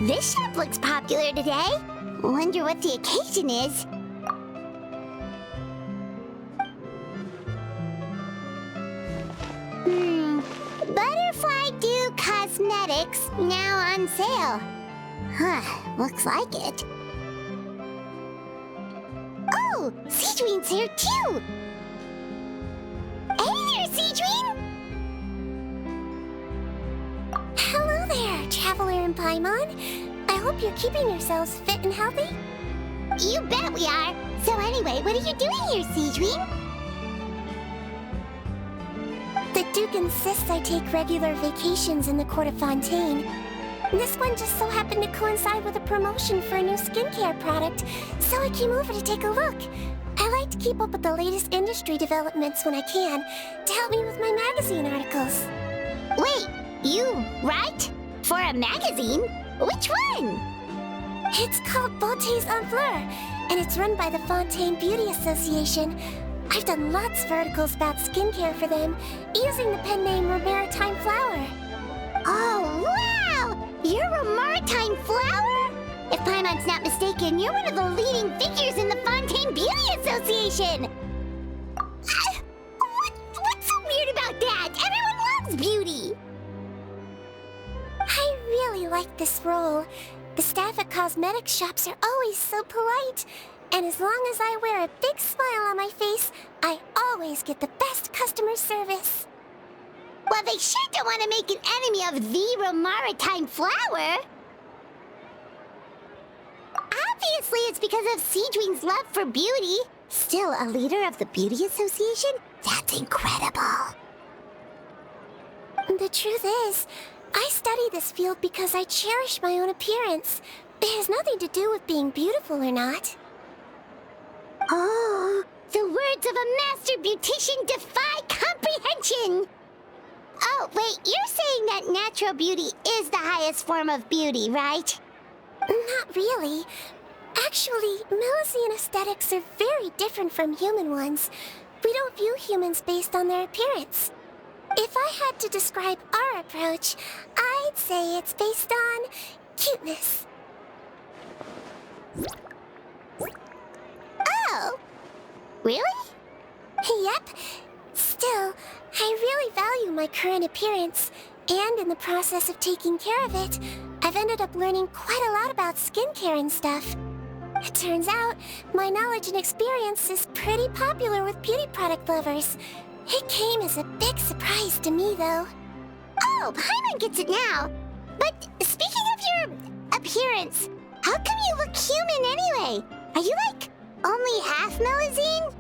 This shop looks popular today. Wonder what the occasion is. Butterfly Dew Cosmetics now on sale. Huh, looks like it. Oh, Seedween's here too! Hey there, Seedween! Hello there, Traveler and Paimon. I hope you're keeping yourselves fit and healthy. You bet we are! So anyway, what are you doing here, Seedween? The Duke insists I take regular vacations in the Court of Fontaine. This one just so happened to coincide with a promotion for a new skincare product, so I came over to take a look. I like to keep up with the latest industry developments when I can, to help me with my magazine articles. Wait, you write? For a magazine? Which one? It's called Beautés en Fleur, and it's run by the Fontaine Beauty Association. I've done lots of articles about skincare for them, using the pen name Maritime Flower. Oh, wow! You're a Maritime Flower? If Paimon's not mistaken, you're one of the leading figures in the Fontaine Beauty Association! What's so weird about that? Everyone loves beauty! I really like this role. The staff at cosmetics shops are always so polite. And as long as I wear a big smile on my face, I always get the best customer service. Well, they sure don't want to make an enemy of the Maritime Flower. Obviously, it's because of Seedween's love for beauty. Still a leader of the Beauty Association? That's incredible. The truth is, I study this field because I cherish my own appearance. It has nothing to do with being beautiful or not. Oh, the words of a master beautician defy comprehension! Oh, wait, you're saying that natural beauty is the highest form of beauty, right? Not really. Actually, Melusine aesthetics are very different from human ones. We don't view humans based on their appearance. If I had to describe our approach, I'd say it's based on cuteness. Oh, really? Yep. Still, I really value my current appearance, and in the process of taking care of it, I've ended up learning quite a lot about skincare and stuff. It turns out, my knowledge and experience is pretty popular with beauty product lovers. It came as a big surprise to me, though. Oh, Paimon gets it now. But speaking of your appearance, how come you look human anyway? Are you like only half Melusine?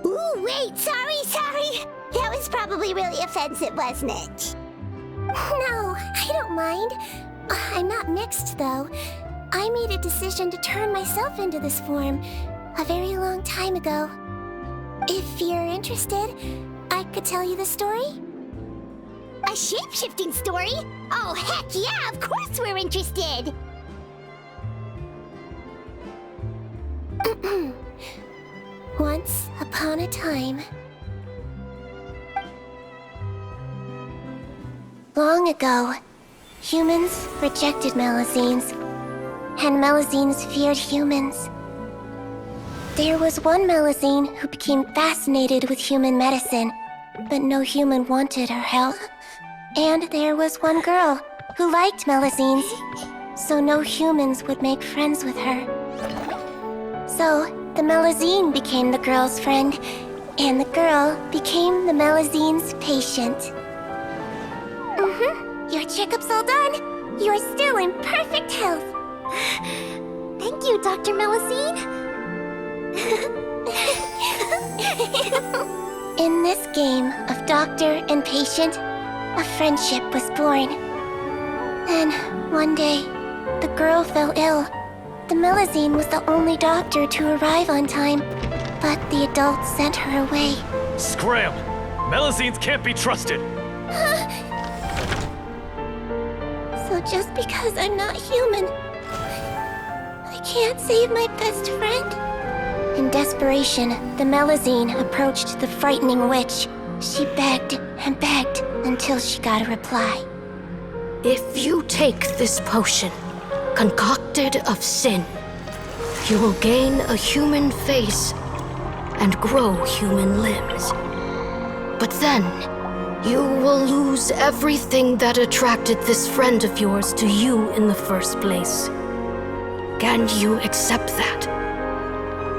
Ooh, wait, sorry. That was probably really offensive, wasn't it? No, I don't mind. I'm not mixed, though. I made a decision to turn myself into this form a very long time ago. If you're interested, I could tell you the story. A shape-shifting story? Oh, heck yeah, of course we're interested! Once upon a time. Long ago, humans rejected Melusines, and Melusines feared humans. There was one Melusine who became fascinated with human medicine, but no human wanted her help. And there was one girl who liked Melusines, so no humans would make friends with her. So, the Melusine became the girl's friend, and the girl became the Melusine's patient. Your checkup's all done. You're still in perfect health. Thank you, Dr. Melusine. In this game of doctor and patient, a friendship was born. Then, one day, the girl fell ill. The Melusine was the only doctor to arrive on time, but the adults sent her away, Scram! Melazines can't be trusted! So just because I'm not human, I can't save my best friend? In desperation, the Melazine approached the frightening witch. She begged and begged until she got a reply. If you take this potion, concocted of sin, you will gain a human face and grow human limbs. But then, you will lose everything that attracted this friend of yours to you in the first place. Can you accept that?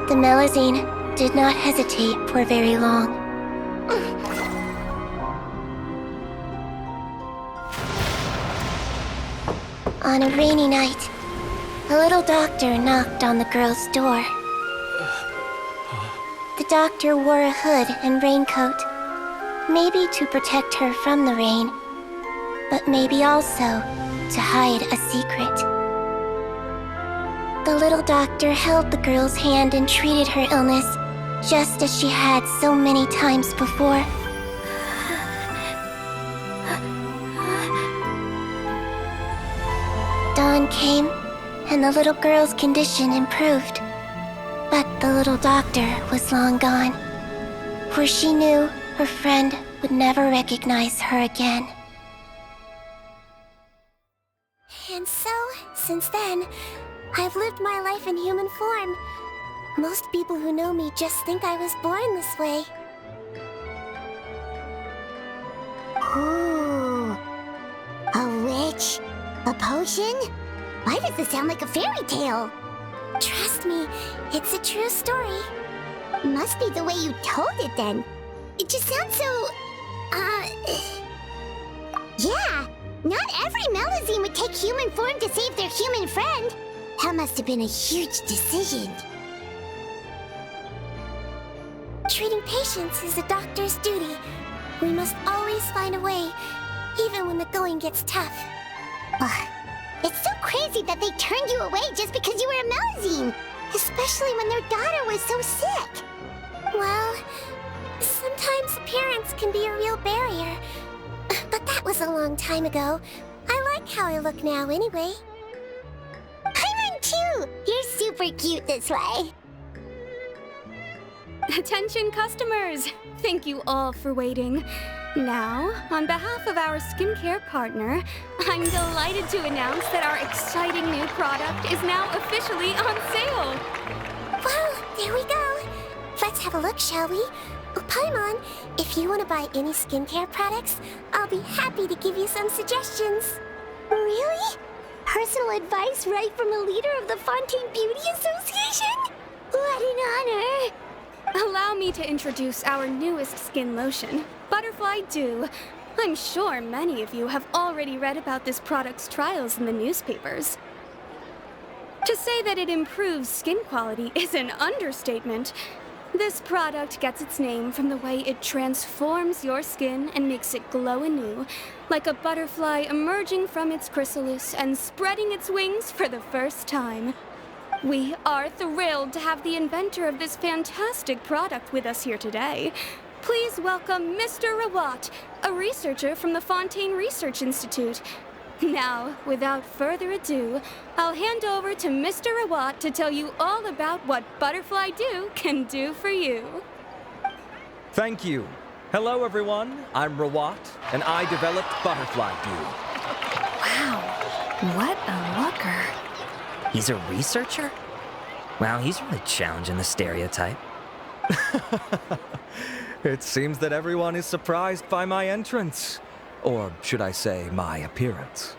The Melazine did not hesitate for very long. On a rainy night, a little doctor knocked on the girl's door. The doctor wore a hood and raincoat, maybe to protect her from the rain, but maybe also to hide a secret. The little doctor held the girl's hand and treated her illness, just as she had so many times before. Dawn came, and the little girl's condition improved. But the little doctor was long gone, for she knew her friend would never recognize her again. And so, since then, I've lived my life in human form. Most people who know me just think I was born this way. Ooh. A witch? A potion? Why does this sound like a fairy tale? Trust me, it's a true story. Must be the way you told it then. It just sounds so... Yeah, not every Melazine would take human form to save their human friend. That must have been a huge decision. Treating patients is a doctor's duty. We must always find a way, even when the going gets tough. Ugh. It's so crazy that they turned you away just because you were a Melazine, especially when their daughter was so sick. Well, sometimes appearance can be a real barrier. But that was a long time ago. I like how I look now anyway. Paimon too! You're super cute this way. Attention customers! Thank you all for waiting. Now, on behalf of our skincare partner, I'm delighted to announce that our exciting new product is now officially on sale. Well, there we go. Let's have a look, shall we? Oh, Paimon, if you want to buy any skincare products, I'll be happy to give you some suggestions. Really? Personal advice right from the leader of the Fontaine Beauty Association? What an honor! Allow me to introduce our newest skin lotion, Butterfly Dew. I'm sure many of you have already read about this product's trials in the newspapers. To say that it improves skin quality is an understatement. This product gets its name from the way it transforms your skin and makes it glow anew, like a butterfly emerging from its chrysalis and spreading its wings for the first time. We are thrilled to have the inventor of this fantastic product with us here today. Please welcome Mr. Rawat, a researcher from the Fontaine Research Institute. Now, without further ado, I'll hand over to Mr. Rawat to tell you all about what Butterfly Dew can do for you. Thank you. Hello, everyone. I'm Rawat, and I developed Butterfly Dew. Wow, what a looker. He's a researcher? Wow, he's really challenging the stereotype. It seems that everyone is surprised by my entrance. Or should I say, my appearance.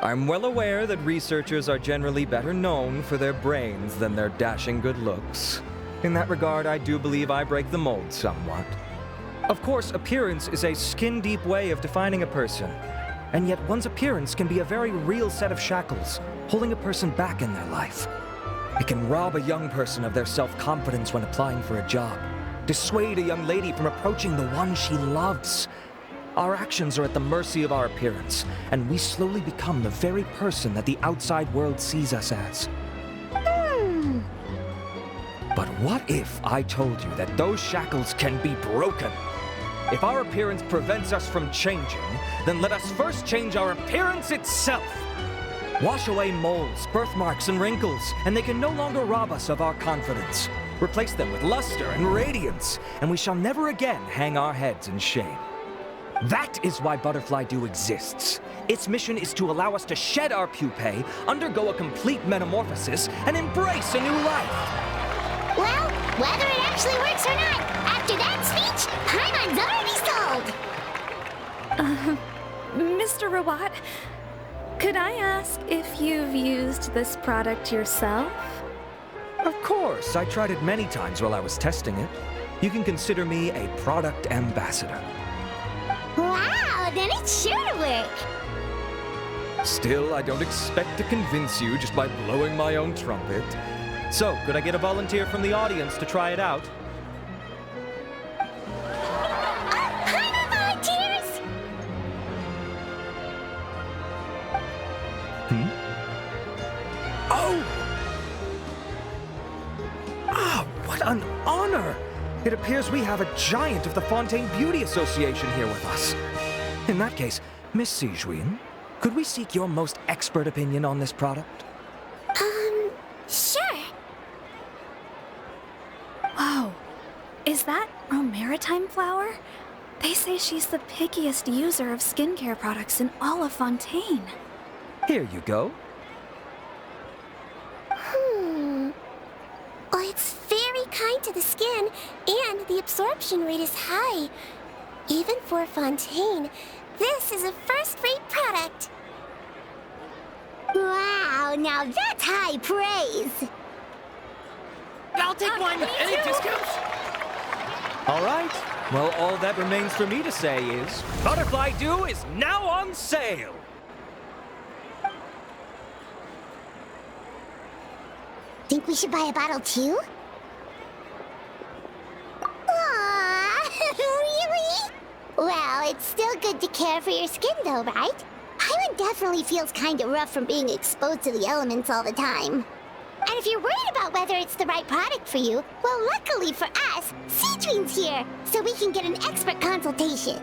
I'm well aware that researchers are generally better known for their brains than their dashing good looks. In that regard, I do believe I break the mold somewhat. Of course, appearance is a skin-deep way of defining a person. And yet one's appearance can be a very real set of shackles, holding a person back in their life. It can rob a young person of their self-confidence when applying for a job, dissuade a young lady from approaching the one she loves. Our actions are at the mercy of our appearance, and we slowly become the very person that the outside world sees us as. But what if I told you that those shackles can be broken? If our appearance prevents us from changing, then let us first change our appearance itself. Wash away moles, birthmarks, and wrinkles, and they can no longer rob us of our confidence. Replace them with luster and radiance, and we shall never again hang our heads in shame. That is why Butterfly Dew exists. Its mission is to allow us to shed our pupae, undergo a complete metamorphosis, and embrace a new life. Well, whether it actually works or not, after that speech, Paimon's already sold! Mr. Rawat, could I ask if you've used this product yourself? Of course, I tried it many times while I was testing it. You can consider me a product ambassador. Wow, then it's sure to work! Still, I don't expect to convince you just by blowing my own trumpet. So, could I get a volunteer from the audience to try it out? Paimon volunteers! Oh! Ah, what an honor! It appears we have a giant of the Fontaine Beauty Association here with us. In that case, Miss Sijuin, could we seek your most expert opinion on this product? Sure. Whoa, is that Romaritime flower? They say she's the pickiest user of skincare products in all of Fontaine. Here you go. Well, it's very kind to the skin, and the absorption rate is high. Even for Fontaine, this is a first-rate product. Wow, now that's high praise! I'll take one. Any discounts? All right. Well, all that remains for me to say is, Butterfly Dew is now on sale! Think we should buy a bottle too? Aww, really? Well, it's still good to care for your skin though, right? Paimon definitely feels kinda rough from being exposed to the elements all the time. And if you're worried about whether it's the right product for you, well, luckily for us, Sijuin's here, so we can get an expert consultation.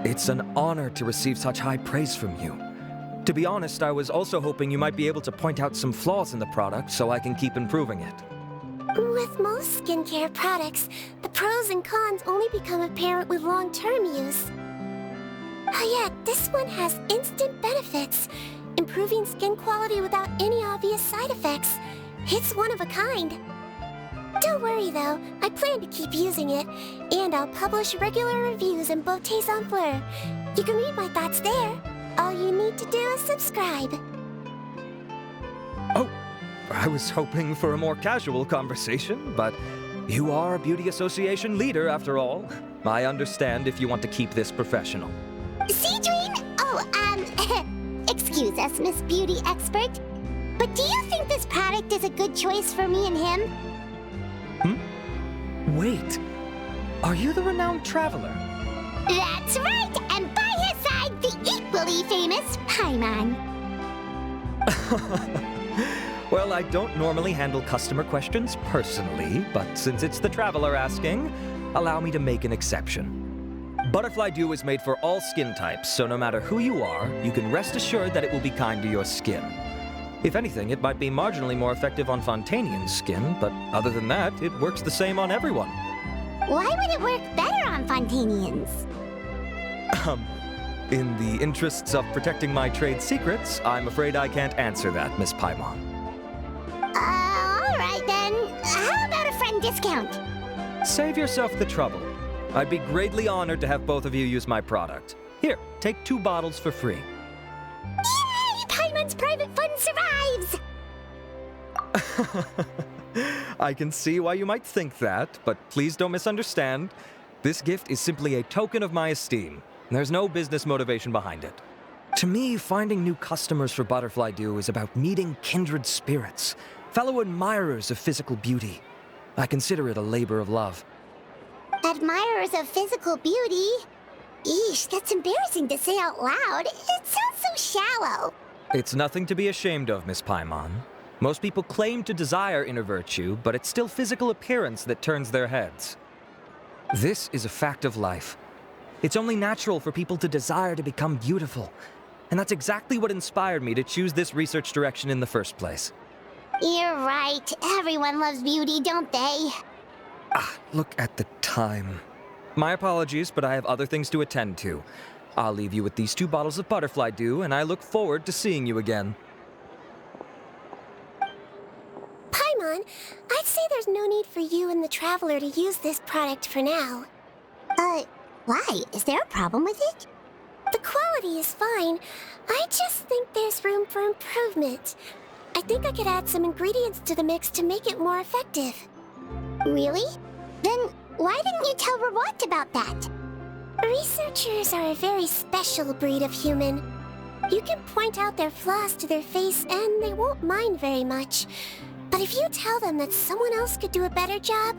It's an honor to receive such high praise from you. To be honest, I was also hoping you might be able to point out some flaws in the product so I can keep improving it. With most skincare products, the pros and cons only become apparent with long-term use. Yet, this one has instant benefits, improving skin quality without any obvious side effects. It's one of a kind. Don't worry though, I plan to keep using it, and I'll publish regular reviews in Beauté Sans Fleur. You can read my thoughts there. All you need to do is subscribe. Oh, I was hoping for a more casual conversation, but you are a beauty association leader after all. I understand if you want to keep this professional. Sijuin? Oh, excuse us, Miss Beauty Expert. But do you think this product is a good choice for me and him? Wait, are you the renowned traveler? That's right, and by his side, the equally famous Paimon. Well, I don't normally handle customer questions personally, but since it's the traveler asking, allow me to make an exception. Butterfly Dew is made for all skin types, so no matter who you are, you can rest assured that it will be kind to your skin. If anything, it might be marginally more effective on Fontainian skin, but other than that, it works the same on everyone. Why would it work better on Fontainians? In the interests of protecting my trade secrets, I'm afraid I can't answer that, Miss Paimon. Alright then. How about a friend discount? Save yourself the trouble. I'd be greatly honored to have both of you use my product. Here, take 2 bottles for free. Yay! Paimon's private fund survives! I can see why you might think that, but please don't misunderstand. This gift is simply a token of my esteem. There's no business motivation behind it. To me, finding new customers for Butterfly Dew is about meeting kindred spirits, fellow admirers of physical beauty. I consider it a labor of love. Admirers of physical beauty? Eesh, that's embarrassing to say out loud. It sounds so shallow. It's nothing to be ashamed of, Miss Paimon. Most people claim to desire inner virtue, but it's still physical appearance that turns their heads. This is a fact of life. It's only natural for people to desire to become beautiful. And that's exactly what inspired me to choose this research direction in the first place. You're right. Everyone loves beauty, don't they? Look at the time. My apologies, but I have other things to attend to. I'll leave you with these 2 bottles of Butterfly Dew, and I look forward to seeing you again. Paimon, I'd say there's no need for you and the Traveler to use this product for now. Why? Is there a problem with it? The quality is fine. I just think there's room for improvement. I think I could add some ingredients to the mix to make it more effective. Really? Then why didn't you tell Rawat about that? Researchers are a very special breed of human. You can point out their flaws to their face and they won't mind very much. But if you tell them that someone else could do a better job,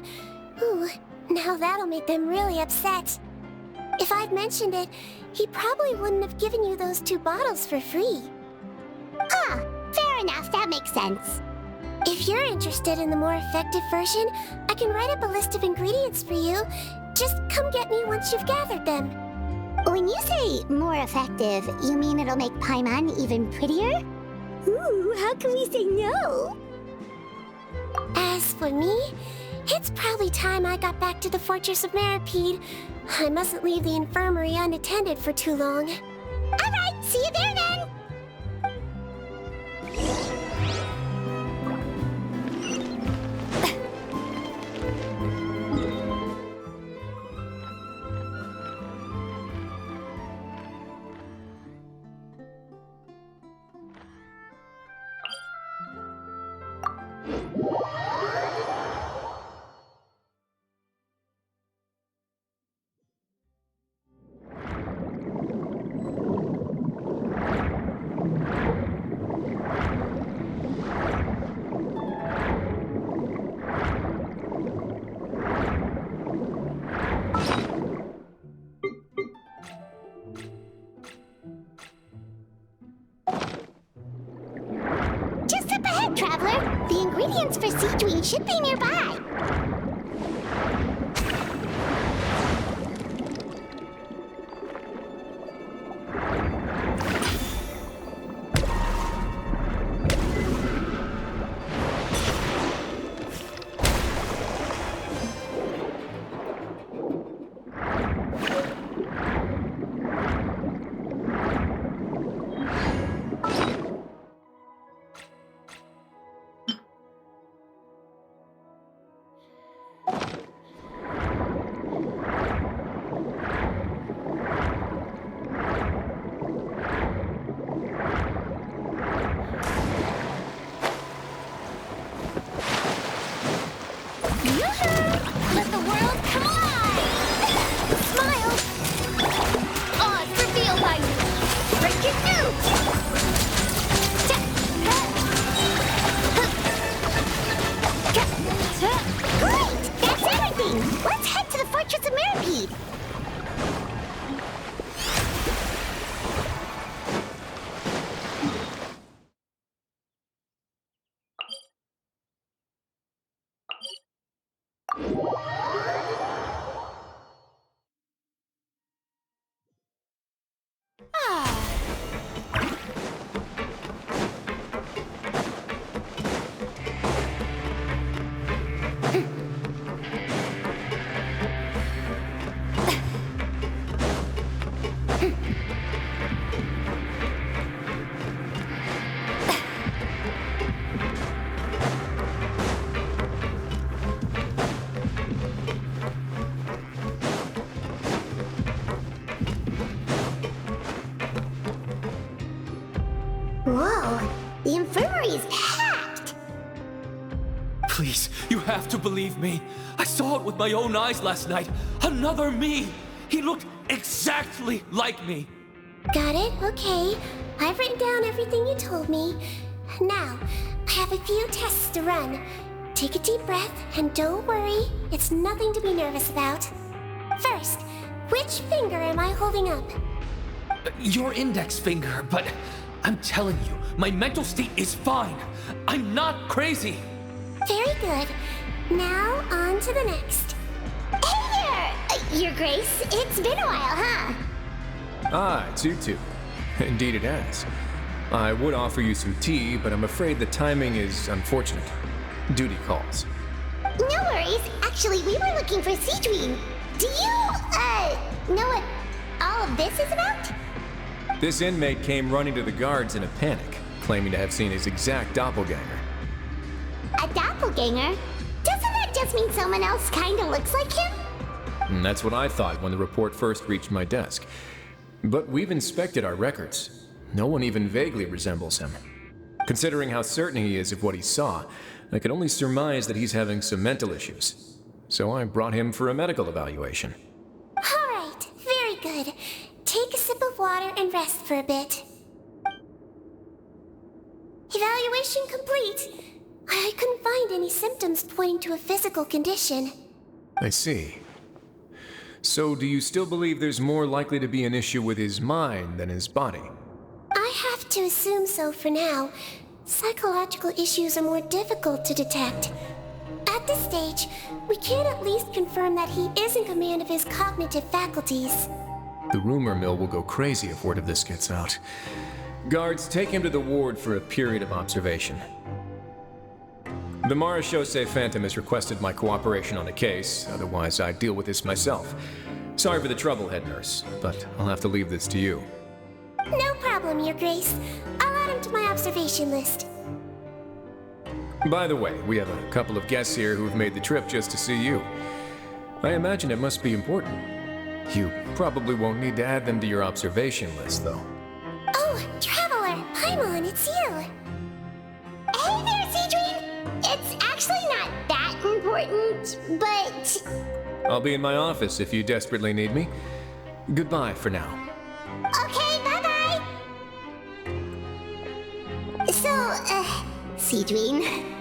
ooh, now that'll make them really upset. If I'd mentioned it, he probably wouldn't have given you those 2 bottles for free. Fair enough, that makes sense. If you're interested in the more effective version, I can write up a list of ingredients for you. Just come get me once you've gathered them. When you say more effective, you mean it'll make Paimon even prettier? Ooh, how can we say no? As for me, it's probably time I got back to the Fortress of Meropide. I mustn't leave the infirmary unattended for too long. All right, see you there then. Just up ahead, Traveler. The ingredients for Siegewing should be nearby. Let the world come alive! Smile! Oz revealed by you! Breaking news! Great! That's everything! Let's head to the Fortress of Meropide! worries packed. Please, you have to believe me. I saw it with my own eyes last night. Another me. He looked exactly like me. Got it? Okay. I've written down everything you told me. Now, I have a few tests to run. Take a deep breath, and don't worry, it's nothing to be nervous about. First, which finger am I holding up? Your index finger, but I'm telling you, my mental state is fine. I'm not crazy. Very good. Now, on to the next. Hey there, Your Grace. It's been a while, huh? Ah, it's you two. Indeed it has. I would offer you some tea, but I'm afraid the timing is unfortunate. Duty calls. No worries. Actually, we were looking for Seedween. Do you, know what all of this is about? This inmate came running to the guards in a panic, claiming to have seen his exact doppelganger. A doppelganger? Doesn't that just mean someone else kinda looks like him? And that's what I thought when the report first reached my desk. But we've inspected our records. No one even vaguely resembles him. Considering how certain he is of what he saw, I can only surmise that he's having some mental issues. So I brought him for a medical evaluation. All right, very good. Take a sip of water and rest for a bit. Evaluation complete. I couldn't find any symptoms pointing to a physical condition. I see. So do you still believe there's more likely to be an issue with his mind than his body? I have to assume so for now. Psychological issues are more difficult to detect. At this stage, we can at least confirm that he is in command of his cognitive faculties. The rumor mill will go crazy if word of this gets out. Guards, take him to the ward for a period of observation. The Marechaussee Phantom has requested my cooperation on the case, otherwise I'd deal with this myself. Sorry for the trouble, head nurse, but I'll have to leave this to you. No problem, Your Grace. I'll add him to my observation list. By the way, we have a couple of guests here who've made the trip just to see you. I imagine it must be important. You probably won't need to add them to your observation list, though. Oh, Traveler! Paimon, it's you! Hey there, Seedween! It's actually not that important, but... I'll be in my office if you desperately need me. Goodbye for now. Okay, bye-bye! So, Seedween...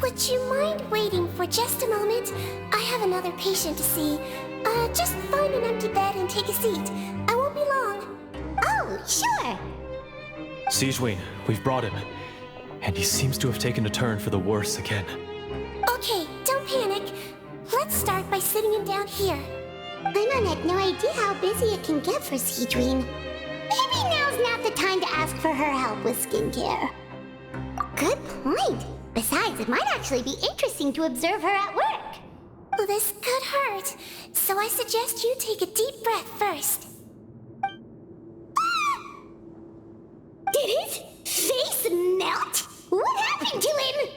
Would you mind waiting for just a moment? I have another patient to see. Just find an empty bed and take a seat. I won't be long. Oh, sure! Seedween, we've brought him. And he seems to have taken a turn for the worse again. Okay, don't panic. Let's start by sitting him down here. Paimon had no idea how busy it can get for Seedween. Maybe now's not the time to ask for her help with skincare. Good point. Besides, it might actually be interesting to observe her at work. Well, this could hurt, so I suggest you take a deep breath first. Did his face melt? What happened to him?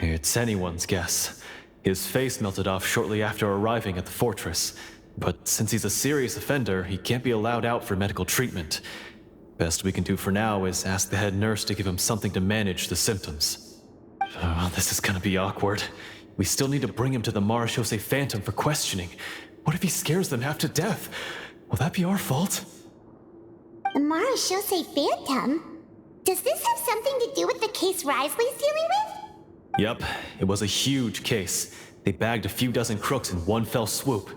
It's anyone's guess. His face melted off shortly after arriving at the fortress. But since he's a serious offender, he can't be allowed out for medical treatment. Best we can do for now is ask the head nurse to give him something to manage the symptoms. Oh, this is gonna be awkward. We still need to bring him to the Marechaussee Phantom for questioning. What if he scares them half to death? Will that be our fault? The Marechaussee Phantom? Does this have something to do with the case Risley's dealing with? Yep, it was a huge case. They bagged a few dozen crooks in one fell swoop.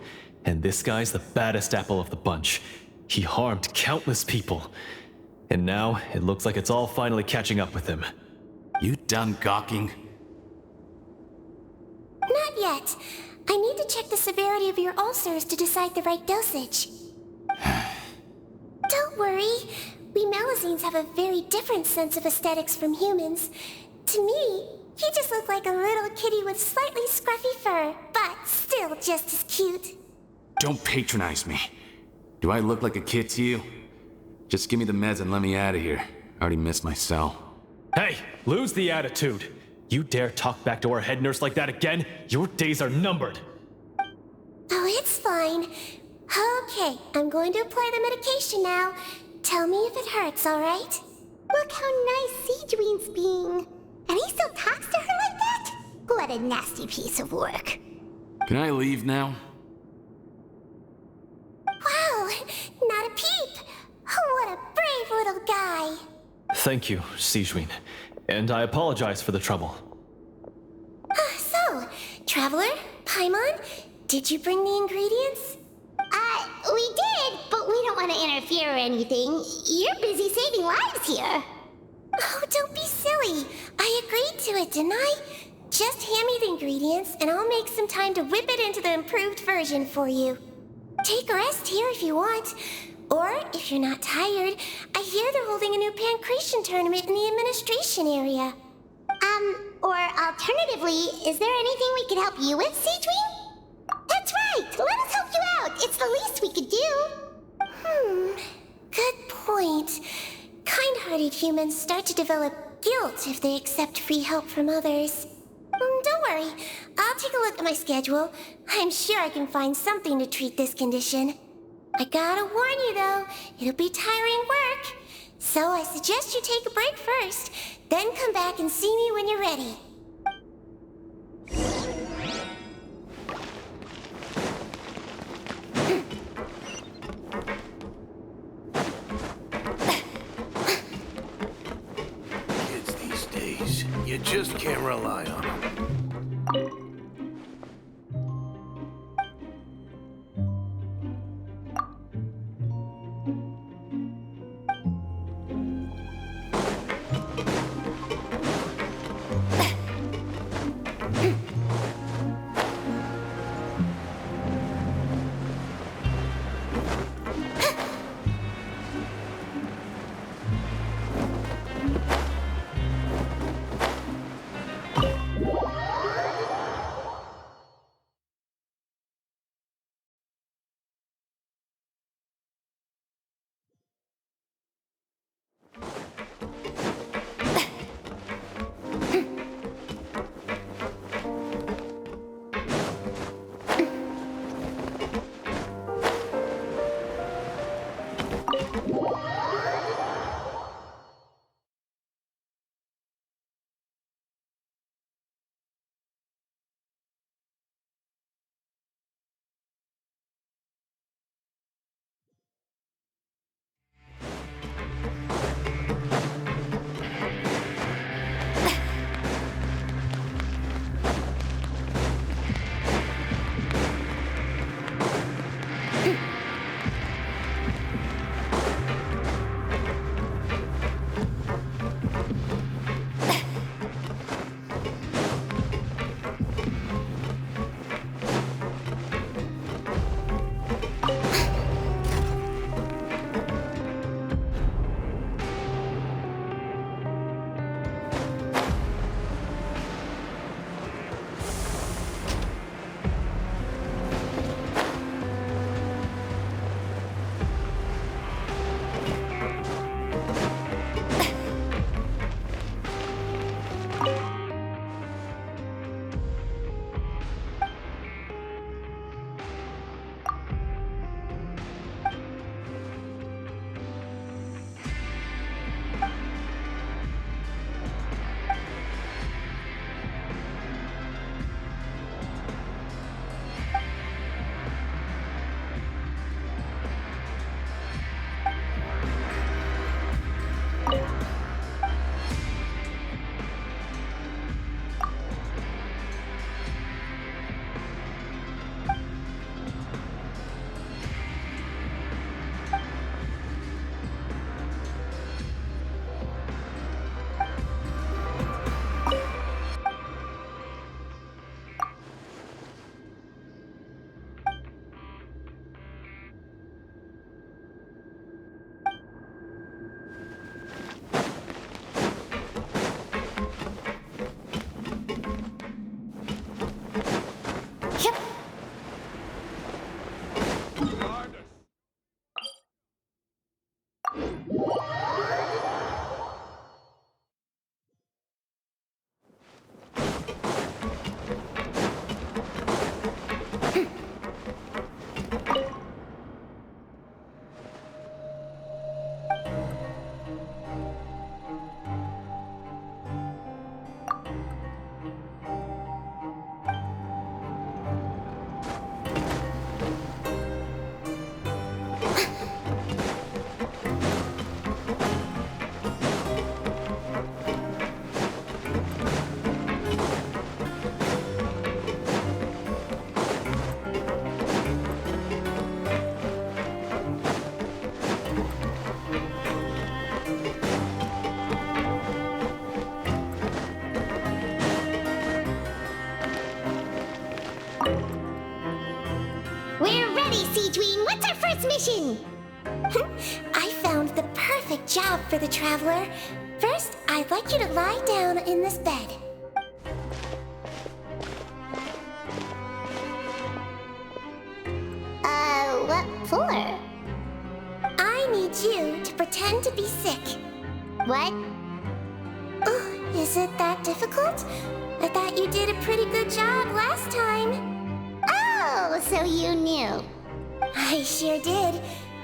And this guy's the baddest apple of the bunch. He harmed countless people. And now, it looks like it's all finally catching up with him. You done gawking? Not yet. I need to check the severity of your ulcers to decide the right dosage. Don't worry. We Melazines have a very different sense of aesthetics from humans. To me, he just looked like a little kitty with slightly scruffy fur, but still just as cute. Don't patronize me. Do I look like a kid to you? Just give me the meds and let me out of here. I already missed my cell. Hey, lose the attitude. You dare talk back to our head nurse like that again? Your days are numbered. Oh, it's fine. Okay, I'm going to apply the medication now. Tell me if it hurts, all right? Look how nice Seedween's being. And he still talks to her like that? What a nasty piece of work. Can I leave now? Wow, not a peep. What a brave little guy. Thank you, Seedween. And I apologize for the trouble. So, Traveler, Paimon, did you bring the ingredients? We did, but we don't want to interfere or anything. You're busy saving lives here. Oh, don't be silly. I agreed to it, didn't I? Just hand me the ingredients, and I'll make some time to whip it into the improved version for you. Take a rest here if you want. Or, if you're not tired, I hear they're holding a new pancreation tournament in the administration area. Or alternatively, is there anything we could help you with, Seedween? That's right! Let us help you out! It's the least we could do! Good point. Kind-hearted humans start to develop guilt if they accept free help from others. Don't worry. I'll take a look at my schedule. I'm sure I can find something to treat this condition. I gotta warn you, though, it'll be tiring work. So I suggest you take a break first, then come back and see me when you're ready. Kids these days, you just can't rely on them. Seedween, what's our first mission? I found the perfect job for the traveler. First, I'd like you to lie down in this bed. What for? I need you to pretend to be sick. What? Oh, is it that difficult? I thought you did a pretty good job last time. Oh, so you knew. I sure did.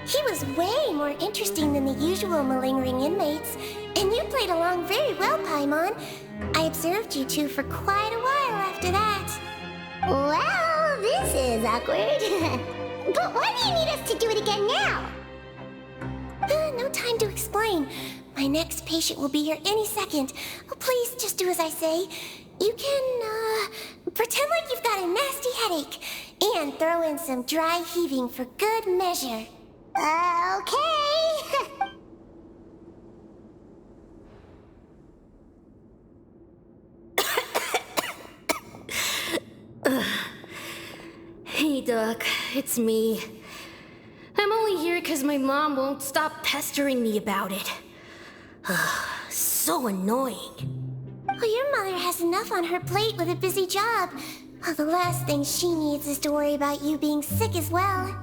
He was way more interesting than the usual malingering inmates, and you played along very well, Paimon. I observed you two for quite a while after that. Well, this is awkward. But why do you need us to do it again now? No time to explain. My next patient will be here any second. Oh, please, just do as I say. You can, pretend like you've got a nasty headache, and throw in some dry heaving for good measure. Okay. Hey, Doc, it's me. I'm only here because my mom won't stop pestering me about it. So annoying. Well, your mother has enough on her plate with a busy job. Well, the last thing she needs is to worry about you being sick as well.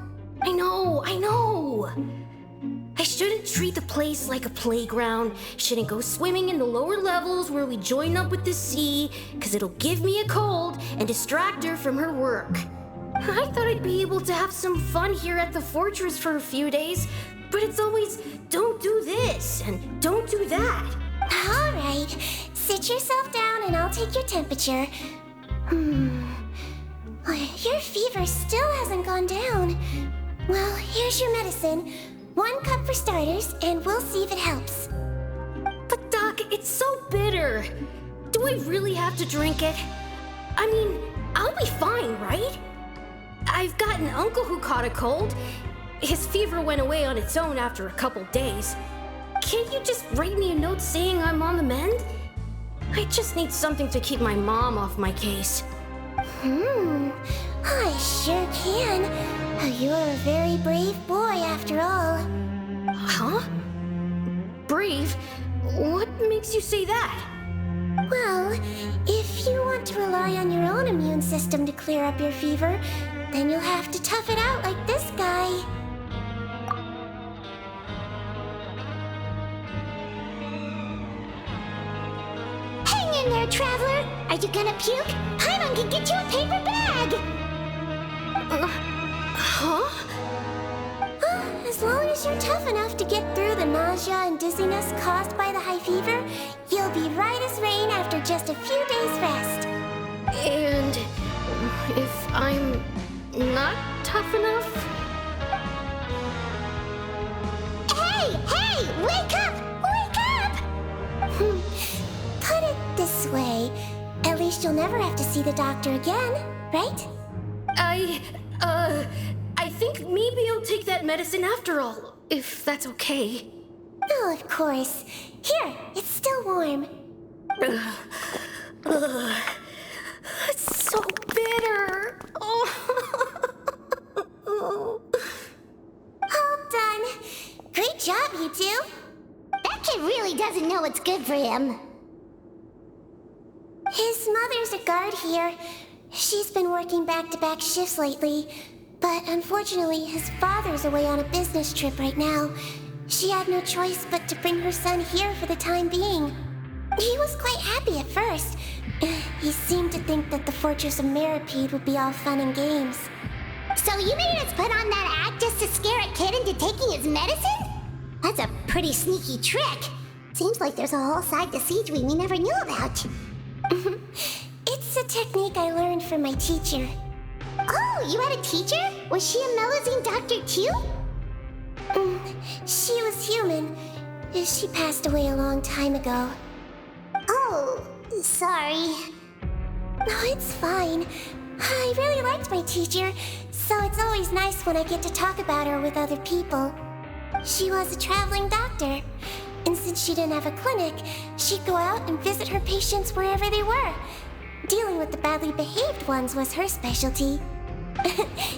I know. I shouldn't treat the place like a playground. Shouldn't go swimming in the lower levels where we join up with the sea, because it'll give me a cold and distract her from her work. I thought I'd be able to have some fun here at the fortress for a few days, but it's always, don't do this and don't do that. All right, sit yourself down and I'll take your temperature. Your fever still hasn't gone down. Well, here's your medicine. 1 cup for starters, and we'll see if it helps. But Doc, it's so bitter. Do I really have to drink it? I mean, I'll be fine, right? I've got an uncle who caught a cold. His fever went away on its own after a couple days. Can't you just write me a note saying I'm on the mend? I just need something to keep my mom off my case. I sure can. You're a very brave boy after all. Huh? Brave? What makes you say that? Well, if you want to rely on your own immune system to clear up your fever, then you'll have to tough it out like this guy. Hang in there, traveler. Are you gonna puke? Paimon can get you a paper bag. As long as you're tough enough to get through the nausea and dizziness caused by the high fever, you'll be right as rain after just a few days' rest. And if I'm not tough enough? Hey! Wake up! Put it this way. At least you'll never have to see the doctor again, right? I think maybe I'll take that medicine after all, if that's okay. Oh, of course. Here, it's still warm. It's so bitter. All done. Great job, you two. That kid really doesn't know what's good for him. His mother's a guard here. She's been working back-to-back shifts lately, but unfortunately his father's away on a business trip right now. She had no choice but to bring her son here for the time being. He was quite happy at first. He seemed to think that the Fortress of Meripede would be all fun and games. So you made us put on that act just to scare a kid into taking his medicine? That's a pretty sneaky trick. Seems like there's a whole side to Seedween we never knew about. It's a technique I learned from my teacher. Oh, you had a teacher? Was she a Melazine doctor too? She was human. She passed away a long time ago. Oh, sorry. No, it's fine. I really liked my teacher, so it's always nice when I get to talk about her with other people. She was a traveling doctor, and since she didn't have a clinic, she'd go out and visit her patients wherever they were. Dealing with the badly behaved ones was her specialty.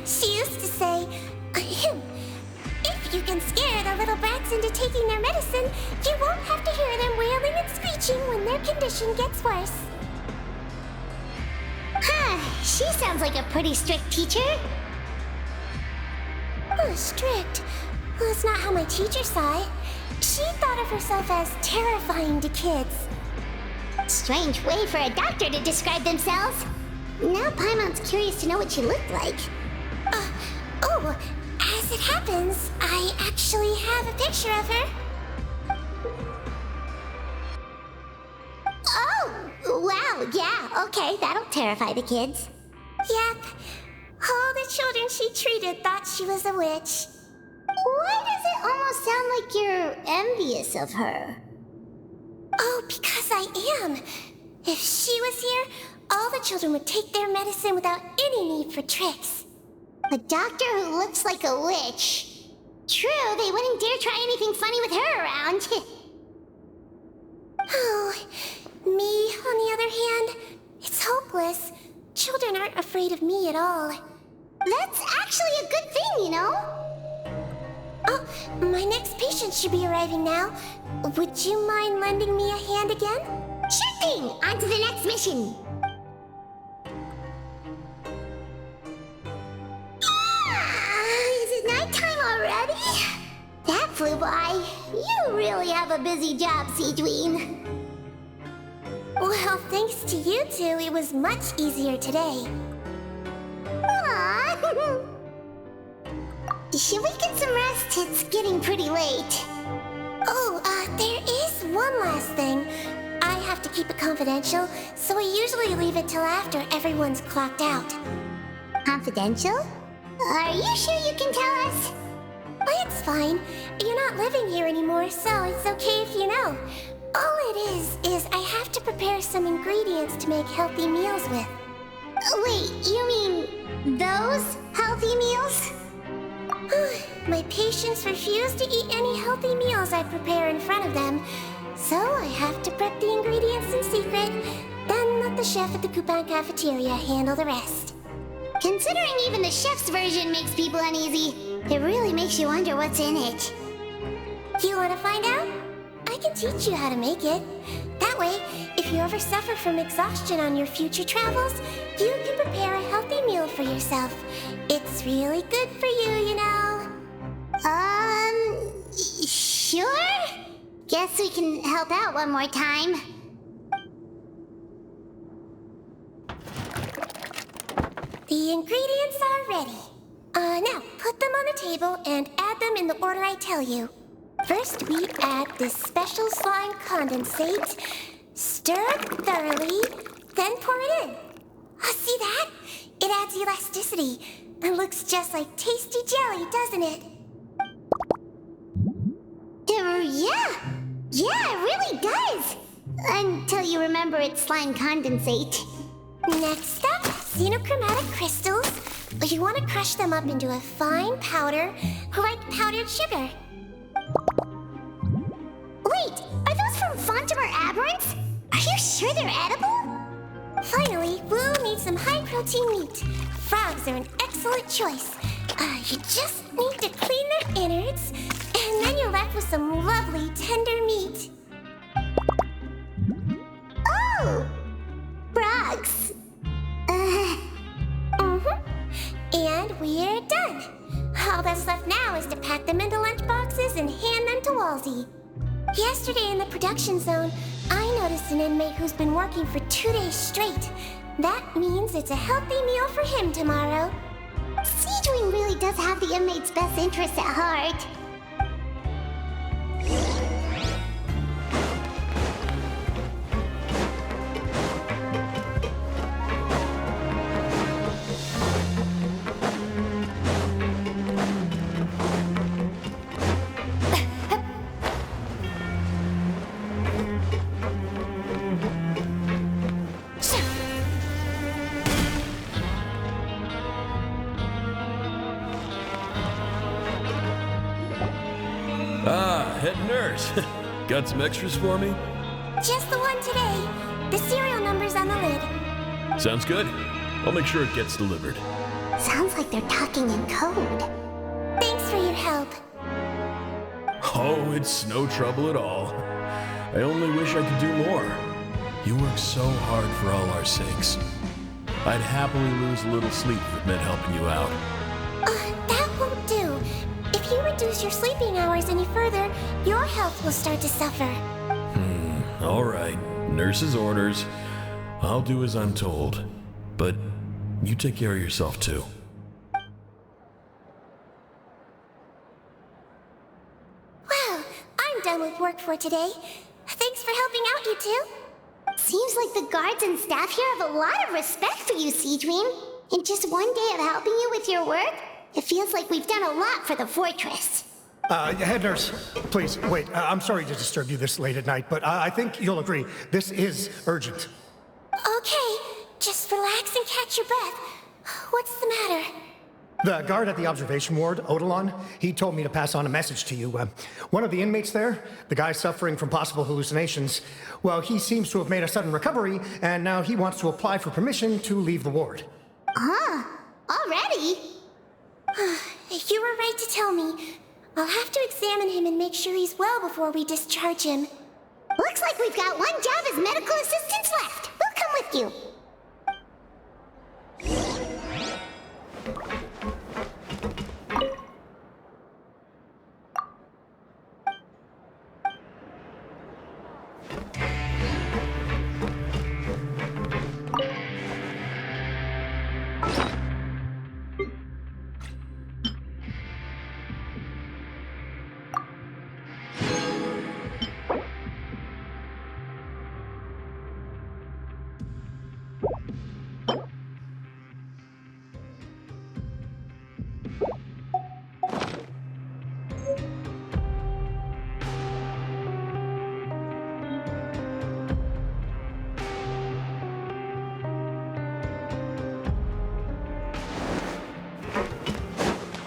She used to say, If you can scare the little brats into taking their medicine, you won't have to hear them wailing and screeching when their condition gets worse. Huh, she sounds like a pretty strict teacher. Oh, strict? Well, that's not how my teacher saw it. She thought of herself as terrifying to kids. Strange way for a doctor to describe themselves. Now Paimon's curious to know what she looked like. Oh, as it happens, I actually have a picture of her. Oh, wow, yeah, okay, that'll terrify the kids. Yep. All the children she treated thought she was a witch. Why does it almost sound like you're envious of her? Oh, because I am. If she was here, all the children would take their medicine without any need for tricks. A doctor who looks like a witch. True, they wouldn't dare try anything funny with her around. Oh, me, on the other hand, it's hopeless. Children aren't afraid of me at all. That's actually a good thing, you know? Oh, my next patient should be arriving now. Would you mind lending me a hand again? Sure thing! On to the next mission! Is it nighttime already? That flew by. You really have a busy job, Seedween. Well, thanks to you two, it was much easier today. Aww. Should we get some rest? It's getting pretty late. Oh, there is one last thing. I have to keep it confidential, so I usually leave it till after everyone's clocked out. Confidential? Are you sure you can tell us? Oh, it's fine. You're not living here anymore, so it's okay if you know. All it is I have to prepare some ingredients to make healthy meals with. Wait, you mean those healthy meals? My patients refuse to eat any healthy meals I prepare in front of them, so I have to prep the ingredients in secret, then let the chef at the Coupon cafeteria handle the rest. Considering even the chef's version makes people uneasy, it really makes you wonder what's in it. You want to find out? I can teach you how to make it. That way, if you ever suffer from exhaustion on your future travels, you can prepare a healthy meal for yourself. It's really good for you, you know. Sure? Guess we can help out one more time. The ingredients are ready. Now, put them on the table and add them in the order I tell you. First, we add this special slime condensate, stir it thoroughly, then pour it in. See that? It adds elasticity and looks just like tasty jelly, doesn't it? Yeah, it really does. Until you remember it's slime condensate. Next up, xenochromatic crystals. You want to crush them up into a fine powder, like powdered sugar. Wait, are those from Fontimer Aberrants? Are you sure they're edible? Finally, we'll need some high-protein meat. Frogs are an excellent choice. You just need to clean their innards, and then you're left with some lovely tender meat. Oh! Frogs. And we're done. All that's left now is to pack them into lunch boxes and hand them to Walsey. Yesterday in the production zone, I noticed an inmate who's been working for 2 days straight. That means it's a healthy meal for him tomorrow. Seedwing really does have the inmate's best interests at heart. Head nurse. Got some extras for me? Just the one today. The serial number's on the lid. Sounds good. I'll make sure it gets delivered. Sounds like they're talking in code. help. Oh, it's no trouble at all. I only wish I could do more. You work so hard for all our sakes. I'd happily lose a little sleep if it meant helping you out. That won't do. If you reduce your sleeping hours any further, your health will start to suffer. All right. Nurse's orders. I'll do as I'm told. But you take care of yourself, too. Well, I'm done with work for today. Thanks for helping out, you two. Seems like the guards and staff here have a lot of respect for you, Seedream. In just one day of helping you with your work, it feels like we've done a lot for the fortress. Head nurse, please, wait. I'm sorry to disturb you this late at night, but I think you'll agree. This is urgent. Okay, just relax and catch your breath. What's the matter? The guard at the observation ward, Odilon, he told me to pass on a message to you. One of the inmates there, the guy suffering from possible hallucinations, well, he seems to have made a sudden recovery, and now he wants to apply for permission to leave the ward. Huh? Already? You were right to tell me. I'll have to examine him and make sure he's well before we discharge him. Looks like we've got one job as medical assistants left. We'll come with you.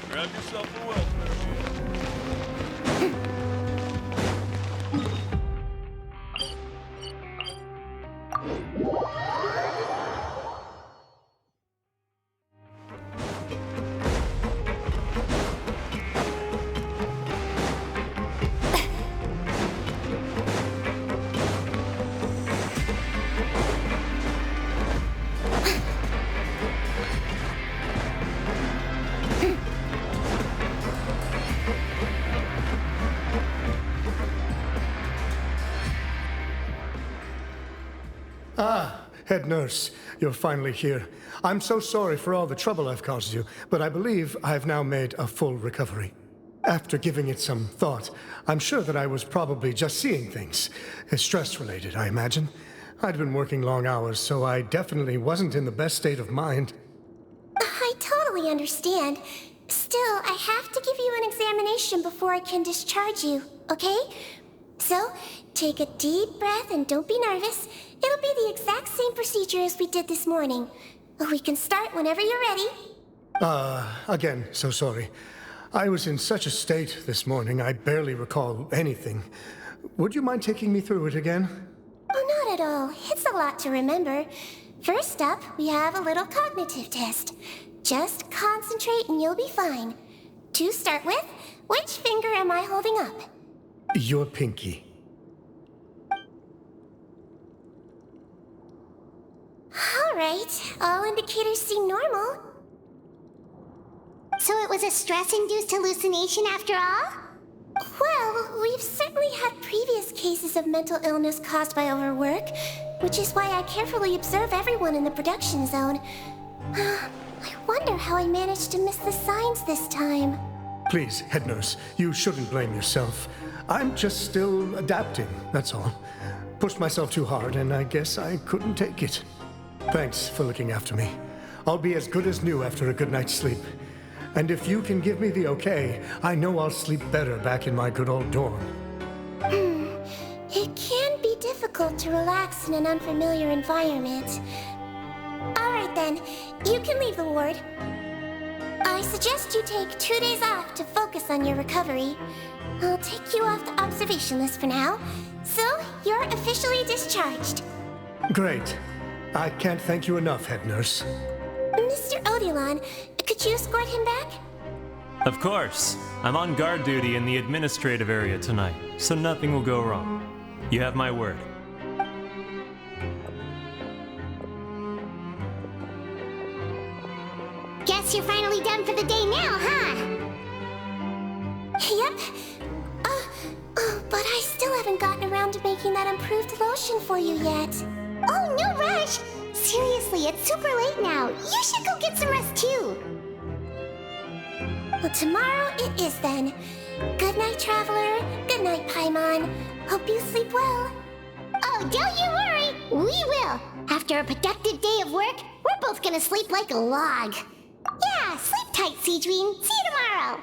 Grab yourself a well. Head nurse, you're finally here. I'm so sorry for all the trouble I've caused you, but I believe I've now made a full recovery. After giving it some thought, I'm sure that I was probably just seeing things. Stress-related, I imagine. I'd been working long hours, so I definitely wasn't in the best state of mind. I totally understand. Still, I have to give you an examination before I can discharge you, okay? So, take a deep breath and don't be nervous. It'll be the exact same procedure as we did this morning. We can start whenever you're ready. Again, so sorry. I was in such a state this morning, I barely recall anything. Would you mind taking me through it again? Oh, not at all. It's a lot to remember. First up, we have a little cognitive test. Just concentrate and you'll be fine. To start with, which finger am I holding up? Your pinky. All right, all indicators seem normal. So it was a stress-induced hallucination after all? Well, we've certainly had previous cases of mental illness caused by overwork, which is why I carefully observe everyone in the production zone. I wonder how I managed to miss the signs this time. Please, head nurse, you shouldn't blame yourself. I'm just still adapting, that's all. Pushed myself too hard, and I guess I couldn't take it. Thanks for looking after me. I'll be as good as new after a good night's sleep. And if you can give me the okay, I know I'll sleep better back in my good old dorm. It can be difficult to relax in an unfamiliar environment. All right then, you can leave the ward. I suggest you take 2 days off to focus on your recovery. I'll take you off the observation list for now, so you're officially discharged. Great. I can't thank you enough, head nurse. Mr. Odilon, could you escort him back? Of course. I'm on guard duty in the administrative area tonight, so nothing will go wrong. You have my word. Guess you're finally done for the day now, huh? Yep. But I still haven't gotten around to making that improved lotion for you yet. Oh, no rush! Seriously, it's super late now. You should go get some rest too. Well, tomorrow it is then. Good night, Traveler. Good night, Paimon. Hope you sleep well. Oh, don't you worry. We will. After a productive day of work, we're both gonna sleep like a log. Yeah, sleep tight, Seedween. See you tomorrow.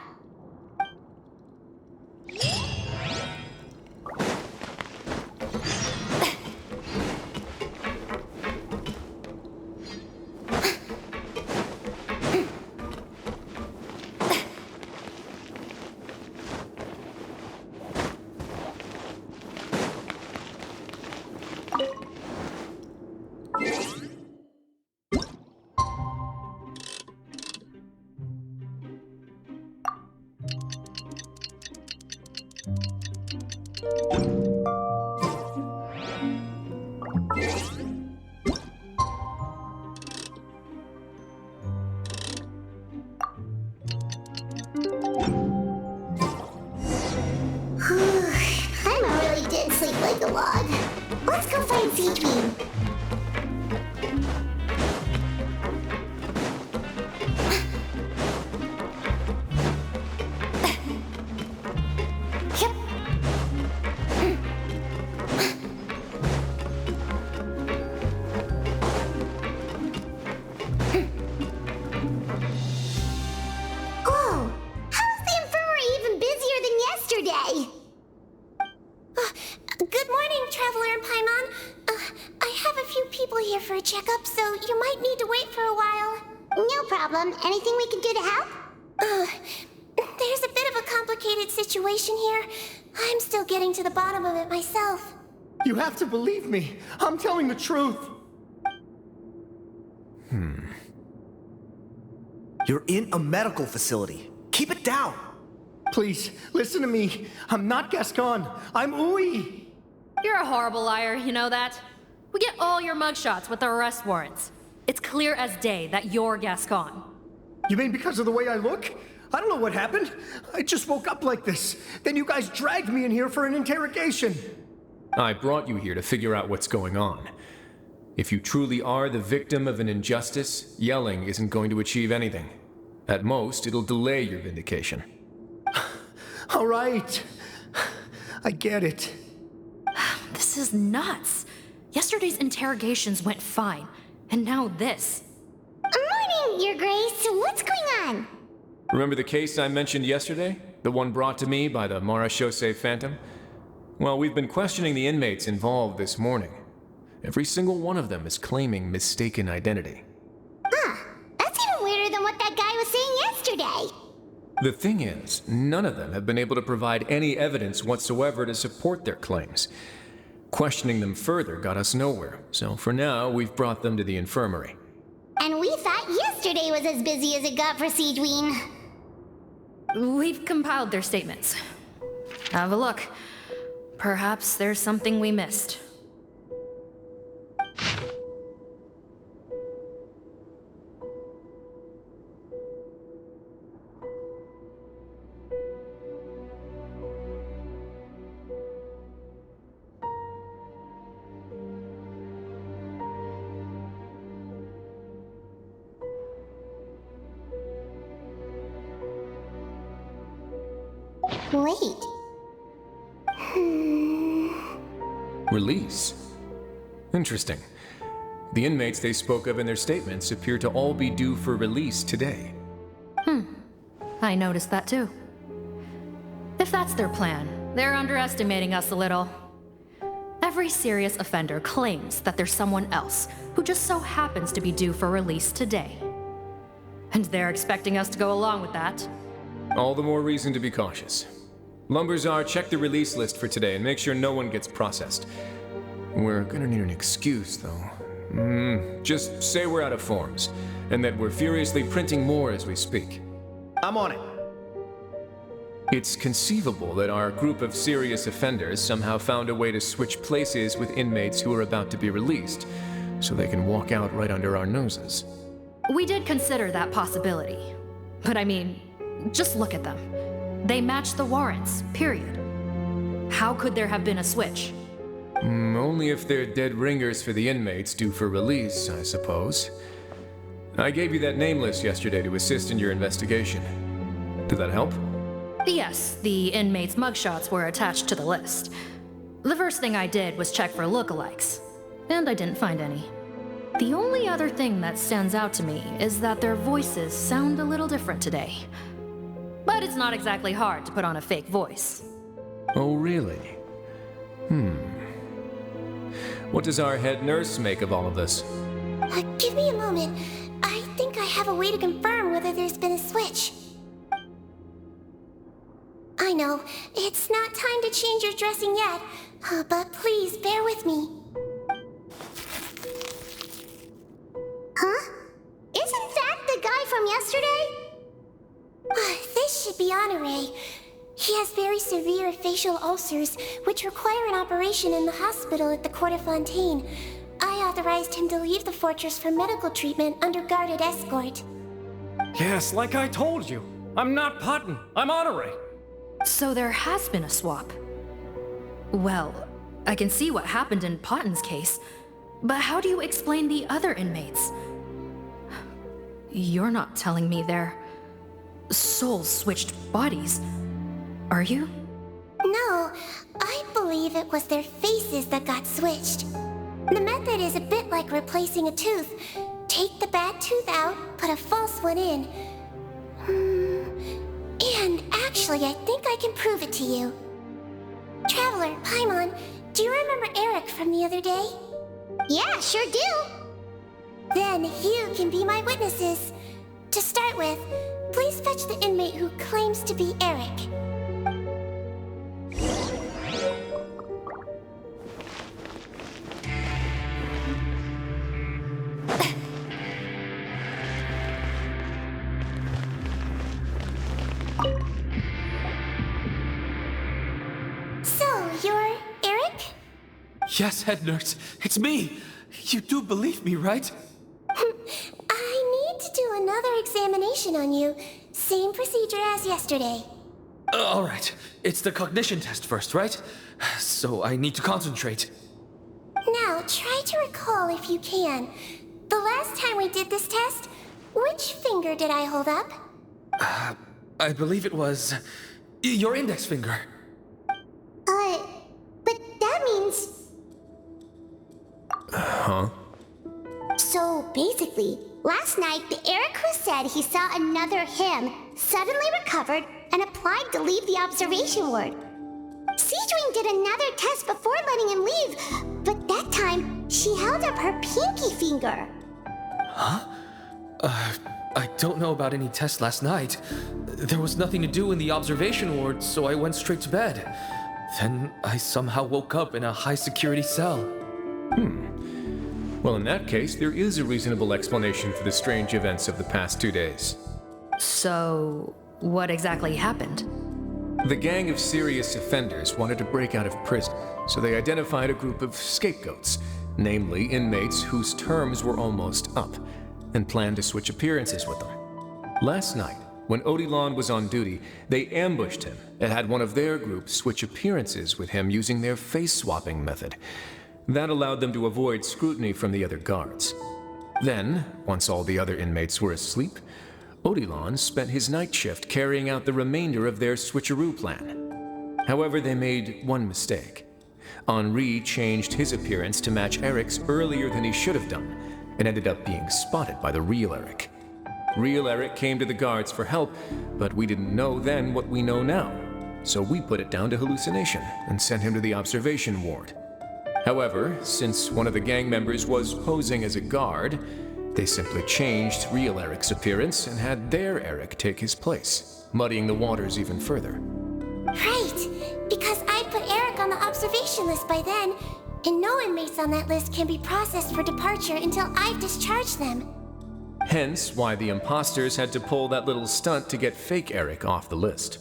I really did sleep like a log. Let's go find Seedween. Oh, how's the infirmary even busier than yesterday? Good morning, Traveler and Paimon. I have a few people here for a checkup, so you might need to wait for a while. No problem. Anything we can do to help? There's a bit of a complicated situation here. I'm still getting to the bottom of it myself. You have to believe me. I'm telling the truth. You're in a medical facility. Keep it down. Please, listen to me. I'm not Gascon. I'm Uy. You're a horrible liar, you know that? We get all your mugshots with the arrest warrants. It's clear as day that you're Gascon. You mean because of the way I look? I don't know what happened. I just woke up like this. Then you guys dragged me in here for an interrogation. I brought you here to figure out what's going on. If you truly are the victim of an injustice, yelling isn't going to achieve anything. At most, it'll delay your vindication. All right. I get it. This is nuts. Yesterday's interrogations went fine, and now this. Morning, Your Grace. What's going on? Remember the case I mentioned yesterday? The one brought to me by the Marechaussee Phantom? Well, we've been questioning the inmates involved this morning. Every single one of them is claiming mistaken identity. Huh. That's even weirder than what that guy was saying yesterday. The thing is, none of them have been able to provide any evidence whatsoever to support their claims. Questioning them further got us nowhere, so for now, we've brought them to the infirmary. And we thought yesterday was as busy as it got for Seedween. We've compiled their statements. Have a look. Perhaps there's something we missed. Wait. Release? Interesting. The inmates they spoke of in their statements appear to all be due for release today. I noticed that too. If that's their plan, they're underestimating us a little. Every serious offender claims that there's someone else who just so happens to be due for release today. And they're expecting us to go along with that. All the more reason to be cautious. Lumberzar, check the release list for today and make sure no one gets processed. We're gonna need an excuse, though. Just say we're out of forms, and that we're furiously printing more as we speak. I'm on it. It's conceivable that our group of serious offenders somehow found a way to switch places with inmates who are about to be released, so they can walk out right under our noses. We did consider that possibility. But I mean, just look at them. They match the warrants, period. How could there have been a switch? Only if they're dead ringers for the inmates due for release, I suppose. I gave you that name list yesterday to assist in your investigation. Did that help? Yes, the inmates' mugshots were attached to the list. The first thing I did was check for lookalikes, and I didn't find any. The only other thing that stands out to me is that their voices sound a little different today. But it's not exactly hard to put on a fake voice. Oh, really? What does our head nurse make of all of this? Give me a moment. I think I have a way to confirm whether there's been a switch. I know, it's not time to change your dressing yet, but please bear with me. Huh? Isn't that the guy from yesterday? This should be Honore. He has very severe facial ulcers, which require an operation in the hospital at the Court of Fontaine. I authorized him to leave the fortress for medical treatment under guarded escort. Yes, like I told you. I'm not Putton. I'm Honore. So there has been a swap. Well, I can see what happened in Potton's case, but how do you explain the other inmates? You're not telling me their souls switched bodies, are you? No, I believe it was their faces that got switched. The method is a bit like replacing a tooth. Take the bad tooth out, put a false one in. And actually, I think I can prove it to you. Traveler, Paimon, do you remember Eric from the other day? Yeah, sure do. Then you can be my witnesses. To start with, please fetch the inmate who claims to be Eric. So, you're Eric? Yes, head nurse. It's me. You do believe me, right? I need to do another examination on you. Same procedure as yesterday. All right. It's the cognition test first, right? So I need to concentrate. Now, try to recall if you can. The last time we did this test, which finger did I hold up? I believe it was your index finger. But that means... Huh? So basically, last night the Eric who said he saw another him suddenly recovered and applied to leave the observation ward. Seadwing did another test before letting him leave, but that time she held up her pinky finger. Huh? I don't know about any test last night. There was nothing to do in the observation ward, so I went straight to bed. Then I somehow woke up in a high-security cell. Well, in that case, there is a reasonable explanation for the strange events of the past 2 days. So, what exactly happened? The gang of serious offenders wanted to break out of prison, so they identified a group of scapegoats, namely inmates whose terms were almost up, and planned to switch appearances with them. Last night, when Odilon was on duty, they ambushed him and had one of their group switch appearances with him using their face-swapping method. That allowed them to avoid scrutiny from the other guards. Then, once all the other inmates were asleep, Odilon spent his night shift carrying out the remainder of their switcheroo plan. However, they made one mistake. Henri changed his appearance to match Eric's earlier than he should have done, and ended up being spotted by the real Eric. Real Eric came to the guards for help, but we didn't know then what we know now, so we put it down to hallucination and sent him to the observation ward. However, since one of the gang members was posing as a guard, they simply changed real Eric's appearance and had their Eric take his place, muddying the waters even further. Right, because I put Eric on the observation list by then, and no inmates on that list can be processed for departure until I've discharged them. Hence why the imposters had to pull that little stunt to get fake Eric off the list.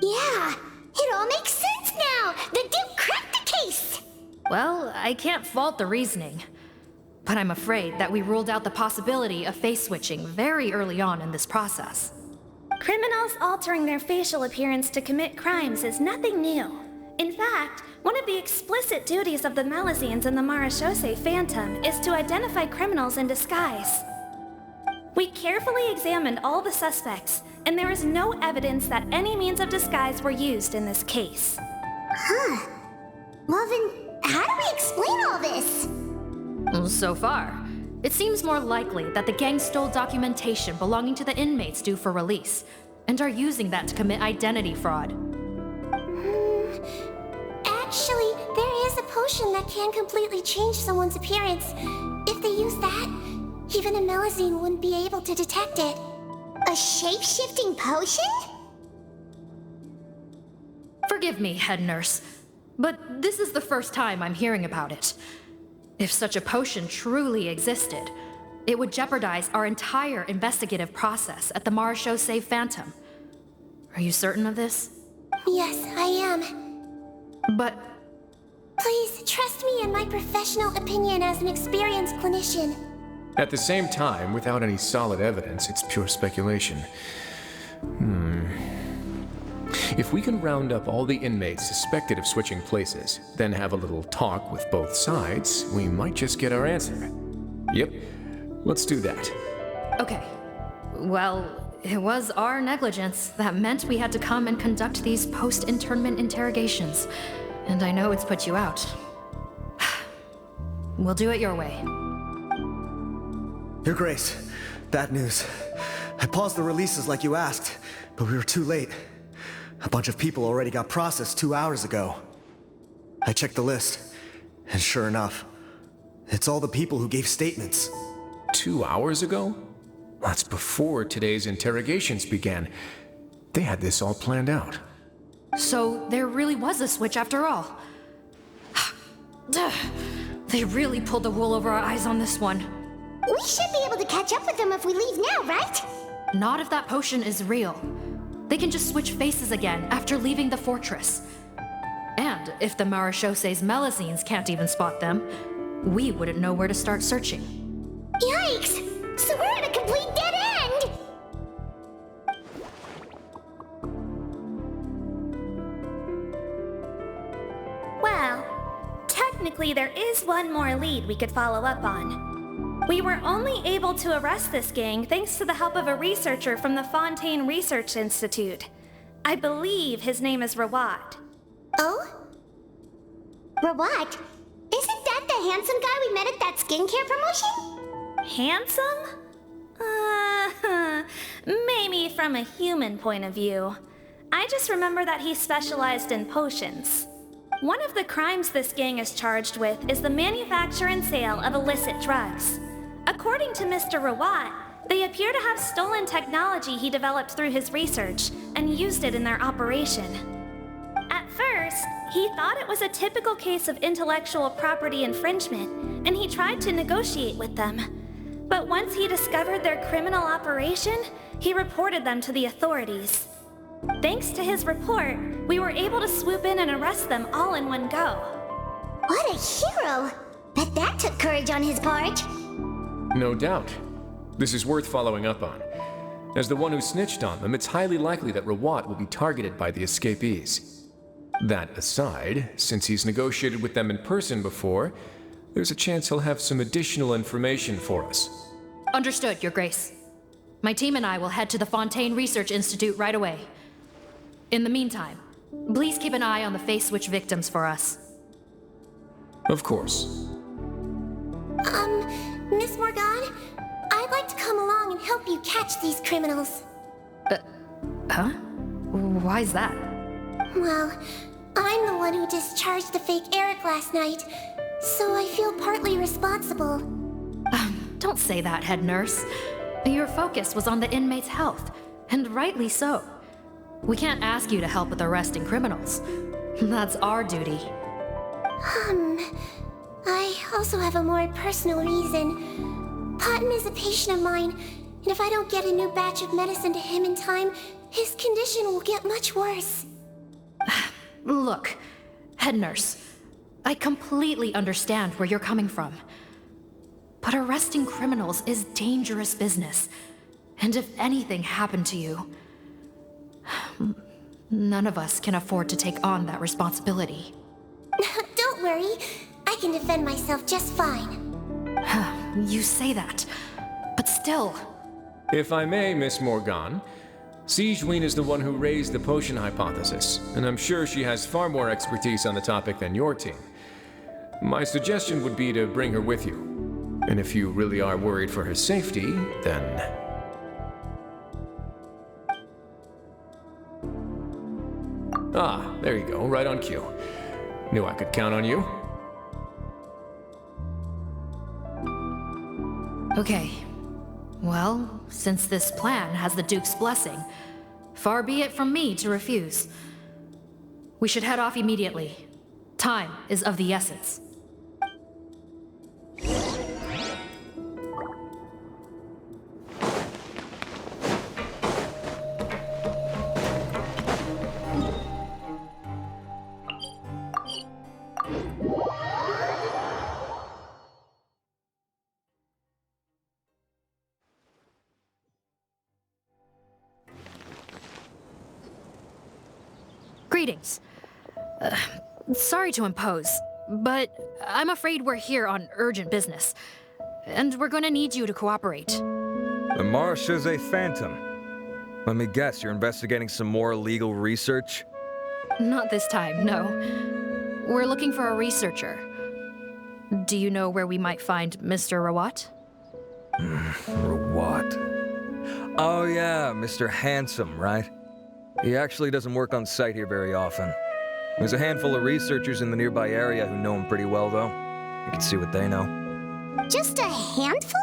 Yeah, it all makes sense now! The Duke cracked the case! Well, I can't fault the reasoning. But I'm afraid that we ruled out the possibility of face switching very early on in this process. Criminals altering their facial appearance to commit crimes is nothing new. In fact, one of the explicit duties of the Melusines in the Marechaussee Phantom is to identify criminals in disguise. We carefully examined all the suspects, and there is no evidence that any means of disguise were used in this case. Huh. Well then, how do we explain all this? So far, it seems more likely that the gang stole documentation belonging to the inmates due for release, and are using that to commit identity fraud. Actually, there is a potion that can completely change someone's appearance. If they use that, even a Melusine wouldn't be able to detect it. A shape-shifting potion? Forgive me, head nurse, but this is the first time I'm hearing about it. If such a potion truly existed, it would jeopardize our entire investigative process at the Marechaussee Phantom. Are you certain of this? Yes, I am. But... Please, trust me in my professional opinion as an experienced clinician. At the same time, without any solid evidence, it's pure speculation. If we can round up all the inmates suspected of switching places, then have a little talk with both sides, we might just get our answer. Yep, let's do that. Okay. Well, it was our negligence that meant we had to come and conduct these post-internment interrogations. And I know it's put you out. We'll do it your way. Your Grace, bad news. I paused the releases like you asked, but we were too late. A bunch of people already got processed 2 hours ago. I checked the list, and sure enough, it's all the people who gave statements. 2 hours ago? That's before today's interrogations began. They had this all planned out. So there really was a switch after all. They really pulled the wool over our eyes on this one. We should be able to catch up with them if we leave now, right? Not if that potion is real. They can just switch faces again after leaving the fortress. And if the Marechaussee's Melusines can't even spot them, we wouldn't know where to start searching. Yikes! So we're at a complete dead end! Well, technically there is one more lead we could follow up on. We were only able to arrest this gang thanks to the help of a researcher from the Fontaine Research Institute. I believe his name is Rawat. Oh? Rawat? Isn't that the handsome guy we met at that skincare promotion? Handsome? Maybe from a human point of view. I just remember that he specialized in potions. One of the crimes this gang is charged with is the manufacture and sale of illicit drugs. According to Mr. Rawat, they appear to have stolen technology he developed through his research and used it in their operation. At first, he thought it was a typical case of intellectual property infringement, and he tried to negotiate with them. But once he discovered their criminal operation, he reported them to the authorities. Thanks to his report, we were able to swoop in and arrest them all in one go. What a hero! Bet that took courage on his part. No doubt. This is worth following up on. As the one who snitched on them, it's highly likely that Rawat will be targeted by the escapees. That aside, since he's negotiated with them in person before, there's a chance he'll have some additional information for us. Understood, Your Grace. My team and I will head to the Fontaine Research Institute right away. In the meantime, please keep an eye on the face switch victims for us. Of course. Miss Morgan, I'd like to come along and help you catch these criminals. Huh? Why's that? Well, I'm the one who discharged the fake Eric last night, so I feel partly responsible. Don't say that, head nurse. Your focus was on the inmates' health, and rightly so. We can't ask you to help with arresting criminals. That's our duty. I also have a more personal reason. Cotton is a patient of mine, and if I don't get a new batch of medicine to him in time, his condition will get much worse. Look, head nurse, I completely understand where you're coming from. But arresting criminals is dangerous business. And if anything happened to you, none of us can afford to take on that responsibility. Don't worry. I can defend myself just fine. You say that, but still. If I may, Miss Morgan, Sigewinne is the one who raised the potion hypothesis, and I'm sure she has far more expertise on the topic than your team. My suggestion would be to bring her with you. And if you really are worried for her safety, then... Ah, there you go, right on cue. Knew I could count on you. Okay. Well, since this plan has the Duke's blessing, far be it from me to refuse. We should head off immediately. Time is of the essence. Greetings. Sorry to impose, but I'm afraid we're here on urgent business, and we're gonna need you to cooperate. The Marechaussee Phantom. Let me guess, you're investigating some more illegal research? Not this time, no. We're looking for a researcher. Do you know where we might find Mr. Rawat? Rawat. Oh yeah, Mr. Handsome, right? He actually doesn't work on site here very often. There's a handful of researchers in the nearby area who know him pretty well, though. You can see what they know. Just a handful?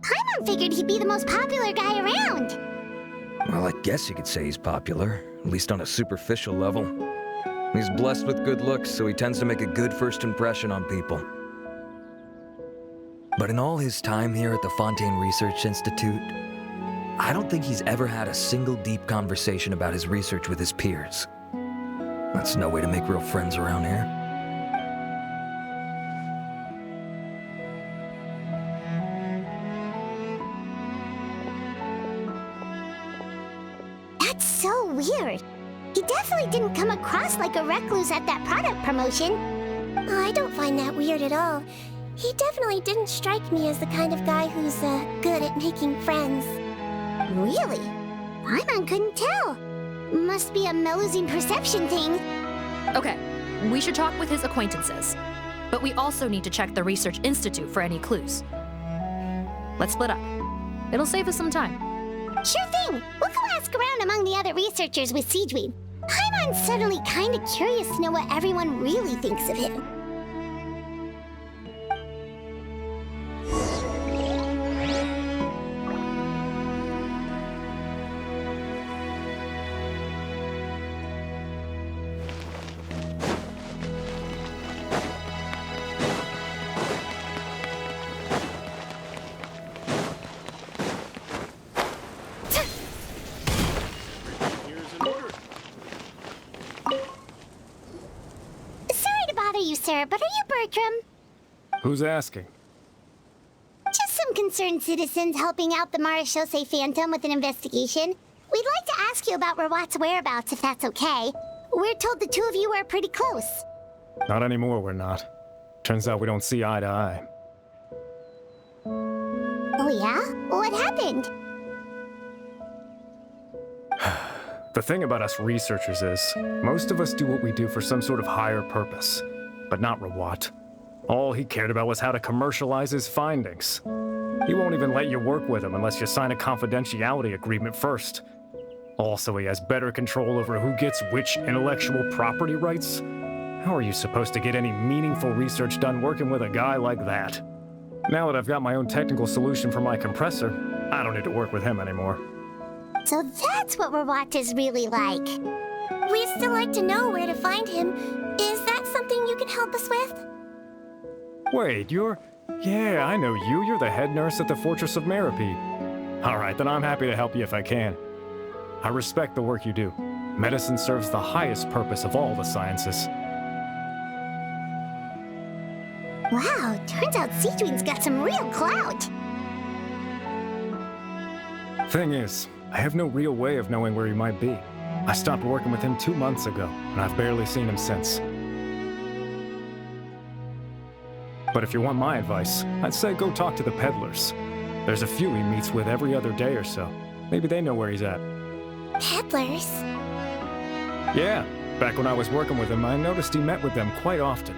Paimon figured he'd be the most popular guy around. Well, I guess you could say he's popular, at least on a superficial level. He's blessed with good looks, so he tends to make a good first impression on people. But in all his time here at the Fontaine Research Institute, I don't think he's ever had a single deep conversation about his research with his peers. That's no way to make real friends around here. That's so weird. He definitely didn't come across like a recluse at that product promotion. Oh, I don't find that weird at all. He definitely didn't strike me as the kind of guy who's good at making friends. Really? Paimon couldn't tell. Must be a Melusine perception thing. Okay, we should talk with his acquaintances. But we also need to check the Research Institute for any clues. Let's split up. It'll save us some time. Sure thing. We'll go ask around among the other researchers with Sigewinne. Paimon's suddenly kinda curious to know what everyone really thinks of him. Sir, but are you Bertram? Who's asking? Just some concerned citizens helping out the Marechaussee Phantom with an investigation. We'd like to ask you about Rawat's whereabouts, if that's okay. We're told the two of you are pretty close. Not anymore, we're not. Turns out we don't see eye to eye. Oh yeah? What happened? The thing about us researchers is, most of us do what we do for some sort of higher purpose. But not Rawat. All he cared about was how to commercialize his findings. He won't even let you work with him unless you sign a confidentiality agreement first. Also, he has better control over who gets which intellectual property rights. How are you supposed to get any meaningful research done working with a guy like that? Now that I've got my own technical solution for my compressor, I don't need to work with him anymore. So that's what Rawat is really like. We'd still like to know where to find him. Is that something you can help us with? Wait, you're... Yeah, I know you. You're the head nurse at the Fortress of Meropide. Alright, then I'm happy to help you if I can. I respect the work you do. medicine serves the highest purpose of all the sciences. Wow, turns out Cedrine's got some real clout. Thing is, I have no real way of knowing where he might be. I stopped working with him 2 months ago, and I've barely seen him since. But if you want my advice, I'd say go talk to the peddlers. There's a few he meets with every other day or so. Maybe they know where he's at. Peddlers? Yeah, back when I was working with him, I noticed he met with them quite often.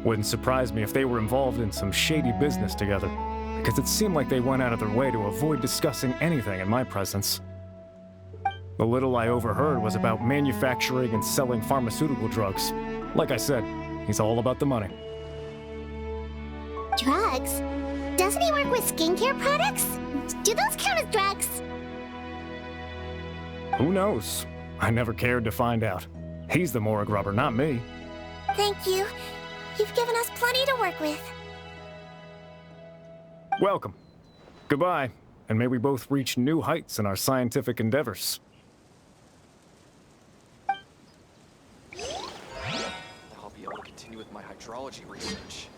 Wouldn't surprise me if they were involved in some shady business together, because it seemed like they went out of their way to avoid discussing anything in my presence. The little I overheard was about manufacturing and selling pharmaceutical drugs. Like I said, he's all about the money. Drugs? Doesn't he work with skincare products? Do those count as drugs? Who knows? I never cared to find out. He's the morgue robber, not me. Thank you. You've given us plenty to work with. Welcome. Goodbye, and may we both reach new heights in our scientific endeavors. I'll be able to continue with my hydrology research.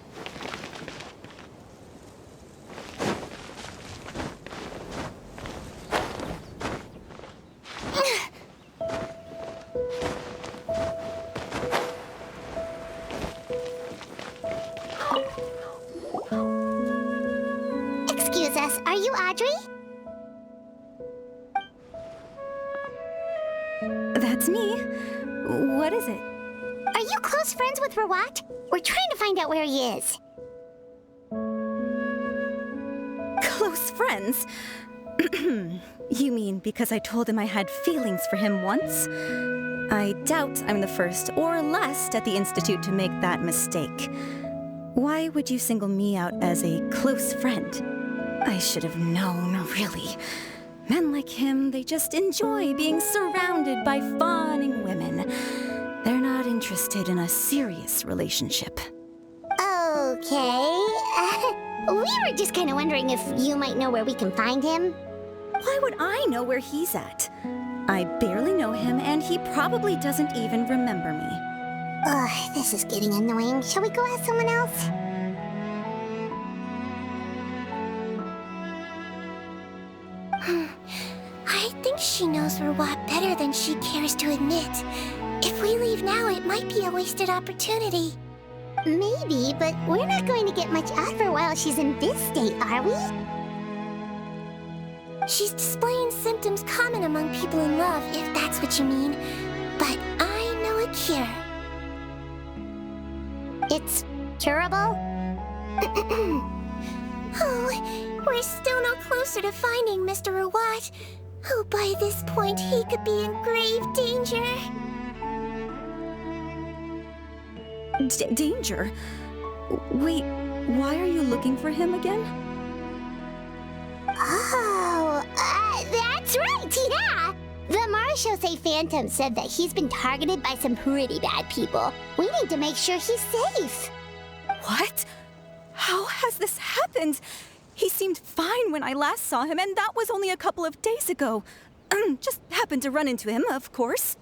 Excuse us, are you Audrey? That's me. What is it? Are you close friends with Rawat? We're trying to find out where he is. Close friends? You mean because I told him I had feelings for him once? I doubt I'm the first or last at the Institute to make that mistake. Why would you single me out as a close friend? I should have known, really. Men like him, they just enjoy being surrounded by fawning women. They're not interested in a serious relationship. Okay. We were just kind of wondering if you might know where we can find him. Why would I know where he's at? I barely know him, and he probably doesn't even remember me. Ugh, this is getting annoying. Shall we go ask someone else? I think she knows Rawat better than she cares to admit. If we leave now, it might be a wasted opportunity. Maybe, but we're not going to get much out of her while she's in this state, are we? She's displaying symptoms common among people in love, if that's what you mean. But I know a cure. It's curable? Oh, we're still no closer to finding Mr. Rawat. Oh, by this point, he could be in grave danger. Danger? Wait, why are you looking for him again? Oh, that's right, yeah! The Marechaussee Phantom said that he's been targeted by some pretty bad people. We need to make sure he's safe. What? How has this happened? He seemed fine when I last saw him, and that was only a couple of days ago. Just happened to run into him, of course.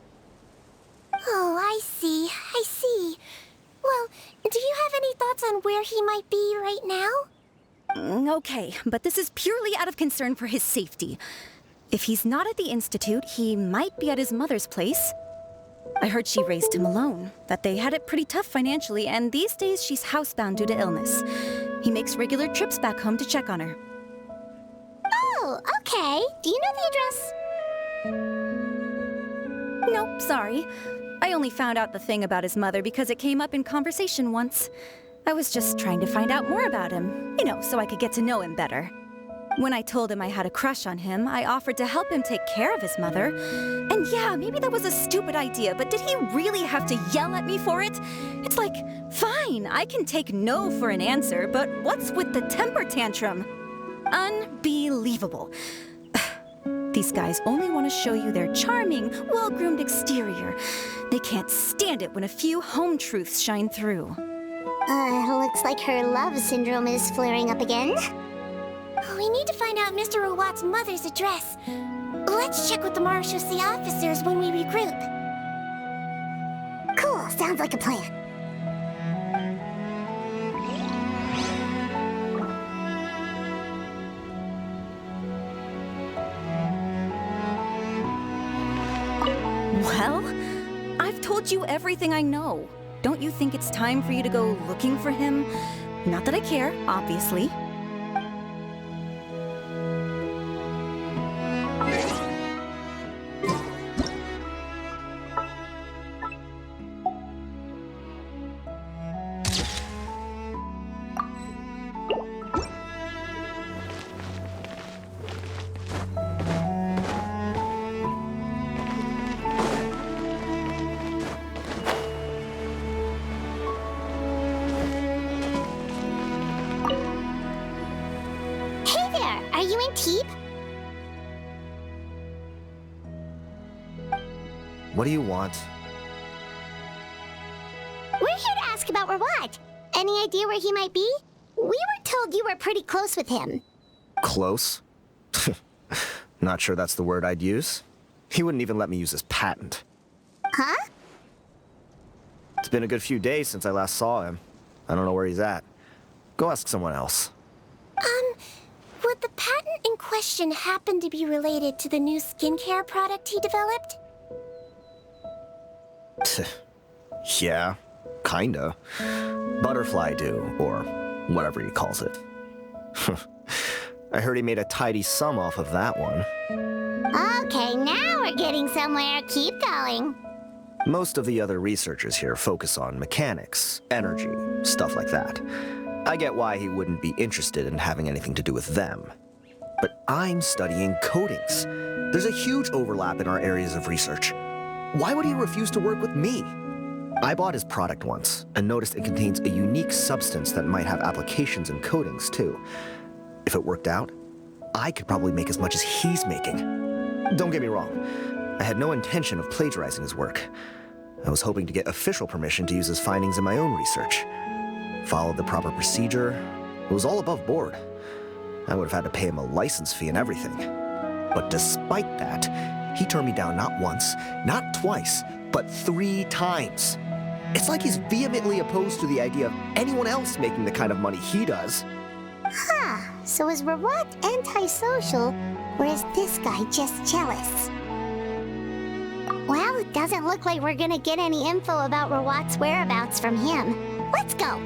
Oh, I see. Well, do you have any thoughts on where he might be right now? Okay, but this is purely out of concern for his safety. If he's not at the Institute, he might be at his mother's place. I heard she raised him alone, that they had it pretty tough financially, and these days she's housebound due to illness. He makes regular trips back home to check on her. Oh, okay. Do you know the address? Nope, sorry. I only found out the thing about his mother because it came up in conversation once. I was just trying to find out more about him, so I could get to know him better. When I told him I had a crush on him, I offered to help him take care of his mother. And yeah, maybe that was a stupid idea, but did he really have to yell at me for it? It's like, fine, I can take no for an answer, but what's with the temper tantrum? Unbelievable. These guys only want to show you their charming, well-groomed exterior. They can't stand it when a few home truths shine through. Looks like her love syndrome is flaring up again. We need to find out Mr. Rawat's mother's address. Let's check with the marechaussee officers when we regroup. Cool, sounds like a plan. Well, I've told you everything I know. Don't you think it's time for you to go looking for him? Not that I care, obviously. Are you in Teep? What do you want? We're here to ask about Rawat. Any idea where he might be? We were told you were pretty close with him. Close? Not sure that's the word I'd use. He wouldn't even let me use his patent. Huh? It's been a good few days since I last saw him. I don't know where he's at. Go ask someone else. Would the patent in question happen to be related to the new skincare product he developed? Yeah, kinda. Butterfly Dew, or whatever he calls it. I heard he made a tidy sum off of that one. Okay, now we're getting somewhere. Keep going. Most of the other researchers here focus on mechanics, energy, stuff like that. I get why he wouldn't be interested in having anything to do with them. But I'm studying coatings. There's a huge overlap in our areas of research. Why would he refuse to work with me? I bought his product once and noticed it contains a unique substance that might have applications in coatings too. If it worked out, I could probably make as much as he's making. Don't get me wrong, I had no intention of plagiarizing his work. I was hoping to get official permission to use his findings in my own research. Followed the proper procedure. It was all above board. I would have had to pay him a license fee and everything. But despite that, he turned me down not once, not twice, but 3 times. It's like he's vehemently opposed to the idea of anyone else making the kind of money he does. Huh, so is Rawat antisocial, or is this guy just jealous? Well, it doesn't look like we're gonna get any info about Rawat's whereabouts from him. Let's go!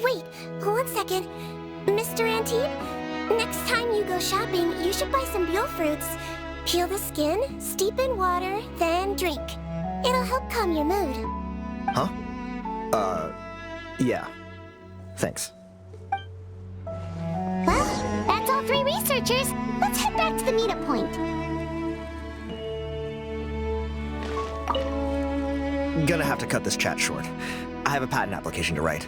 Wait, 1 second. Mr. Antib, next time you go shopping, you should buy some Buell fruits. Peel the skin, steep in water, then drink. It'll help calm your mood. Huh? Yeah. Thanks. Well, that's all 3 researchers. Let's head back to the meetup point. Gonna have to cut this chat short. I have a patent application to write.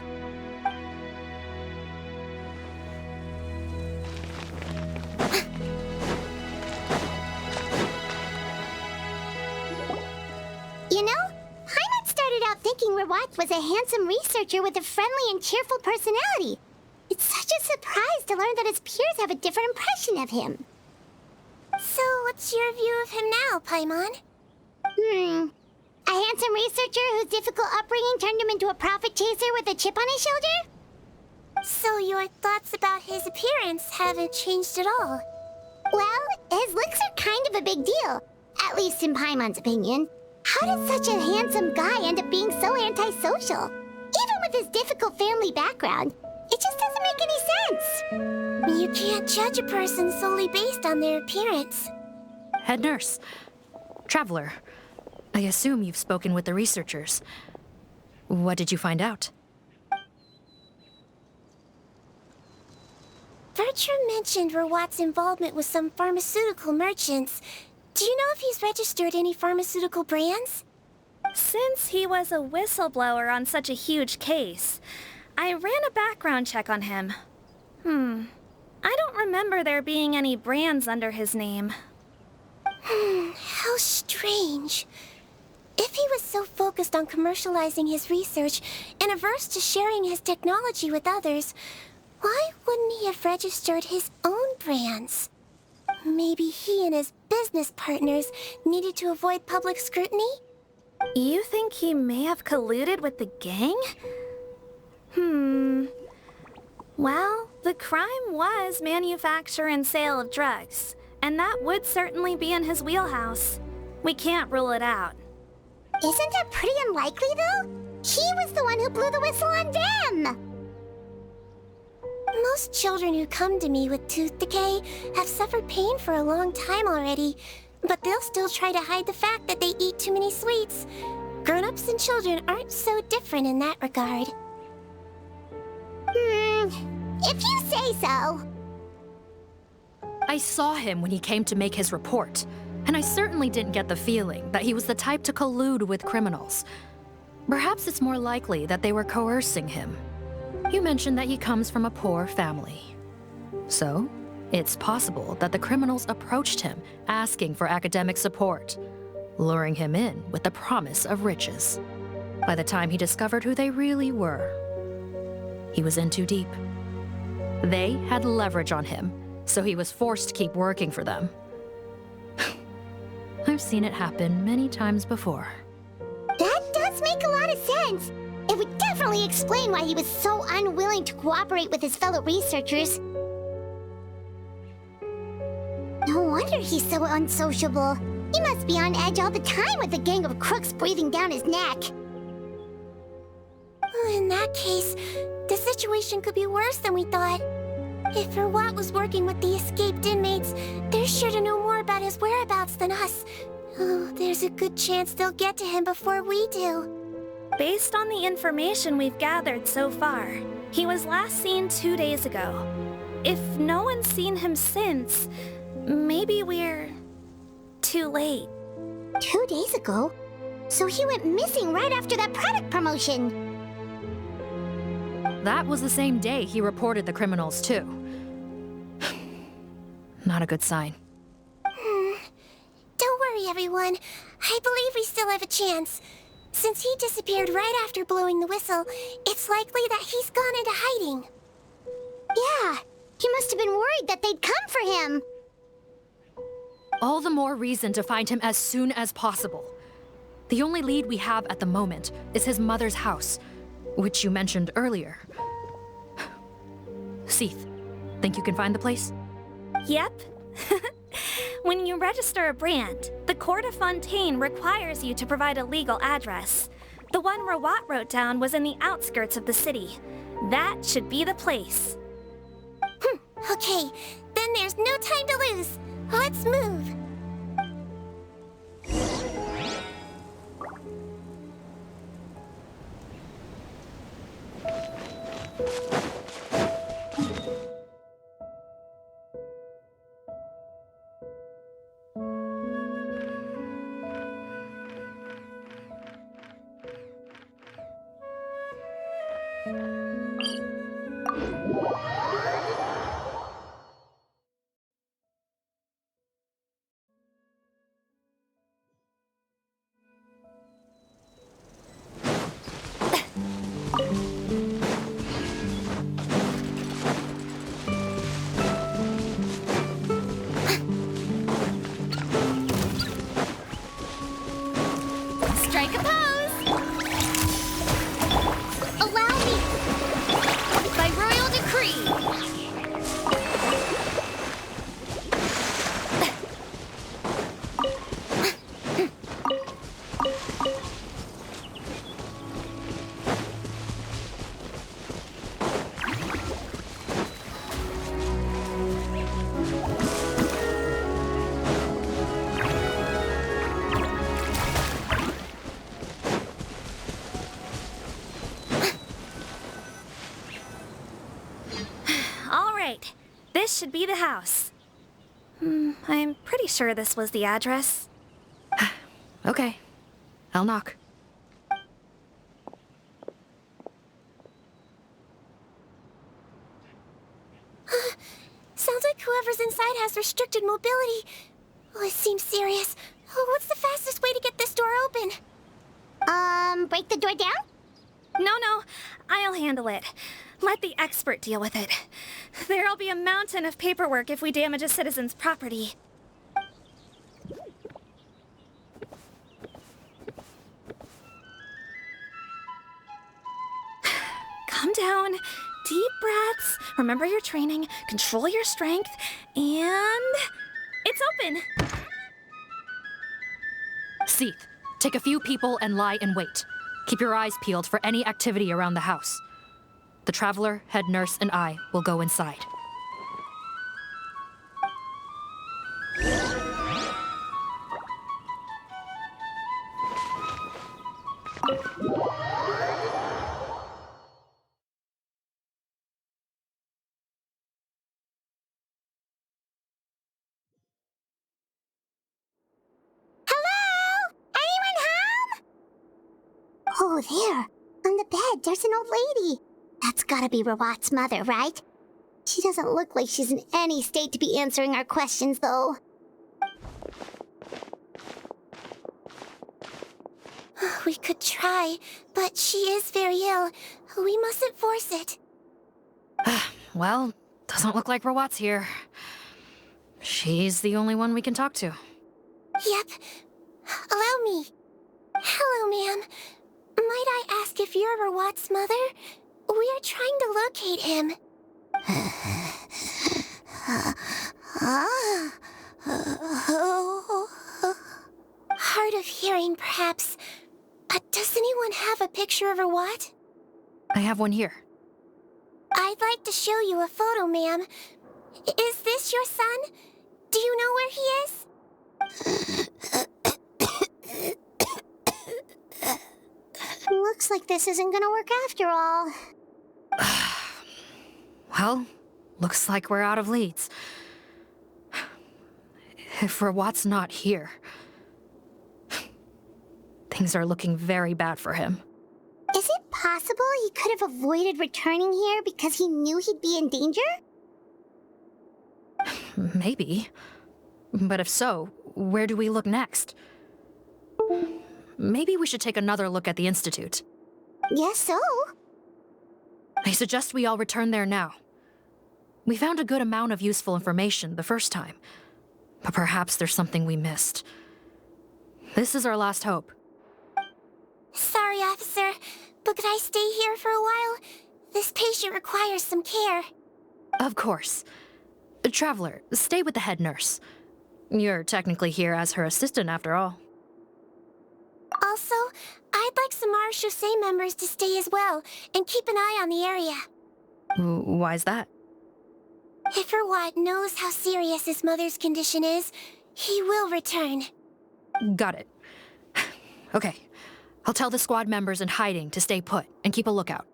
You know, Hyman started out thinking Rawat was a handsome researcher with a friendly and cheerful personality. It's such a surprise to learn that his peers have a different impression of him. So, what's your view of him now, Paimon? A handsome researcher whose difficult upbringing turned him into a profit chaser with a chip on his shoulder? So your thoughts about his appearance haven't changed at all? Well, his looks are kind of a big deal. At least in Paimon's opinion. How did such a handsome guy end up being so antisocial? Even with his difficult family background, it just doesn't make any sense. You can't judge a person solely based on their appearance. Head nurse. Traveler. I assume you've spoken with the researchers. What did you find out? Bertram mentioned Rawat's involvement with some pharmaceutical merchants. Do you know if he's registered any pharmaceutical brands? Since he was a whistleblower on such a huge case, I ran a background check on him. I don't remember there being any brands under his name. How strange. If he was so focused on commercializing his research and averse to sharing his technology with others, why wouldn't he have registered his own brands? Maybe he and his business partners needed to avoid public scrutiny? You think he may have colluded with the gang? Well, the crime was manufacture and sale of drugs, and that would certainly be in his wheelhouse. We can't rule it out. Isn't that pretty unlikely, though? He was the one who blew the whistle on them! Most children who come to me with tooth decay have suffered pain for a long time already, but they'll still try to hide the fact that they eat too many sweets. Grown-ups and children aren't so different in that regard. If you say so. I saw him when he came to make his report, and I certainly didn't get the feeling that he was the type to collude with criminals. Perhaps it's more likely that they were coercing him. You mentioned that he comes from a poor family. So, it's possible that the criminals approached him asking for academic support, luring him in with the promise of riches. By the time he discovered who they really were, he was in too deep. They had leverage on him, so he was forced to keep working for them. I've seen it happen many times before. That does make a lot of sense. It would definitely explain why he was so unwilling to cooperate with his fellow researchers. No wonder he's so unsociable. He must be on edge all the time with a gang of crooks breathing down his neck. In that case, the situation could be worse than we thought. If Rawat was working with the escaped inmates, they're sure to know more about his whereabouts than us. Oh, there's a good chance they'll get to him before we do. Based on the information we've gathered so far, he was last seen 2 days ago. If no one's seen him since, maybe we're too late. 2 days ago? So he went missing right after that product promotion. That was the same day he reported the criminals, too. Not a good sign. Don't worry, everyone. I believe we still have a chance. Since he disappeared right after blowing the whistle, it's likely that he's gone into hiding. Yeah, he must have been worried that they'd come for him. All the more reason to find him as soon as possible. The only lead we have at the moment is his mother's house, which you mentioned earlier. Seath, think you can find the place? Yep. When you register a brand, the Court of Fontaine requires you to provide a legal address. The one Rawat wrote down was in the outskirts of the city. That should be the place. Okay, then there's no time to lose. Let's move. Strike a pose! Allow me! By royal decree! All right, this should be the house. I'm pretty sure this was the address. Okay, I'll knock. Sounds like whoever's inside has restricted mobility. Oh, it seems serious. Oh, what's the fastest way to get this door open? Break the door down? No, I'll handle it. Let the expert deal with it. There'll be a mountain of paperwork if we damage a citizen's property. Calm down. Deep breaths. Remember your training. Control your strength. And... it's open! Seath, take a few people and lie in wait. Keep your eyes peeled for any activity around the house. The Traveler, head nurse, and I will go inside. Oh, there. On the bed, there's an old lady. That's gotta be Rawat's mother, right? She doesn't look like she's in any state to be answering our questions, though. We could try, but she is very ill. We mustn't force it. Well, doesn't look like Rawat's here. She's the only one we can talk to. Yep. Allow me. Hello, ma'am. Might I ask if you're Rawat's mother? We are trying to locate him. Hard of hearing, perhaps. Does anyone have a picture of Rawat? I have one here. I'd like to show you a photo, ma'am. Is this your son? Do you know where he is? Looks like this isn't gonna work after all. Well, looks like we're out of leads. If Rawat's not here, things are looking very bad for him. Is it possible he could have avoided returning here because he knew he'd be in danger? Maybe. But if so, where do we look next? Maybe we should take another look at the Institute. Yes, so. I suggest we all return there now. We found a good amount of useful information the first time, but perhaps there's something we missed. This is our last hope. Sorry, officer, but could I stay here for a while? This patient requires some care. Of course. Traveler, stay with the head nurse. You're technically here as her assistant after all. Also, I'd like some Marechaussee members to stay as well, and keep an eye on the area. Why's that? If Rawat knows how serious his mother's condition is, he will return. Got it. Okay. I'll tell the squad members in hiding to stay put and keep a lookout.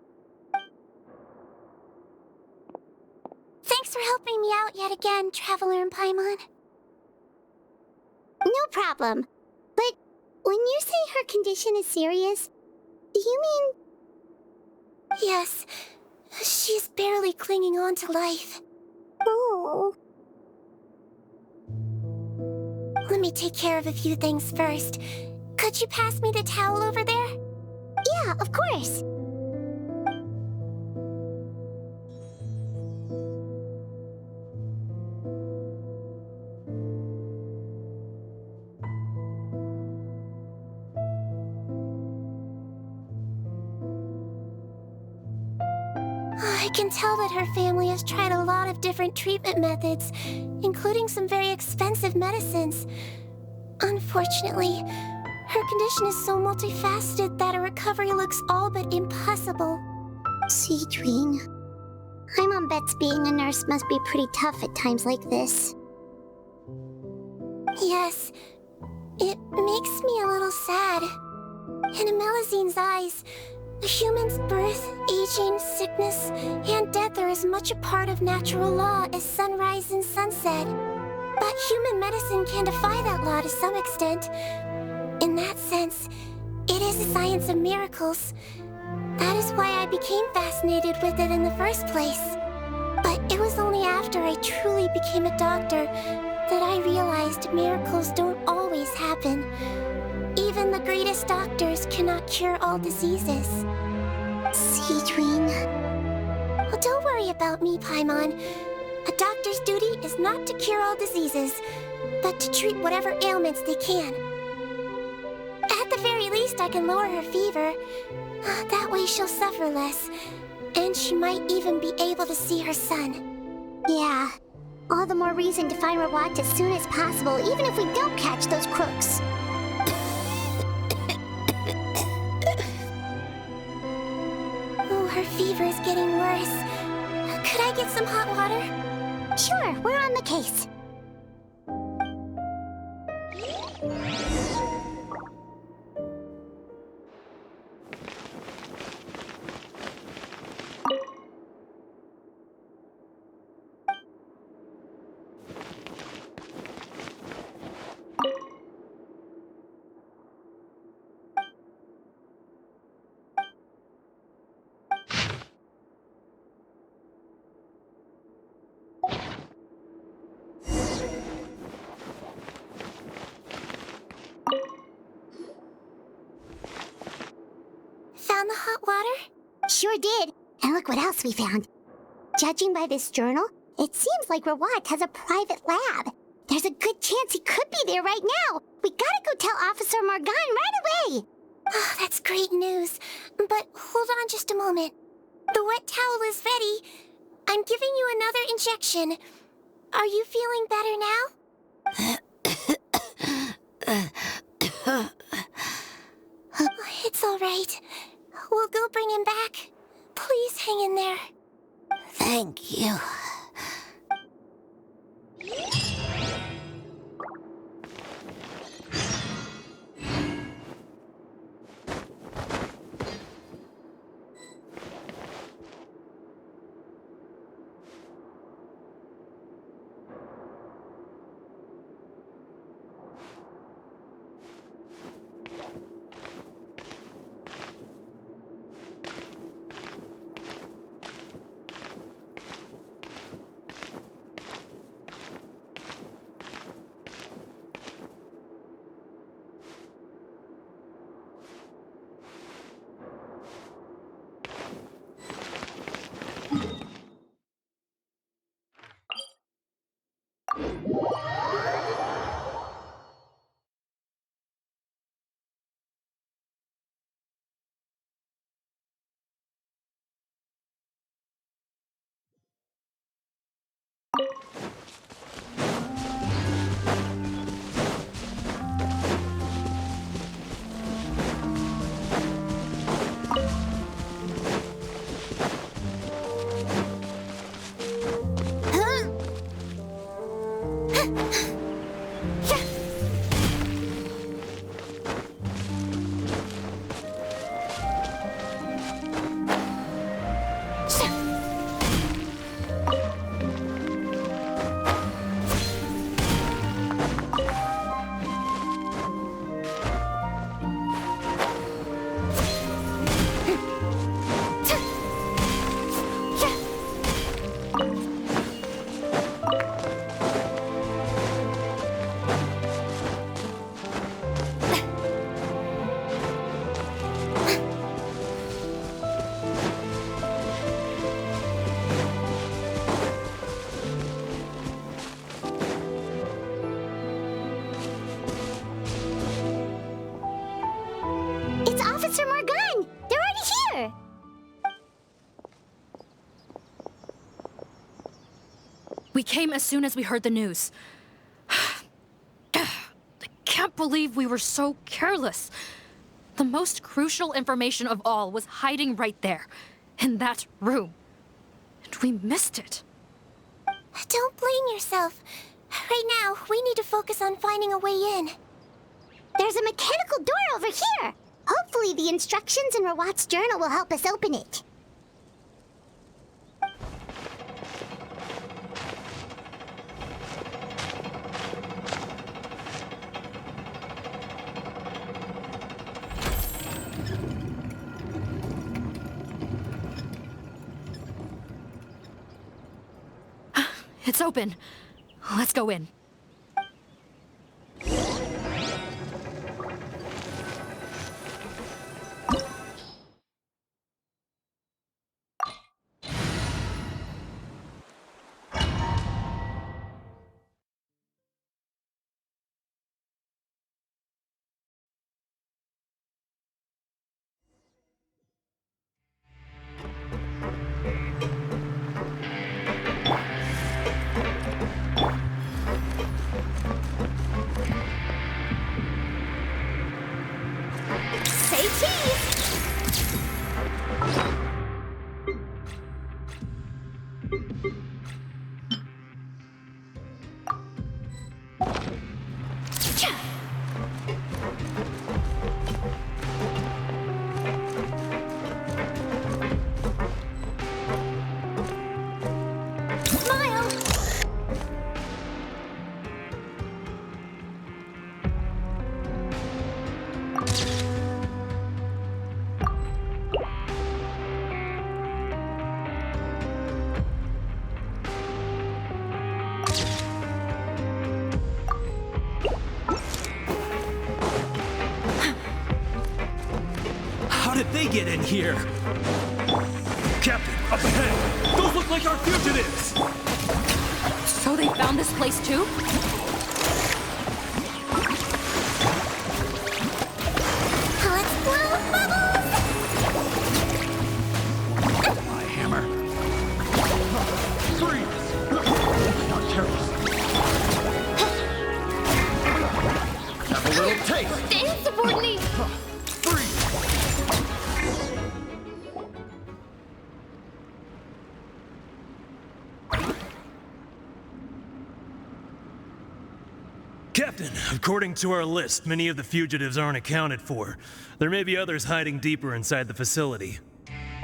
Thanks for helping me out yet again, Traveler and Paimon. No problem. But when you say her condition is serious, do you mean... Yes. She's barely clinging on to life. Oh. Let me take care of a few things first. Could you pass me the towel over there? Yeah, of course. I can tell that her family has tried a lot of different treatment methods, including some very expensive medicines. Unfortunately, her condition is so multifaceted that a recovery looks all but impossible. Seedwing. Paimon bets being a nurse must be pretty tough at times like this. Yes, it makes me a little sad. In a Melizine's eyes, a human's birth, aging, sickness, and death are as much a part of natural law as sunrise and sunset. But human medicine can defy that law to some extent. In that sense, it is a science of miracles. That is why I became fascinated with it in the first place. But it was only after I truly became a doctor that I realized miracles don't always happen. Even the greatest doctors cannot cure all diseases. Seedwing. Well, don't worry about me, Paimon. A doctor's duty is not to cure all diseases, but to treat whatever ailments they can. At the very least, I can lower her fever. That way she'll suffer less, and she might even be able to see her son. Yeah. All the more reason to find Rawat as soon as possible, even if we don't catch those crooks. Oh, her fever is getting worse. Could I get some hot water? Sure, we're on the case. Found the hot water? Sure did. And look what else we found. Judging by this journal, it seems like Rawat has a private lab. There's a good chance he could be there right now. We gotta go tell Officer Morgan right away. Oh, that's great news. But hold on just a moment. The wet towel is ready. I'm giving you another injection. Are you feeling better now? It's all right. We'll go bring him back. Please hang in there. Thank you. It's Officer Morgan! They're already here! We came as soon as we heard the news. I can't believe we were so careless. The most crucial information of all was hiding right there, in that room. And we missed it. Don't blame yourself. Right now, we need to focus on finding a way in. There's a mechanical door over here! Hopefully the instructions in Rawat's journal will help us open it. It's open. Let's go in. How did they get in here? Captain, up ahead! Those look like our fugitives! So they found this place too? Let's blow bubbles! My hammer. Freeze! Not terrorists. Have a little taste. Stay insubordinate! Captain, according to our list, many of the fugitives aren't accounted for. There may be others hiding deeper inside the facility.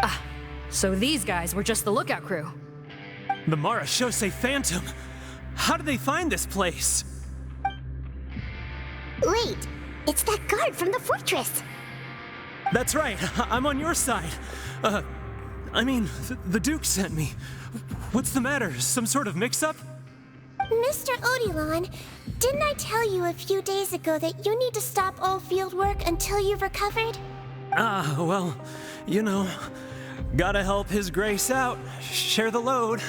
Ah, so these guys were just the lookout crew. The Nereides Phantom! How did they find this place? Wait, it's that guard from the fortress. That's right, I'm on your side. The Duke sent me. What's the matter? Some sort of mix-up? Mr. Odilon, didn't I tell you a few days ago that you need to stop all field work until you've recovered? Well, you know, gotta help His Grace out. Share the load.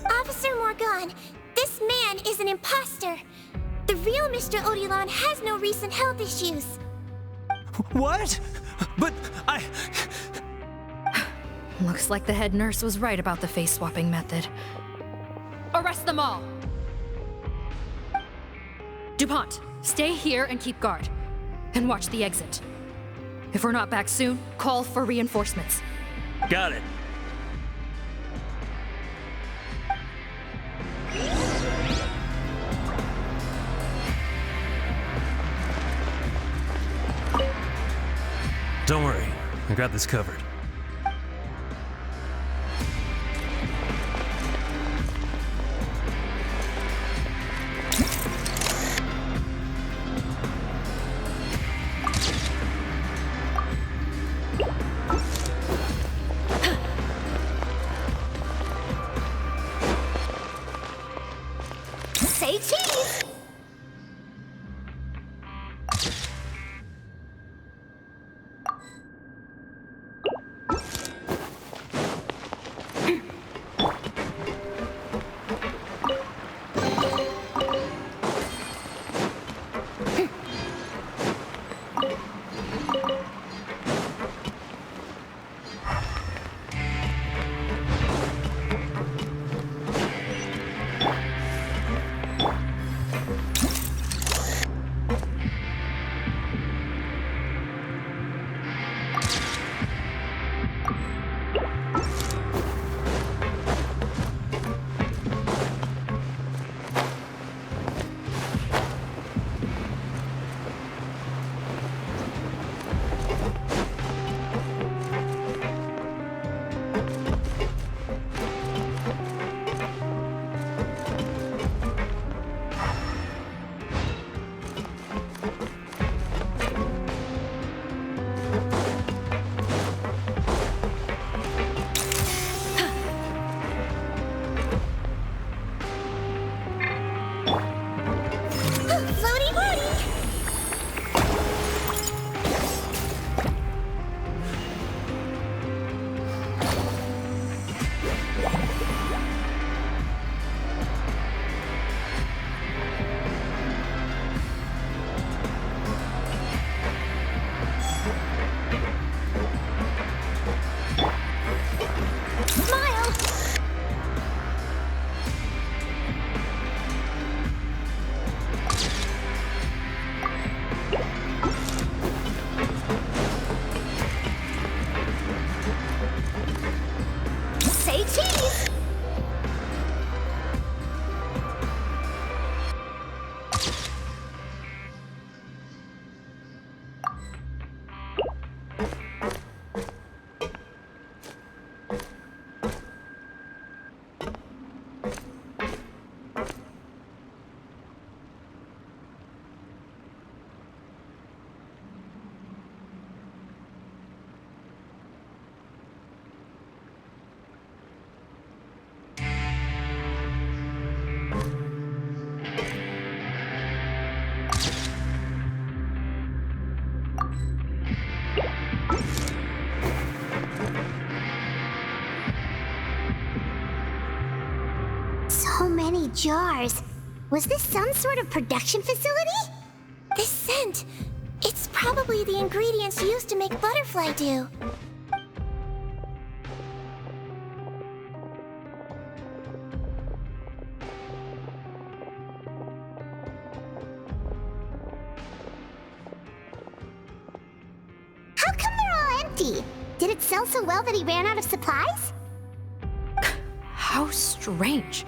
Officer Morgan, this man is an imposter. The real Mr. Odilon has no recent health issues. What? But Looks like the head nurse was right about the face-swapping method. Arrest them all! DuPont, stay here and keep guard. And watch the exit. If we're not back soon, call for reinforcements. Got it. Don't worry, I got this covered. Say cheese! many jars. Was this some sort of production facility? This scent, it's probably the ingredients used to make butterfly dew. How come they're all empty? Did it sell so well that he ran out of supplies? How strange.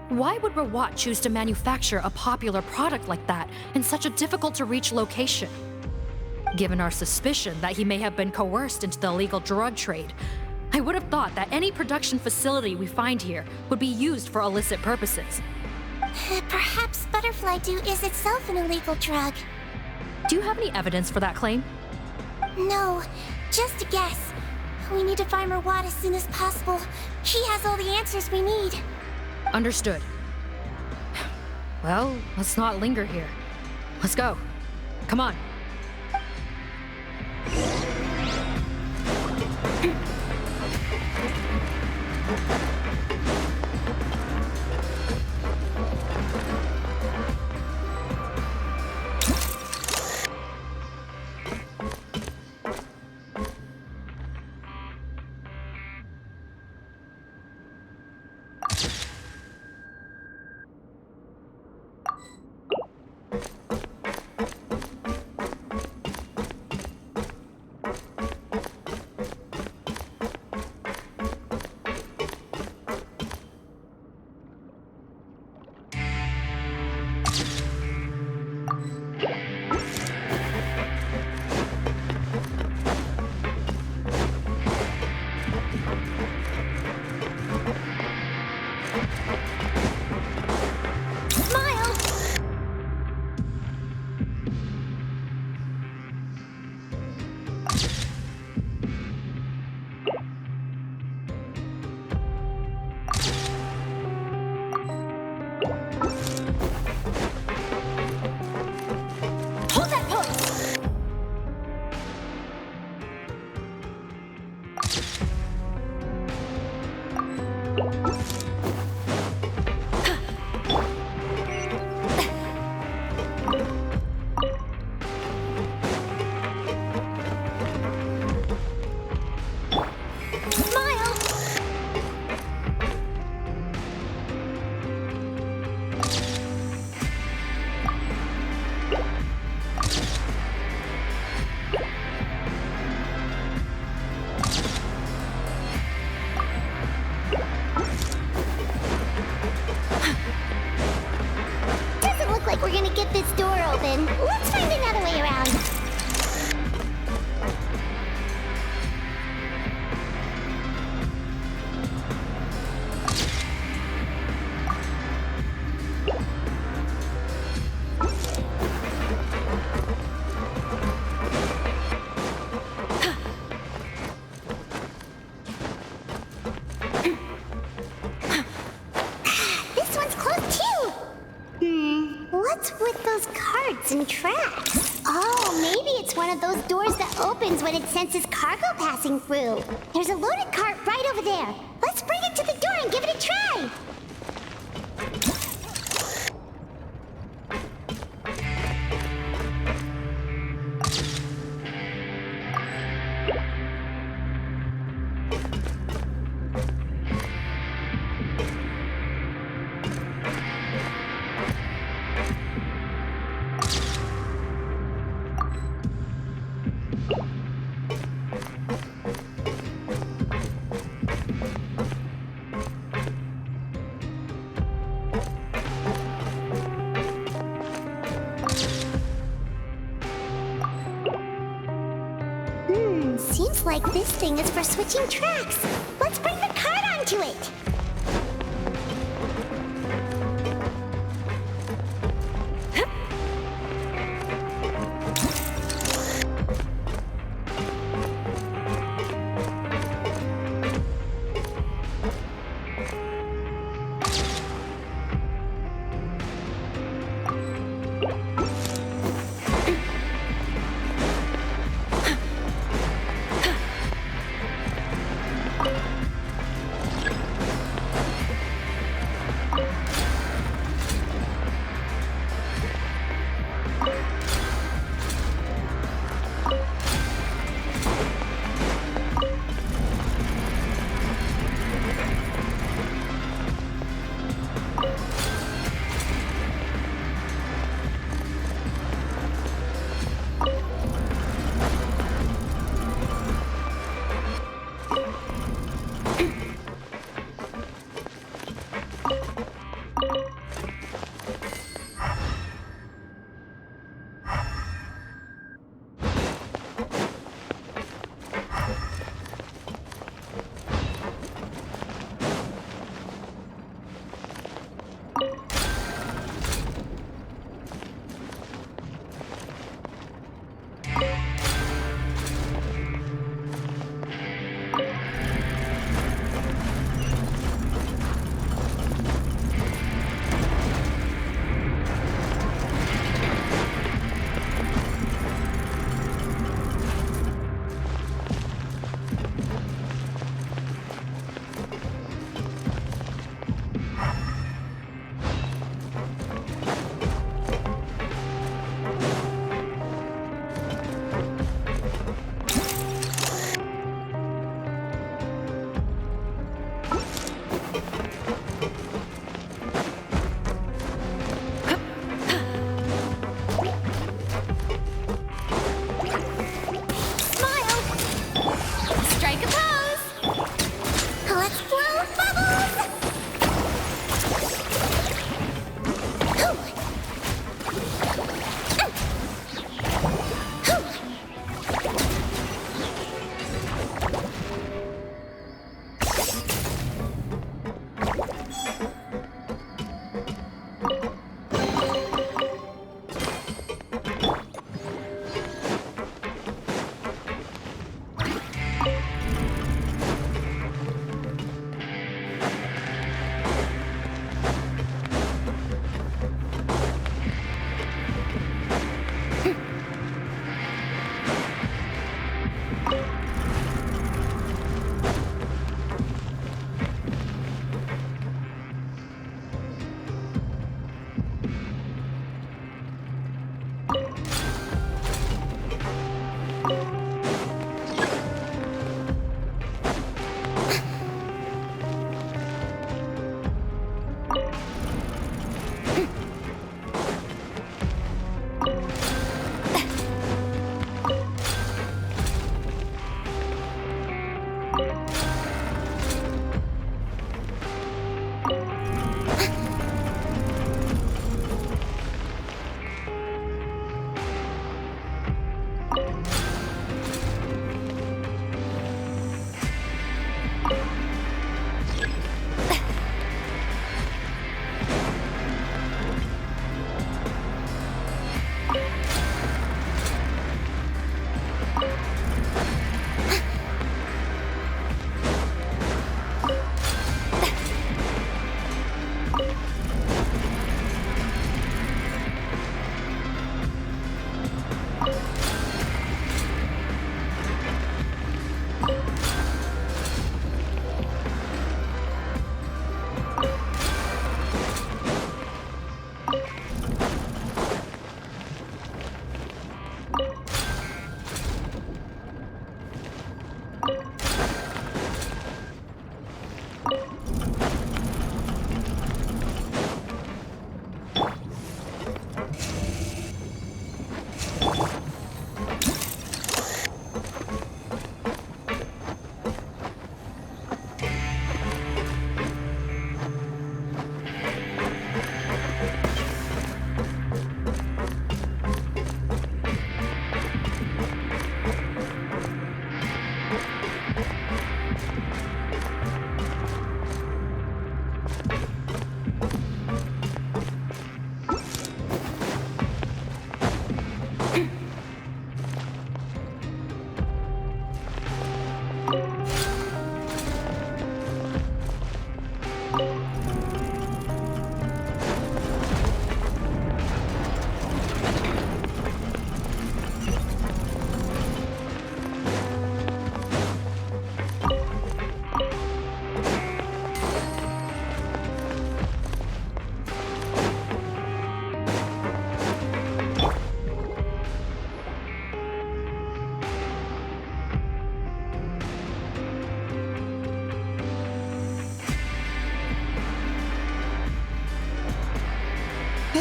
Why would Rawat choose to manufacture a popular product like that in such a difficult-to-reach location? Given our suspicion that he may have been coerced into the illegal drug trade, I would have thought that any production facility we find here would be used for illicit purposes. Perhaps butterfly dew is itself an illegal drug. Do you have any evidence for that claim? No, just a guess. We need to find Rawat as soon as possible. He has all the answers we need. Understood. Well, let's not linger here. Let's go. Come on. We're gonna get this door open. Let's find another way around. This one's closed too. What's with those carts and tracks? Oh, maybe it's one of those doors that opens when it senses cargo passing through. There's a loaded cart right over there. Let's bring it to the door and give it a try. Seems like this thing is for switching tracks. Let's bring the cart onto it.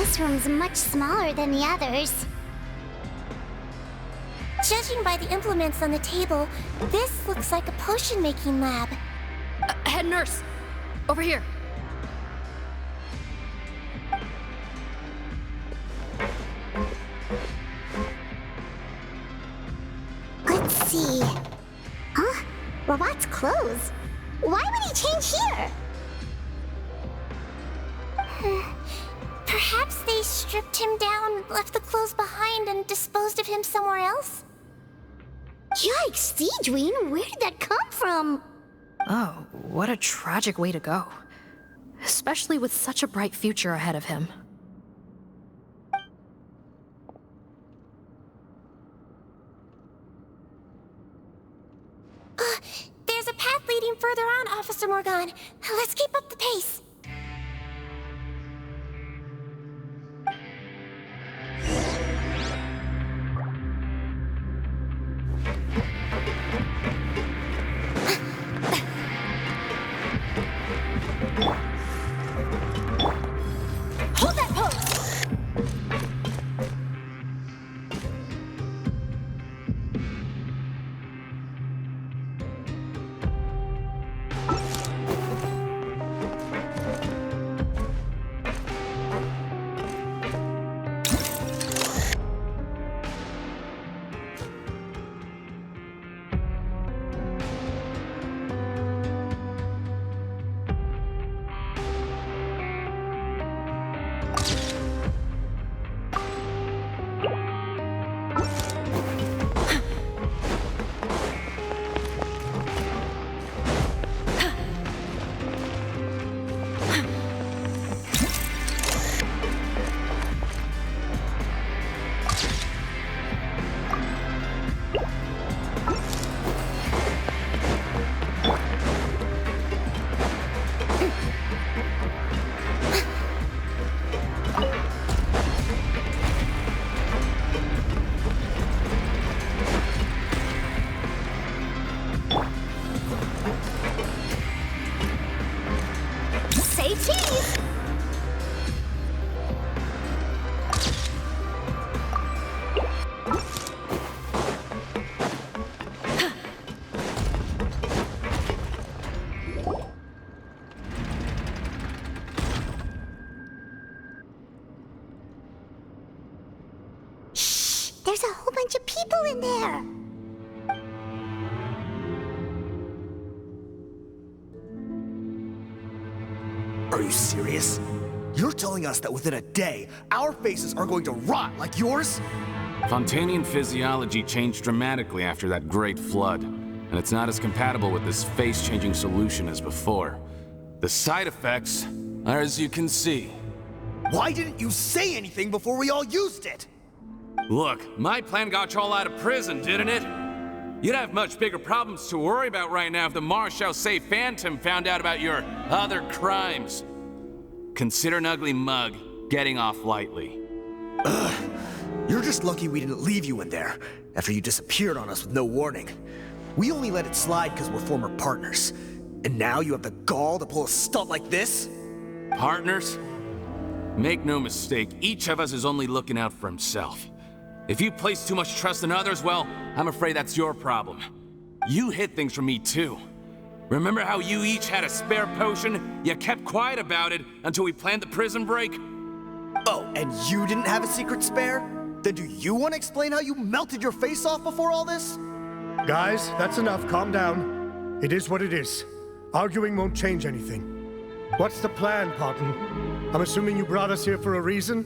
This room's much smaller than the others. Judging by the implements on the table, this looks like a potion-making lab. Head nurse! Over here! Let's see. Huh? Robot's clothes? Why would he change here? Perhaps they stripped him down, left the clothes behind, and disposed of him somewhere else? Yikes, Seedween, where did that come from? Oh, what a tragic way to go. Especially with such a bright future ahead of him. There's a path leading further on, Officer Morgan. Let's keep up the pace. Hold that pose! There's a whole bunch of people in there. Are you serious? You're telling us that within a day, our faces are going to rot like yours? Fontanian physiology changed dramatically after that great flood, and it's not as compatible with this face-changing solution as before. The side effects are as you can see. Why didn't you say anything before we all used it? Look, my plan got you all out of prison, didn't it? You'd have much bigger problems to worry about right now if the Marshal-Say Phantom found out about your other crimes. Consider an ugly mug getting off lightly. Ugh. You're just lucky we didn't leave you in there after you disappeared on us with no warning. We only let it slide because we're former partners. And now you have the gall to pull a stunt like this? Partners? Make no mistake, each of us is only looking out for himself. If you place too much trust in others, well, I'm afraid that's your problem. You hid things from me too. Remember how you each had a spare potion? You kept quiet about it until we planned the prison break? Oh, and you didn't have a secret spare? Then do you want to explain how you melted your face off before all this? Guys, that's enough. Calm down. It is what it is. Arguing won't change anything. What's the plan, Parton? I'm assuming you brought us here for a reason?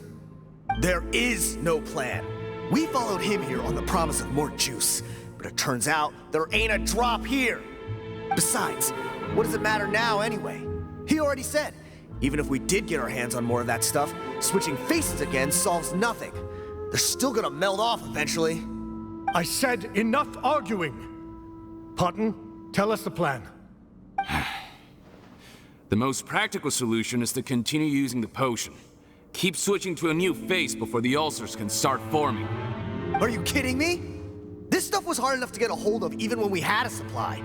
There is no plan. We followed him here on the promise of more juice, but it turns out there ain't a drop here. Besides, what does it matter now anyway? He already said, even if we did get our hands on more of that stuff, switching faces again solves nothing. They're still gonna melt off eventually. I said enough arguing. Parton, tell us the plan. The most practical solution is to continue using the potion. Keep switching to a new face before the ulcers can start forming. Are you kidding me? This stuff was hard enough to get a hold of even when we had a supply.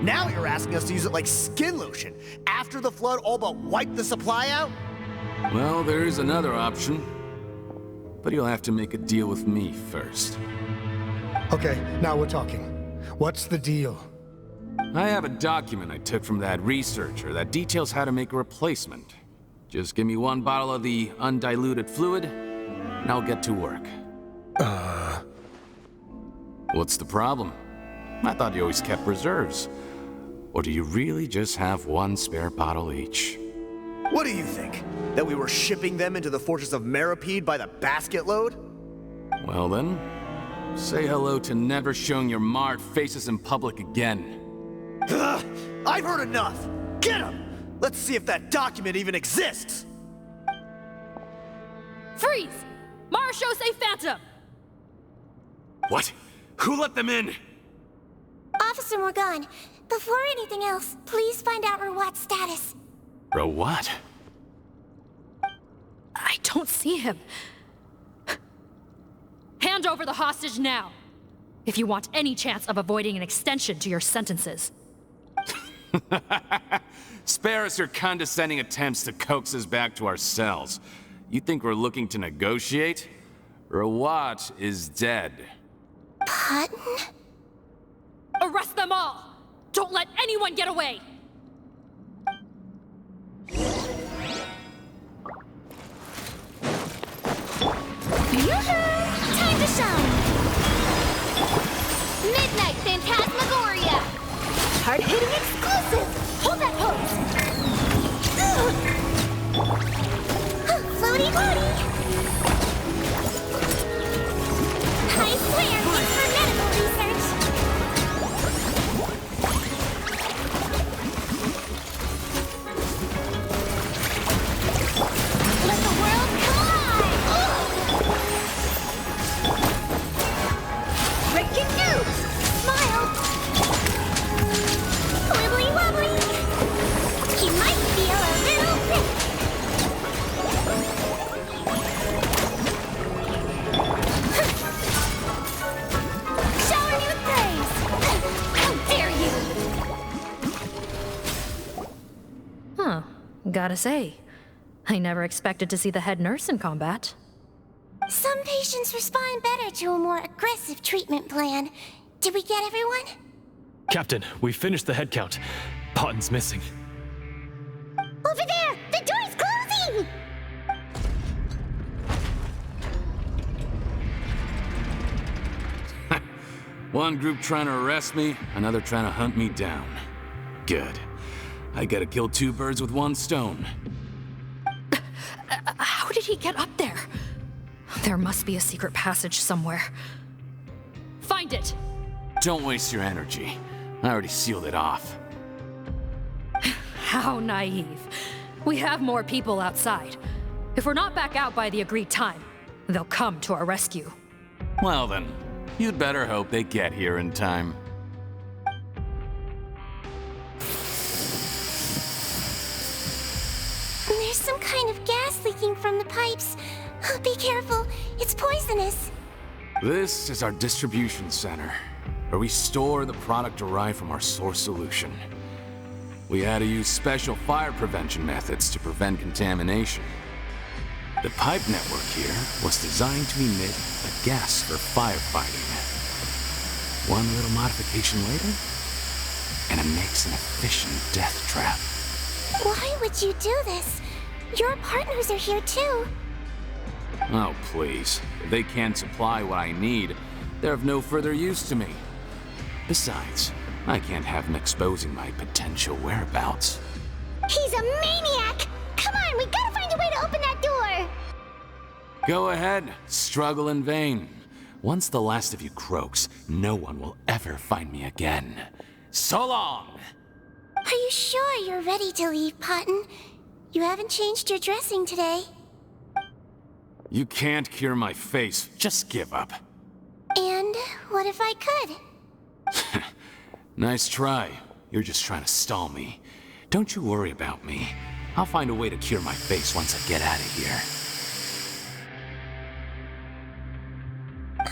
Now you're asking us to use it like skin lotion after the flood all but wiped the supply out? Well, there is another option. but you'll have to make a deal with me first. Okay, now we're talking. What's the deal? I have a document I took from that researcher that details how to make a replacement. Just give me one bottle of the undiluted fluid, and I'll get to work. What's the problem? I thought you always kept reserves. Or do you really just have one spare bottle each? What do you think? That we were shipping them into the fortress of Meripede by the basket load? Well then, say hello to never showing your marred faces in public again. Ugh, I've heard enough! Get him! Let's see if that document even exists! Freeze! Marshal, say Phantom! What? Who let them in? Officer Morgan, before anything else, please find out Rawat's status. Rawat? I don't see him. Hand over the hostage now, if you want any chance of avoiding an extension to your sentences. Spare us your condescending attempts to coax us back to our cells. You think we're looking to negotiate? Rawat is dead. Patton? Arrest them all! Don't let anyone get away! Yoo-hoo! Time to shine! Midnight Phantasmagoria! Hard-hitting exclusive! Hold that pose! Floaty floaty! I swear it's for medical research! Let the world collide! Breaking news! Smile! Wibbly wobbly! You might feel a little sick! Shower me with praise! How dare you! Huh. Gotta say, I never expected to see the head nurse in combat. Some patients respond better to a more aggressive treatment plan. Did we get everyone? Captain, we finished the head count. Patton's missing. Over there! The door's closing! One group trying to arrest me, another trying to hunt me down. Good. I gotta kill two birds with one stone. How did he get up there? There must be a secret passage somewhere. Find it! Don't waste your energy. I already sealed it off. How naive. We have more people outside. If we're not back out by the agreed time, they'll come to our rescue. Well then, you'd better hope they get here in time. There's some kind of gas leaking from the pipes. Be careful, it's poisonous. This is our distribution center, where we store the product derived from our source solution. We had to use special fire prevention methods to prevent contamination. The pipe network here was designed to emit a gas for firefighting. One little modification later, and it makes an efficient death trap. Why would you do this? Your partners are here too. Oh, please. If they can't supply what I need, they're of no further use to me. Besides, I can't have him exposing my potential whereabouts. He's a maniac! Come on, we gotta find a way to open that door! Go ahead, struggle in vain. Once the last of you croaks, no one will ever find me again. So long! Are you sure you're ready to leave, Patton? You haven't changed your dressing today. You can't cure my face, just give up. And what if I could? Nice try. You're just trying to stall me. Don't you worry about me. I'll find a way to cure my face once I get out of here.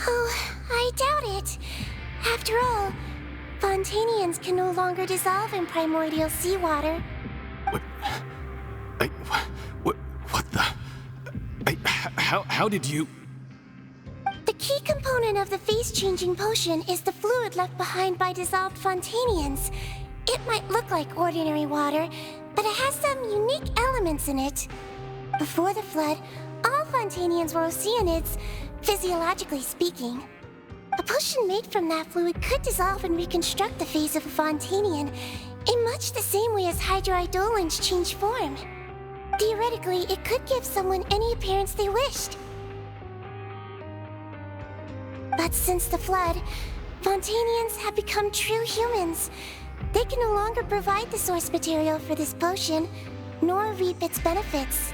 Oh, I doubt it. After all, Fontanians can no longer dissolve in primordial seawater. What the? How did you... component of the face-changing potion is the fluid left behind by dissolved Fontanians. It might look like ordinary water, but it has some unique elements in it. Before the flood, all Fontanians were oceanids, physiologically speaking. A potion made from that fluid could dissolve and reconstruct the face of a Fontanian in much the same way as hydroidolins change form. Theoretically, it could give someone any appearance they wished. But since the flood, Fontanians have become true humans. They can no longer provide the source material for this potion, nor reap its benefits.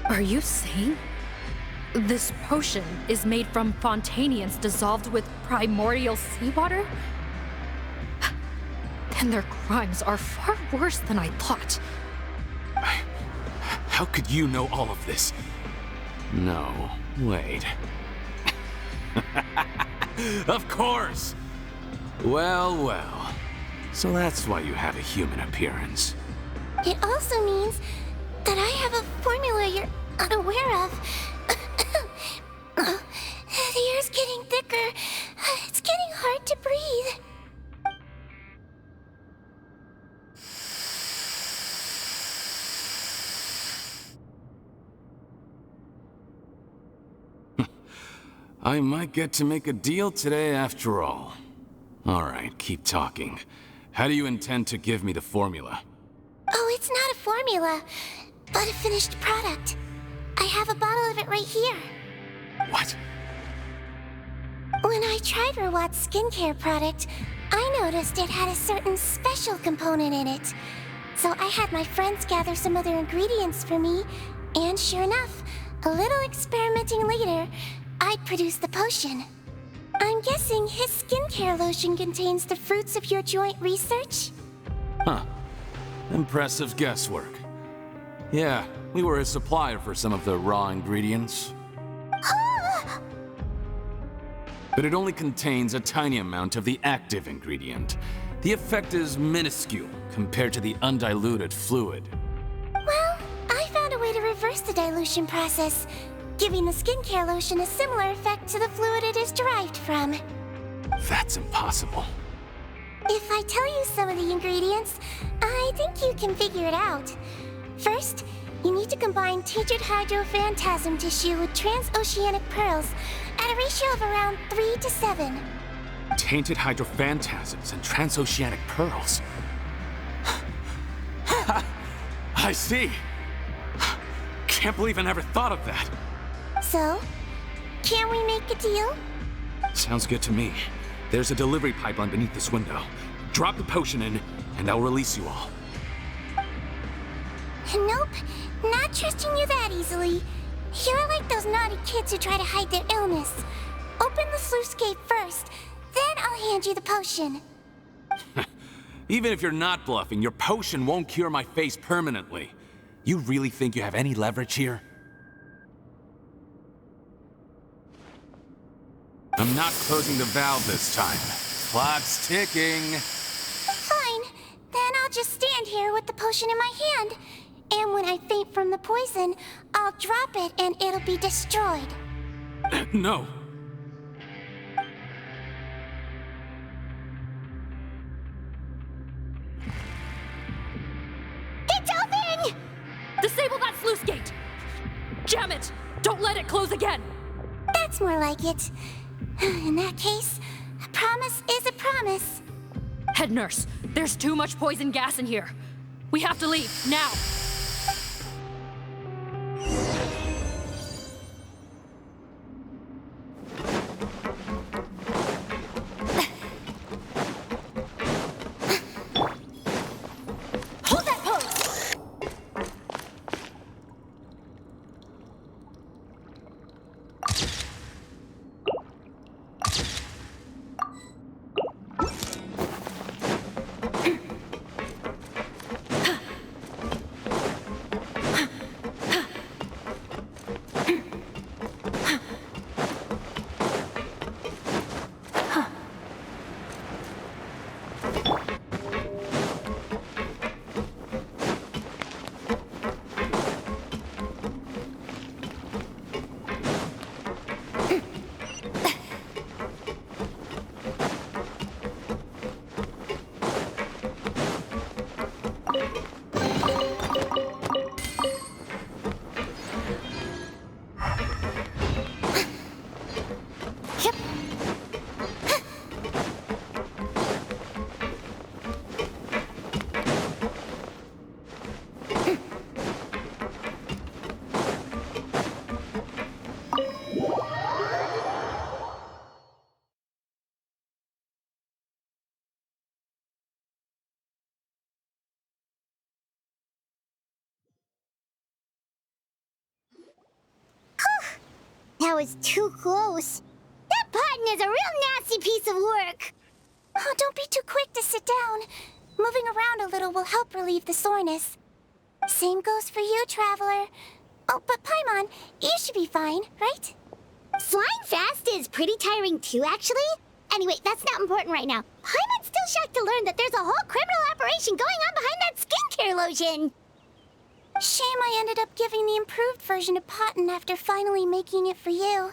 Are you saying this potion is made from Fontanians dissolved with primordial seawater? Then their crimes are far worse than I thought. How could you know all of this? No, wait. Of course! Well, well. So that's why you have a human appearance. It also means that I have a formula you're unaware of. The air's getting thicker. It's getting hard to breathe. I might get to make a deal today after all. Alright, keep talking. How do you intend to give me the formula? Oh, it's not a formula, but a finished product. I have a bottle of it right here. What? When I tried Rawat's skincare product, I noticed it had a certain special component in it. So I had my friends gather some other ingredients for me, and sure enough, a little experimenting later, I'd produced the potion. I'm guessing his skincare lotion contains the fruits of your joint research? Huh. Impressive guesswork. Yeah, we were a supplier for some of the raw ingredients. But it only contains a tiny amount of the active ingredient. The effect is minuscule compared to the undiluted fluid. Well, I found a way to reverse the dilution process, giving the skincare lotion a similar effect to the fluid it is derived from. That's impossible. If I tell you some of the ingredients, I think you can figure it out. First, you need to combine tainted hydrophantasm tissue with transoceanic pearls at a ratio of around 3 to 7. Tainted hydrophantasms and transoceanic pearls. I see. Can't believe I never thought of that. So, can we make a deal? Sounds good to me. There's a delivery pipeline beneath this window. Drop the potion in, and I'll release you all. Nope, not trusting you that easily. You're like those naughty kids who try to hide their illness. Open the sluice gate first, then I'll hand you the potion. Even if you're not bluffing, your potion won't cure my face permanently. You really think you have any leverage here? I'm not closing the valve this time. Clock's ticking. Fine, then I'll just stand here with the potion in my hand. And when I faint from the poison, I'll drop it and it'll be destroyed. No. It's open! Disable that sluice gate! Jam it! Don't let it close again! That's more like it. In that case, a promise is a promise. Head nurse, there's too much poison gas in here. We have to leave, now! Hold that pose! That was too close. That Potton is a real nasty piece of work. Oh, don't be too quick to sit down. Moving around a little will help relieve the soreness. Same goes for you, Traveler. Oh, but Paimon, you should be fine, right? Flying fast is pretty tiring too, actually. Anyway, that's not important right now. Paimon's still shocked to learn that there's a whole criminal operation going on behind that skincare lotion. Shame I ended up giving the improved version to Potton after finally making it for you.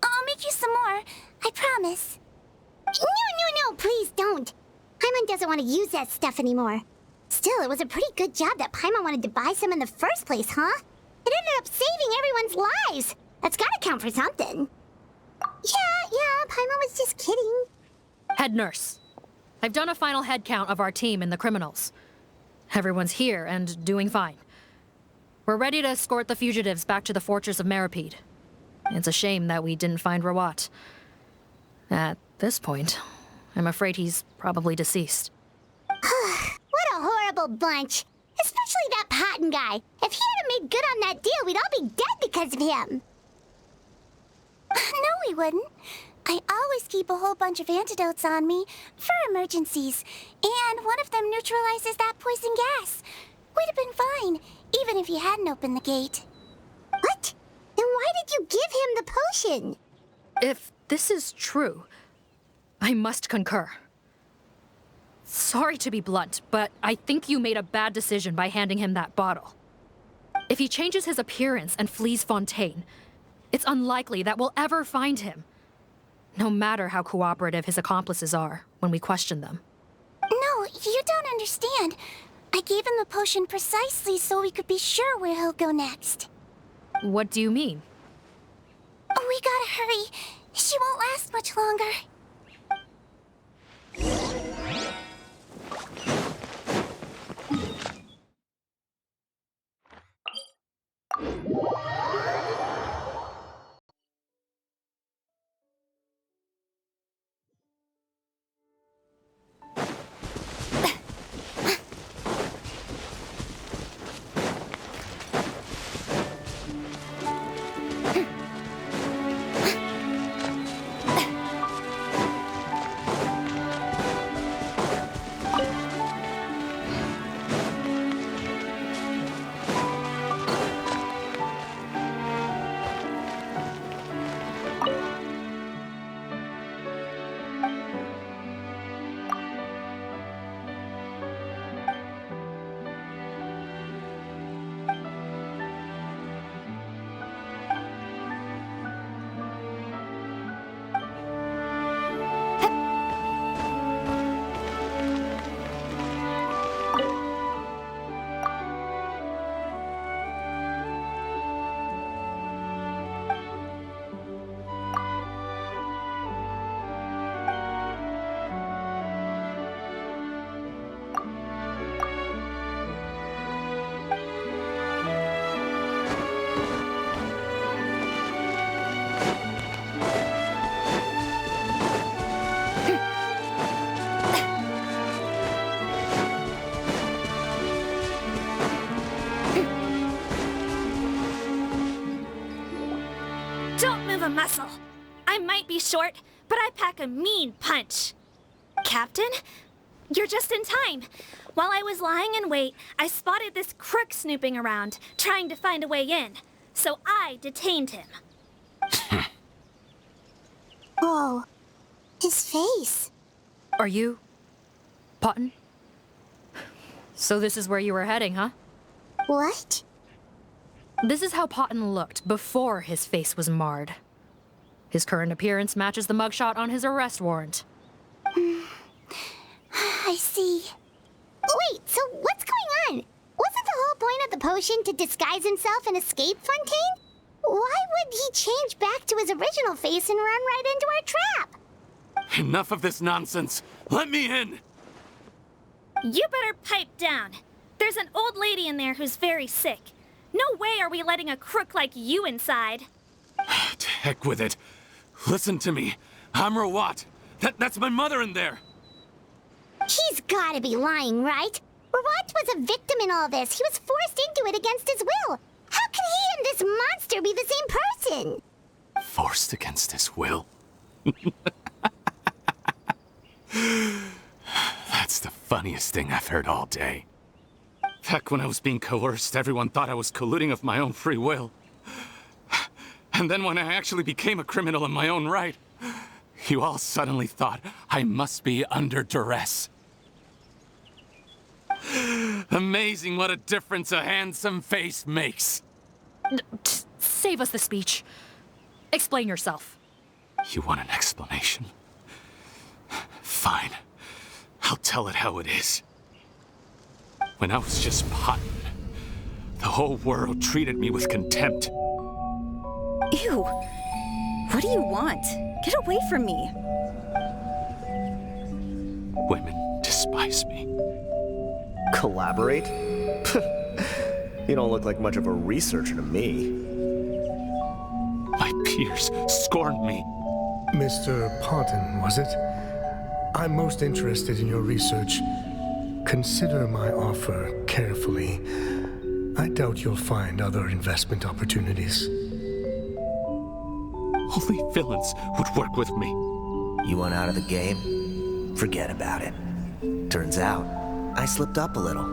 I'll make you some more, I promise. No, please don't. Paimon doesn't want to use that stuff anymore. Still, it was a pretty good job that Paimon wanted to buy some in the first place, huh? It ended up saving everyone's lives. That's gotta count for something. Yeah, Paimon was just kidding. Head nurse. I've done a final head count of our team and the criminals. Everyone's here and doing fine. We're ready to escort the fugitives back to the fortress of Meripede. It's a shame that we didn't find Rawat. At this point, I'm afraid he's probably deceased. What a horrible bunch. Especially that Potton guy. If he hadn't made good on that deal, we'd all be dead because of him. No, we wouldn't. I always keep a whole bunch of antidotes on me for emergencies, and one of them neutralizes that poison gas. We'd have been fine, even if you hadn't opened the gate. What? Then why did you give him the potion? If this is true, I must concur. Sorry to be blunt, but I think you made a bad decision by handing him that bottle. If he changes his appearance and flees Fontaine, it's unlikely that we'll ever find him. No matter how cooperative his accomplices are when we question them. No, you don't understand. I gave him the potion precisely so we could be sure where he'll go next. What do you mean? We gotta hurry. She won't last much longer. A muscle. I might be short, but I pack a mean punch. Captain, you're just in time. While I was lying in wait, I spotted this crook snooping around, trying to find a way in. So I detained him. Oh, his face. Are you... Potton? So this is where you were heading, huh? What? This is how Potton looked before his face was marred. His current appearance matches the mugshot on his arrest warrant. I see. Wait, so what's going on? Wasn't the whole point of the potion to disguise himself and escape Fontaine? Why would he change back to his original face and run right into our trap? Enough of this nonsense. Let me in! You better pipe down. There's an old lady in there who's very sick. No way are we letting a crook like you inside. To heck with it. Listen to me. I'm Rawat. That's my mother in there. He's gotta be lying, right? Rawat was a victim in all this. He was forced into it against his will. How can he and this monster be the same person? forced against his will. That's the funniest thing I've heard all day. Back when I was being coerced, everyone thought I was colluding of my own free will. And then when I actually became a criminal in my own right, you all suddenly thought I must be under duress. Amazing what a difference a handsome face makes. Save us the speech. Explain yourself. You want an explanation? Fine. I'll tell it how it is. When I was just Potten, the whole world treated me with contempt. Ew. What do you want? Get away from me. Women despise me. Collaborate? You don't look like much of a researcher to me. My peers scorned me. Mr. Potten, was it? I'm most interested in your research. Consider my offer carefully. I doubt you'll find other investment opportunities. Only villains would work with me. You want out of the game? Forget about it. Turns out, I slipped up a little.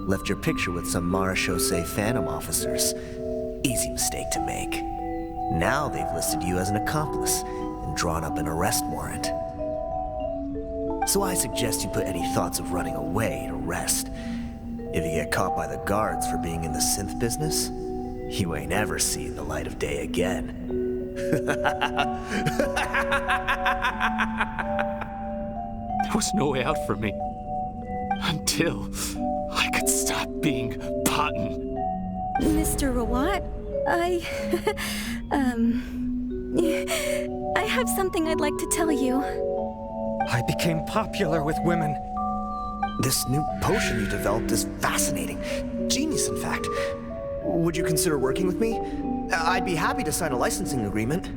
Left your picture with some Marechaussee Phantom officers. Easy mistake to make. Now they've listed you as an accomplice and drawn up an arrest warrant. So I suggest you put any thoughts of running away to rest. If you get caught by the guards for being in the synth business, you ain't ever seen the light of day again. There was no way out for me. Until I could stop being Potten. Mr. Rawat, I have something I'd like to tell you. I became popular with women. This new potion you developed is fascinating. Genius, in fact. Would you consider working with me? I'd be happy to sign a licensing agreement.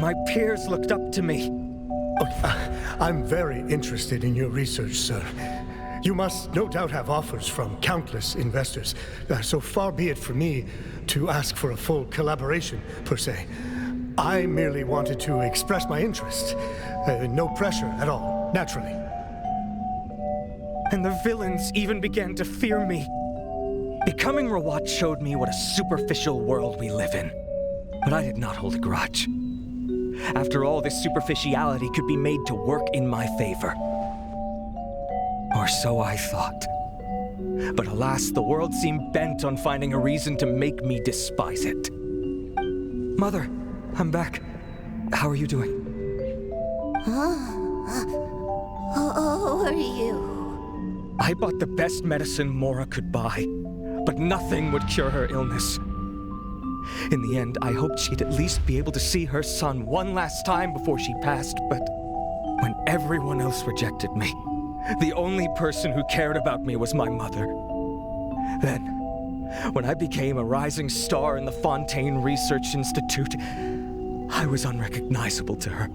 My peers looked up to me. I'm very interested in your research, sir. You must no doubt have offers from countless investors. So far be it for me to ask for a full collaboration, per se. I merely wanted to express my interest. No pressure at all, naturally. And the villains even began to fear me. Becoming Rawat showed me what a superficial world we live in. But I did not hold a grudge. After all, this superficiality could be made to work in my favor. Or so I thought. But alas, the world seemed bent on finding a reason to make me despise it. Mother, I'm back. How are you doing? How are you? I bought the best medicine Mora could buy, but nothing would cure her illness. In the end, I hoped she'd at least be able to see her son one last time before she passed, but when everyone else rejected me, the only person who cared about me was my mother. Then, when I became a rising star in the Fontaine Research Institute, I was unrecognizable to her.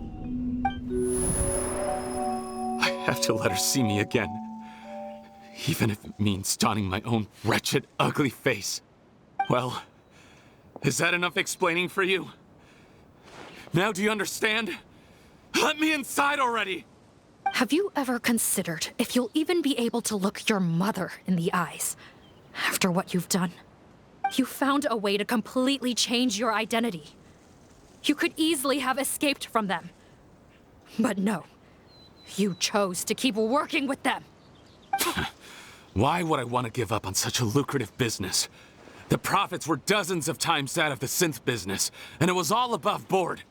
I have to let her see me again. Even if it means donning my own wretched, ugly face. Well, is that enough explaining for you? Now do you understand? Let me inside already! Have you ever considered if you'll even be able to look your mother in the eyes after what you've done? You found a way to completely change your identity. You could easily have escaped from them. But no, you chose to keep working with them. Why would I want to give up on such a lucrative business? The profits were dozens of times that of the synth business, and it was all above board.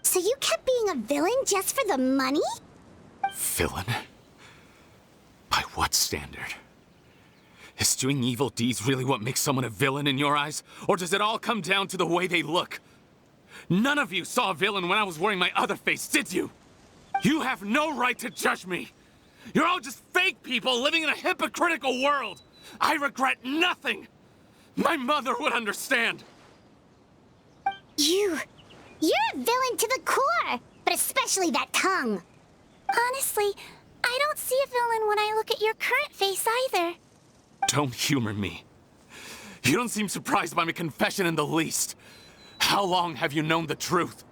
So you kept being a villain just for the money? Villain? By what standard? Is doing evil deeds really what makes someone a villain in your eyes? Or does it all come down to the way they look? None of you saw a villain when I was wearing my other face, did you? You have no right to judge me! You're all just fake people living in a hypocritical world! I regret nothing! My mother would understand! You're a villain to the core, but especially that tongue. Honestly, I don't see a villain when I look at your current face either. Don't humor me. You don't seem surprised by my confession in the least. How long have you known the truth?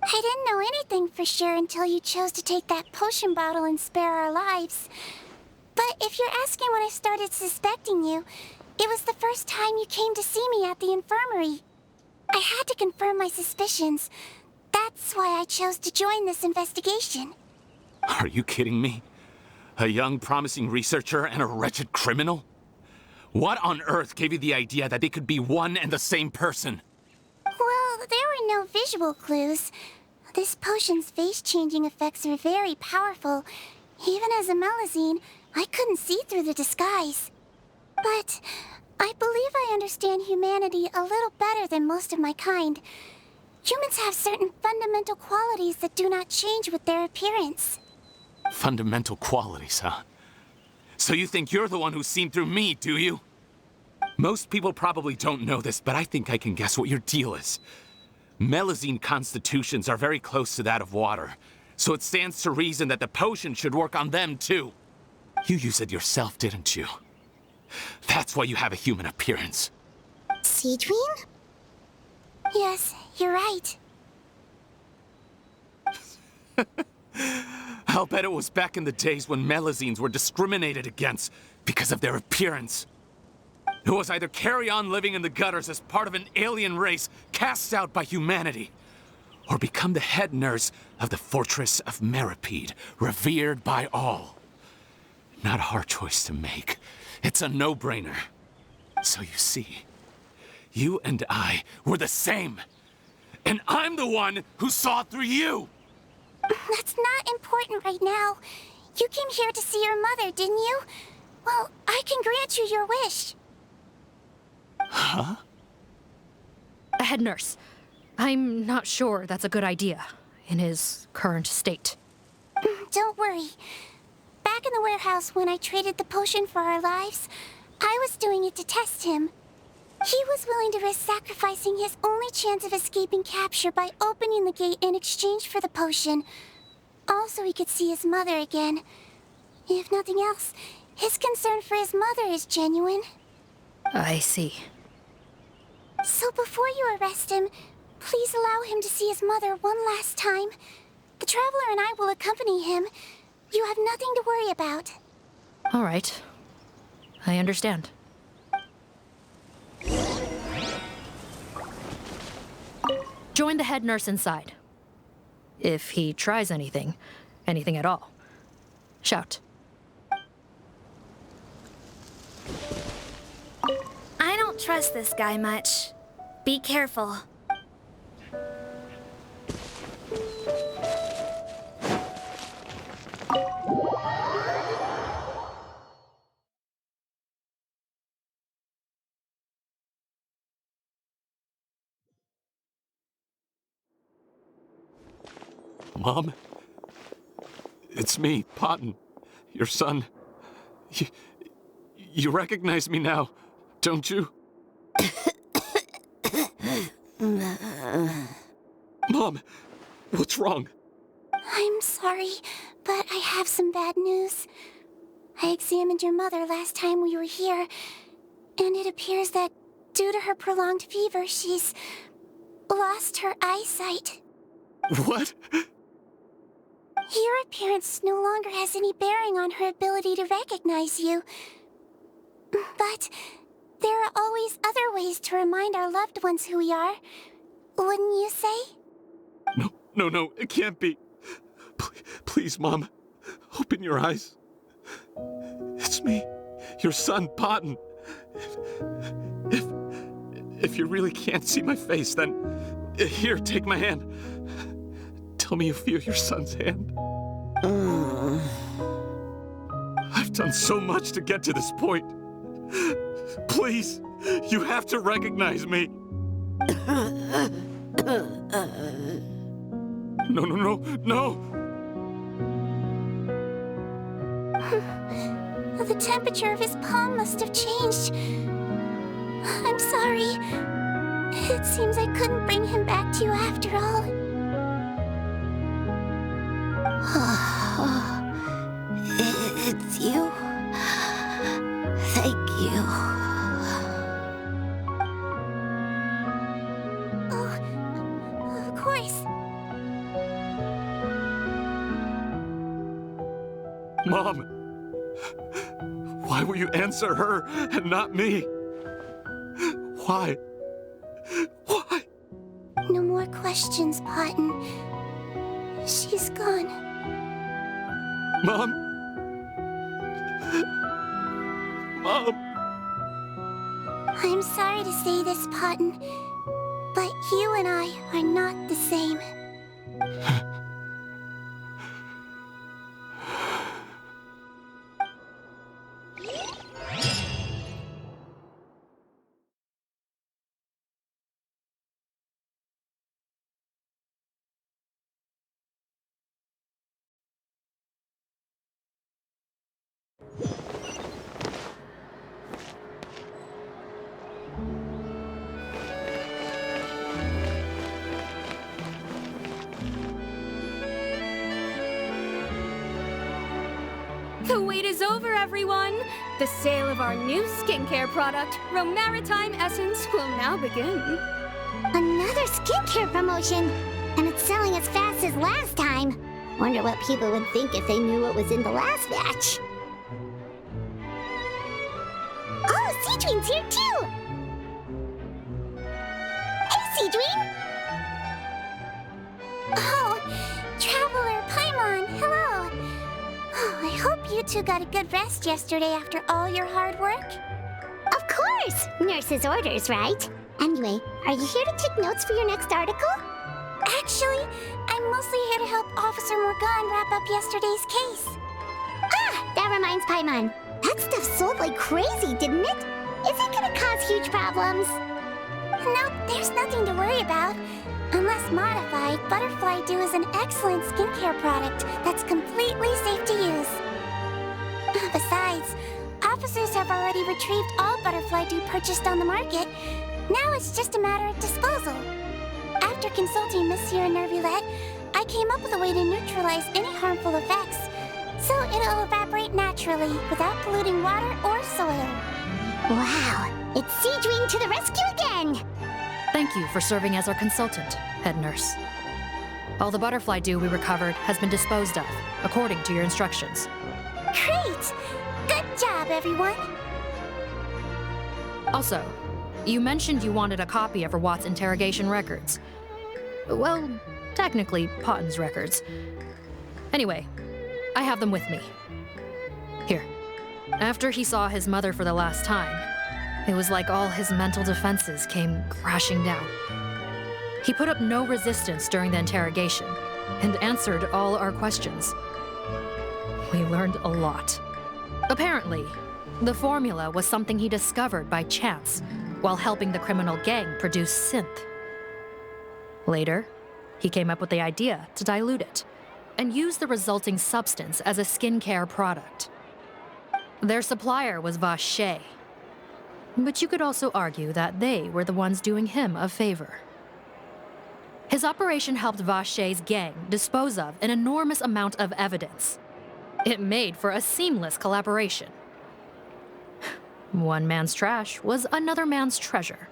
I didn't know anything for sure until you chose to take that potion bottle and spare our lives. But if you're asking when I started suspecting you, it was the first time you came to see me at the infirmary. I had to confirm my suspicions. That's why I chose to join this investigation. Are you kidding me? A young, promising researcher and a wretched criminal? What on earth gave you the idea that they could be one and the same person? Well, there were no visual clues. This potion's face-changing effects are very powerful. Even as a Melazine, I couldn't see through the disguise. But I believe I understand humanity a little better than most of my kind. Humans have certain fundamental qualities that do not change with their appearance. Fundamental qualities, huh? So you think you're the one who's seen through me, do you? Most people probably don't know this, but I think I can guess what your deal is. Melazine constitutions are very close to that of water, so it stands to reason that the potion should work on them too. You used it yourself, didn't you? That's why you have a human appearance. Cedrine? Yes, you're right. I'll bet it was back in the days when Melazines were discriminated against because of their appearance. It was either carry on living in the gutters as part of an alien race cast out by humanity, or become the head nurse of the fortress of Meropide, revered by all. Not a hard choice to make. It's a no-brainer. So you see, you and I were the same. And I'm the one who saw through you! That's not important right now. You came here to see your mother, didn't you? Well, I can grant you your wish. Huh? Head nurse, I'm not sure that's a good idea in his current state. Don't worry. Back in the warehouse when I traded the potion for our lives, I was doing it to test him. He was willing to risk sacrificing his only chance of escaping capture by opening the gate in exchange for the potion. Also, he could see his mother again. If nothing else, his concern for his mother is genuine. I see. So before you arrest him, please allow him to see his mother one last time. The Traveler and I will accompany him. You have nothing to worry about. All right. I understand. Join the head nurse inside. If he tries anything at all, shout. I don't trust this guy much. Be careful. Mom? It's me, Potton, your son. You recognize me now, don't you? Mom, what's wrong? I'm sorry, but I have some bad news. I examined your mother last time we were here, and it appears that due to her prolonged fever, she's lost her eyesight. What? Your appearance no longer has any bearing on her ability to recognize you. But there are always other ways to remind our loved ones who we are. Wouldn't you say? No, it can't be. Please, Mom, open your eyes. It's me, your son, Potton. If you really can't see my face, then here, take my hand. Tell me you feel your son's hand. I've done so much to get to this point. Please, you have to recognize me. No. The temperature of his palm must have changed. I'm sorry. It seems I couldn't bring him back to you after all. It's you. Thank you. Oh, Mom! Why will you answer her and not me? Why? Why? No more questions, Potton. She's gone. Mom? Mom? I'm sorry to say this, Potton, but you and I are not the same. The wait is over, everyone! The sale of our new skincare product, Romaritime Essence, will now begin. Another skincare promotion! And it's selling as fast as last time. Wonder what people would think if they knew what was in the last batch. Oh, Seedween's here too! Hey, Seedween! Oh, Traveler Paimon, hello! Oh, I hope you two got a good rest yesterday after all your hard work. Of course! Nurse's orders, right? Anyway, are you here to take notes for your next article? Actually, I'm mostly here to help Officer Morgan wrap up yesterday's case. Ah, that reminds Paimon. That stuff sold like crazy, didn't it? Is it gonna cause huge problems? No, there's nothing to worry about. Unless modified, Butterfly Dew is an excellent skincare product that's completely safe to use. Besides, officers have already retrieved all Butterfly Dew purchased on the market. Now it's just a matter of disposal. After consulting Monsieur Nervulette, I came up with a way to neutralize any harmful effects, so it'll evaporate naturally without polluting water or soil. Wow, it's Seedween to the rescue again! Thank you for serving as our consultant, head nurse. All the butterfly dew we recovered has been disposed of, according to your instructions. Great! Good job, everyone! Also, you mentioned you wanted a copy of Rawat's interrogation records. Well, technically, Potton's records. Anyway, I have them with me. Here. After he saw his mother for the last time, it was like all his mental defenses came crashing down. He put up no resistance during the interrogation and answered all our questions. We learned a lot. Apparently, the formula was something he discovered by chance while helping the criminal gang produce synth. Later, he came up with the idea to dilute it and use the resulting substance as a skincare product. Their supplier was Vache, but you could also argue that they were the ones doing him a favor. His operation helped Vache's gang dispose of an enormous amount of evidence. It made for a seamless collaboration. One man's trash was another man's treasure,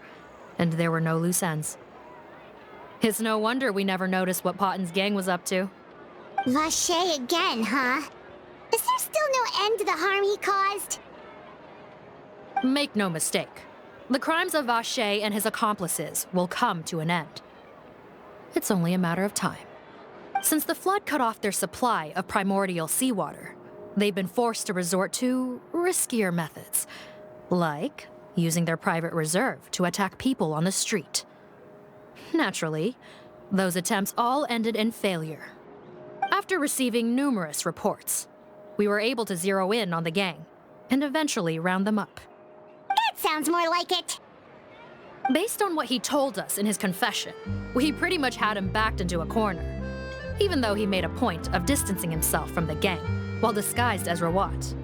and there were no loose ends. It's no wonder we never noticed what Potton's gang was up to. Vache again, huh? Is there still no end to the harm he caused? Make no mistake, the crimes of Vache and his accomplices will come to an end. It's only a matter of time. Since the flood cut off their supply of primordial seawater, they've been forced to resort to riskier methods, like using their private reserve to attack people on the street. Naturally, those attempts all ended in failure. After receiving numerous reports, we were able to zero in on the gang and eventually round them up. That sounds more like it. Based on what he told us in his confession, we pretty much had him backed into a corner, even though he made a point of distancing himself from the gang while disguised as Rawat.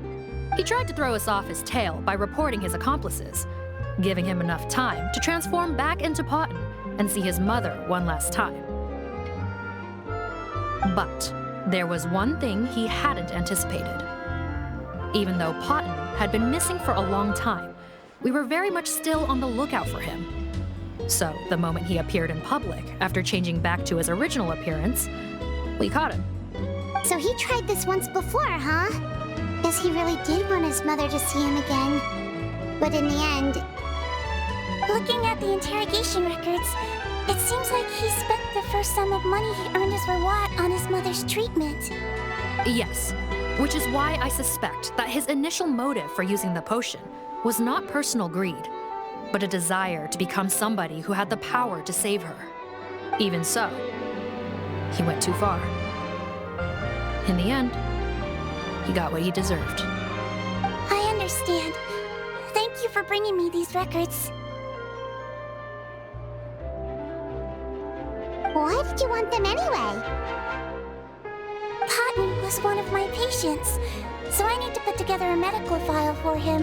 He tried to throw us off his tail by reporting his accomplices, giving him enough time to transform back into Potton and see his mother one last time. But there was one thing he hadn't anticipated. Even though Potton had been missing for a long time, we were very much still on the lookout for him. So the moment he appeared in public after changing back to his original appearance, we caught him. So he tried this once before, huh? Guess he really did want his mother to see him again. But in the end... Looking at the interrogation records, it seems like he spent the first sum of money he earned as reward on his mother's treatment. Yes, which is why I suspect that his initial motive for using the potion was not personal greed, but a desire to become somebody who had the power to save her. Even so, he went too far. In the end, he got what he deserved. I understand. Thank you for bringing me these records. Why did you want them anyway? Cotton was one of my patients, so I need to put together a medical file for him.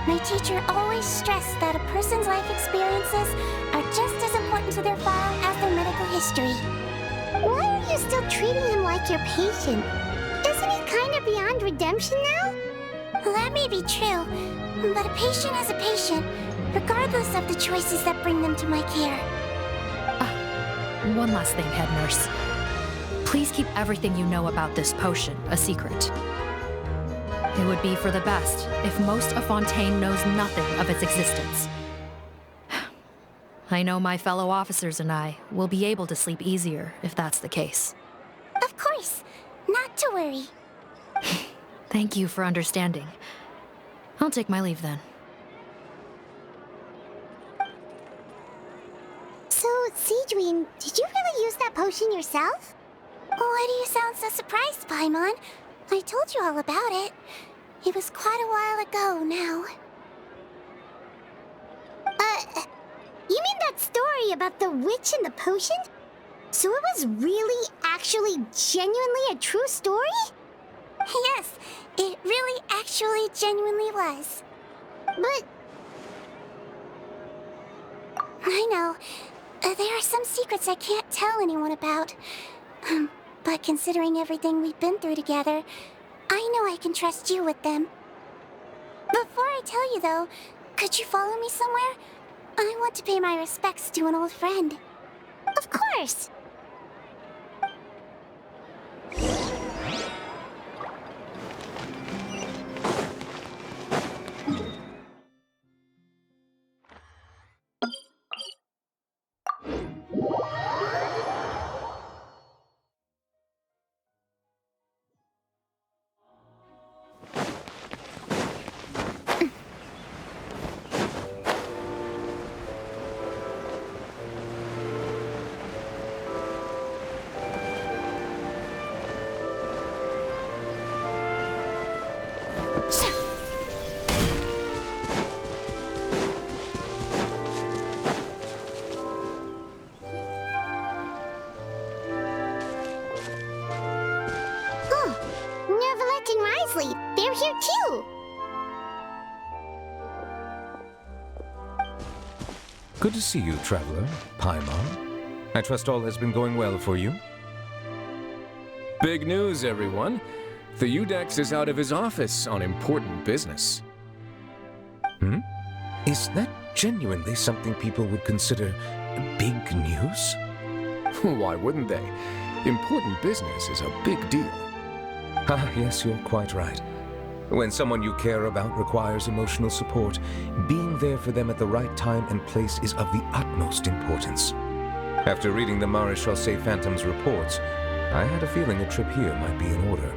My teacher always stressed that a person's life experiences are just as important to their file as their medical history. Why are you still treating him like your patient? Isn't he kind of beyond redemption now? That may be true, but a patient is a patient, regardless of the choices that bring them to my care. One last thing, head nurse. Please keep everything you know about this potion a secret. It would be for the best if most of Fontaine knows nothing of its existence. I know my fellow officers and I will be able to sleep easier if that's the case. Of course. Not to worry. Thank you for understanding. I'll take my leave then. So, Sigewin, did you really use that potion yourself? Why do you sound so surprised, Paimon? I told you all about it. It was quite a while ago now. You mean that story about the witch and the potion? So it was really, actually, genuinely a true story? Yes, it really, actually, genuinely was. But... I know. There are some secrets I can't tell anyone about. But considering everything we've been through together, I know I can trust you with them. Before I tell you, though, could you follow me somewhere? I want to pay my respects to an old friend. Of course! They're here too! Good to see you, traveler. Paimon. I trust all has been going well for you? Big news, everyone. The Udex is out of his office on important business. Is that genuinely something people would consider big news? Why wouldn't they? Important business is a big deal. Ah, yes, you're quite right. When someone you care about requires emotional support, being there for them at the right time and place is of the utmost importance. After reading the Maréchal Phantom's reports, I had a feeling a trip here might be in order.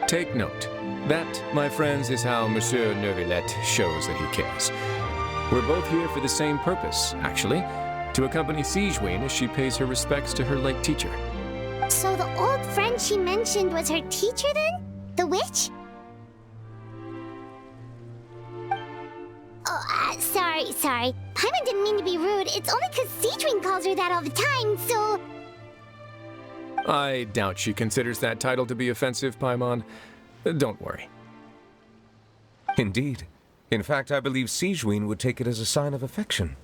Take note. That, my friends, is how Monsieur Neuvillette shows that he cares. We're both here for the same purpose, actually, to accompany Sigewin as she pays her respects to her late teacher. So the old friend she mentioned was her teacher then? The witch? Oh, sorry. Paimon didn't mean to be rude. It's only because Sigewin calls her that all the time, so... I doubt she considers that title to be offensive, Paimon. Don't worry. Indeed. In fact, I believe Sigewin would take it as a sign of affection.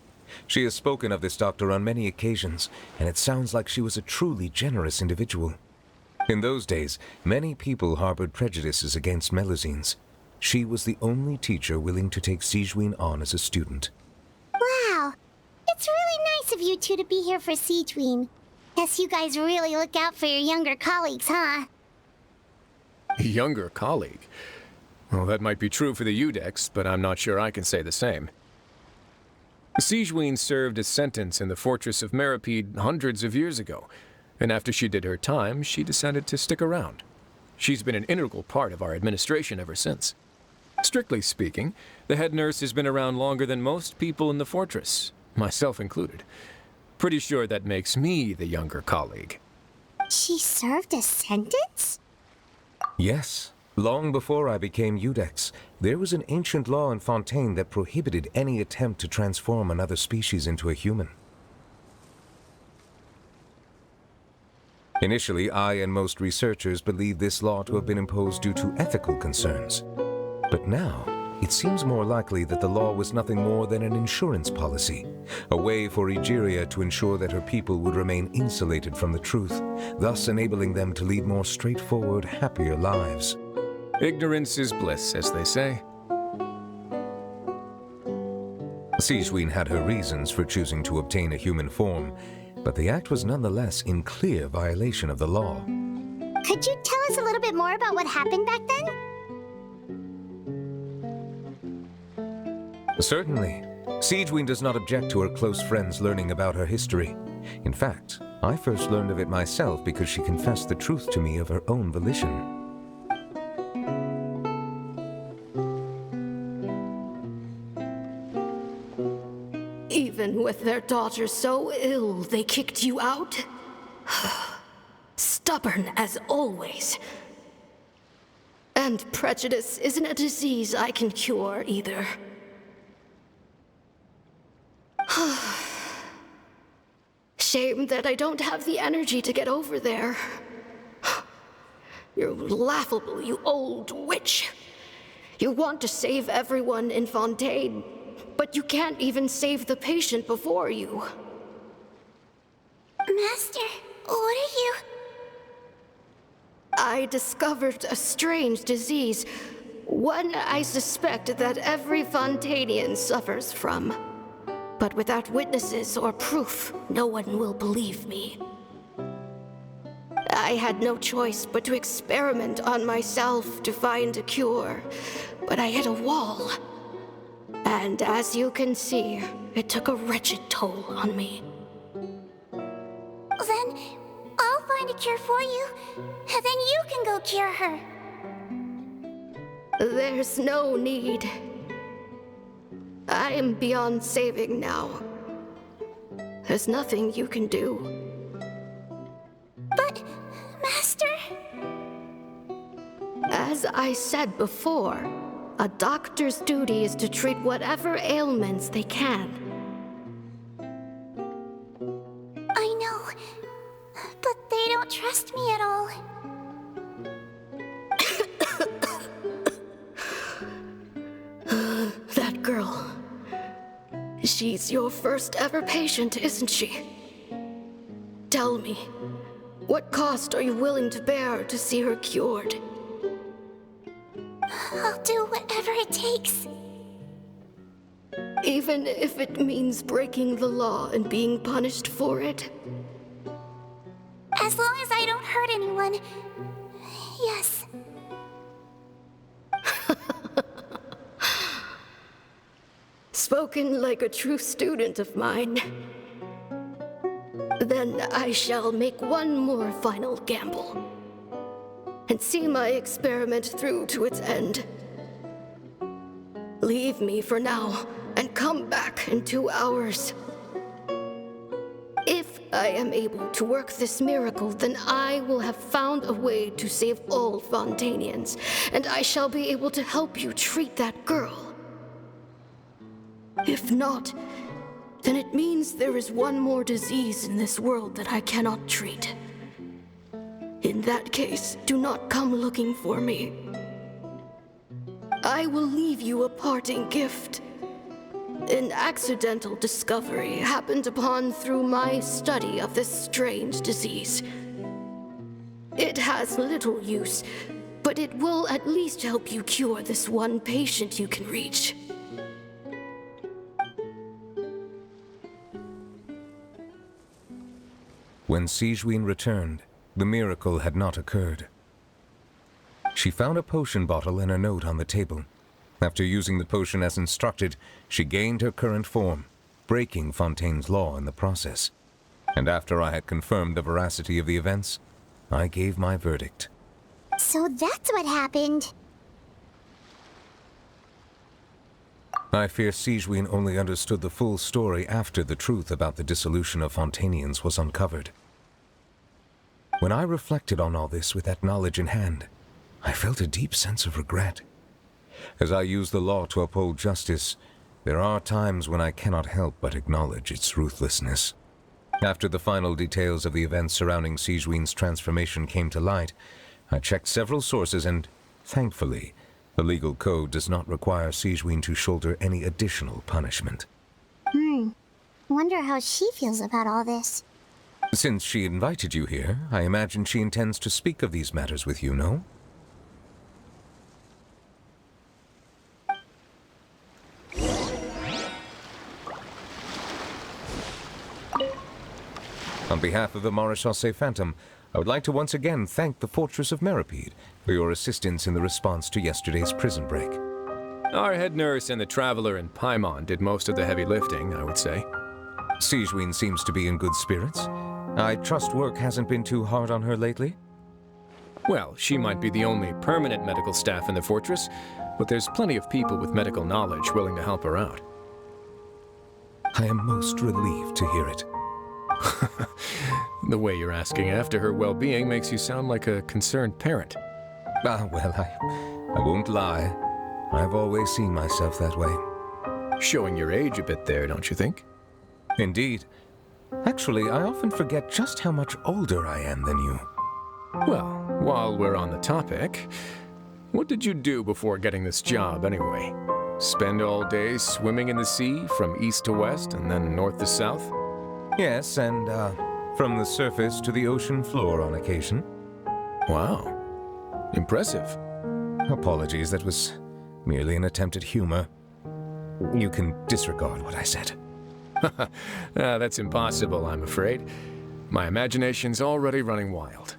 She has spoken of this doctor on many occasions, and it sounds like she was a truly generous individual. In those days, many people harbored prejudices against Melusines. She was the only teacher willing to take Sigewin on as a student. Wow. It's really nice of you two to be here for Sigewin. Guess you guys really look out for your younger colleagues, huh? Younger colleague? Well, that might be true for the Udex, but I'm not sure I can say the same. Sigewinne served a sentence in the fortress of Meripede hundreds of years ago, and after she did her time, she decided to stick around. She's been an integral part of our administration ever since. Strictly speaking, the head nurse has been around longer than most people in the fortress, myself included. Pretty sure that makes me the younger colleague. She served a sentence? Yes. Long before I became Udex, there was an ancient law in Fontaine that prohibited any attempt to transform another species into a human. Initially, I and most researchers believed this law to have been imposed due to ethical concerns. But now, it seems more likely that the law was nothing more than an insurance policy, a way for Egeria to ensure that her people would remain insulated from the truth, thus enabling them to lead more straightforward, happier lives. Ignorance is bliss, as they say. Sigewinne had her reasons for choosing to obtain a human form, but the act was nonetheless in clear violation of the law. Could you tell us a little bit more about what happened back then? Certainly. Sigewinne does not object to her close friends learning about her history. In fact, I first learned of it myself because she confessed the truth to me of her own volition. Even with their daughter so ill, they kicked you out? Stubborn as always. And prejudice isn't a disease I can cure either. Shame that I don't have the energy to get over there. You're laughable, you old witch. You want to save everyone in Fontaine, but you can't even save the patient before you. Master, what are you... I discovered a strange disease, one I suspect that every Fontainian suffers from. But without witnesses or proof, no one will believe me. I had no choice but to experiment on myself to find a cure, but I hit a wall. And as you can see, it took a wretched toll on me. Then I'll find a cure for you, and then you can go cure her. There's no need. I am beyond saving now. There's nothing you can do. But, Master... As I said before, a doctor's duty is to treat whatever ailments they can. I know, but they don't trust me at all. That girl. She's your first ever patient, isn't she? Tell me, what cost are you willing to bear to see her cured? I'll do whatever it takes. Even if it means breaking the law and being punished for it? As long as I don't hurt anyone, yes. Spoken like a true student of mine. Then I shall make one more final gamble and see my experiment through to its end. Leave me for now and come back in 2 hours. If I am able to work this miracle, then I will have found a way to save all Fontainians, and I shall be able to help you treat that girl. If not, then it means there is one more disease in this world that I cannot treat. In that case, do not come looking for me. I will leave you a parting gift. An accidental discovery happened upon through my study of this strange disease. It has little use, but it will at least help you cure this one patient you can reach. When Sigewinne returned, the miracle had not occurred. She found a potion bottle and a note on the table. After using the potion as instructed, she gained her current form, breaking Fontaine's law in the process. And after I had confirmed the veracity of the events, I gave my verdict. So that's what happened. I fear Sigewinne only understood the full story after the truth about the dissolution of Fontainians was uncovered. When I reflected on all this with that knowledge in hand, I felt a deep sense of regret. As I use the law to uphold justice, there are times when I cannot help but acknowledge its ruthlessness. After the final details of the events surrounding Sigewinne's transformation came to light, I checked several sources and, thankfully, the legal code does not require Sigewinne to shoulder any additional punishment. Wonder how she feels about all this. Since she invited you here, I imagine she intends to speak of these matters with you, no? On behalf of the Maréchaussée Phantom, I would like to once again thank the Fortress of Meripede for your assistance in the response to yesterday's prison break. Our head nurse and the Traveler in Paimon did most of the heavy lifting, I would say. Sigewinne seems to be in good spirits. I trust work hasn't been too hard on her lately? Well, she might be the only permanent medical staff in the fortress, but there's plenty of people with medical knowledge willing to help her out. I am most relieved to hear it. The way you're asking after her well-being makes you sound like a concerned parent. Well, I won't lie. I've always seen myself that way. Showing your age a bit there, don't you think? Indeed. Actually, I often forget just how much older I am than you. Well, while we're on the topic, what did you do before getting this job anyway? Spend all day swimming in the sea from east to west and then north to south? Yes, and from the surface to the ocean floor on occasion. Wow. Impressive. Apologies, that was merely an attempt at humor. You can disregard what I said. That's impossible, I'm afraid. My imagination's already running wild.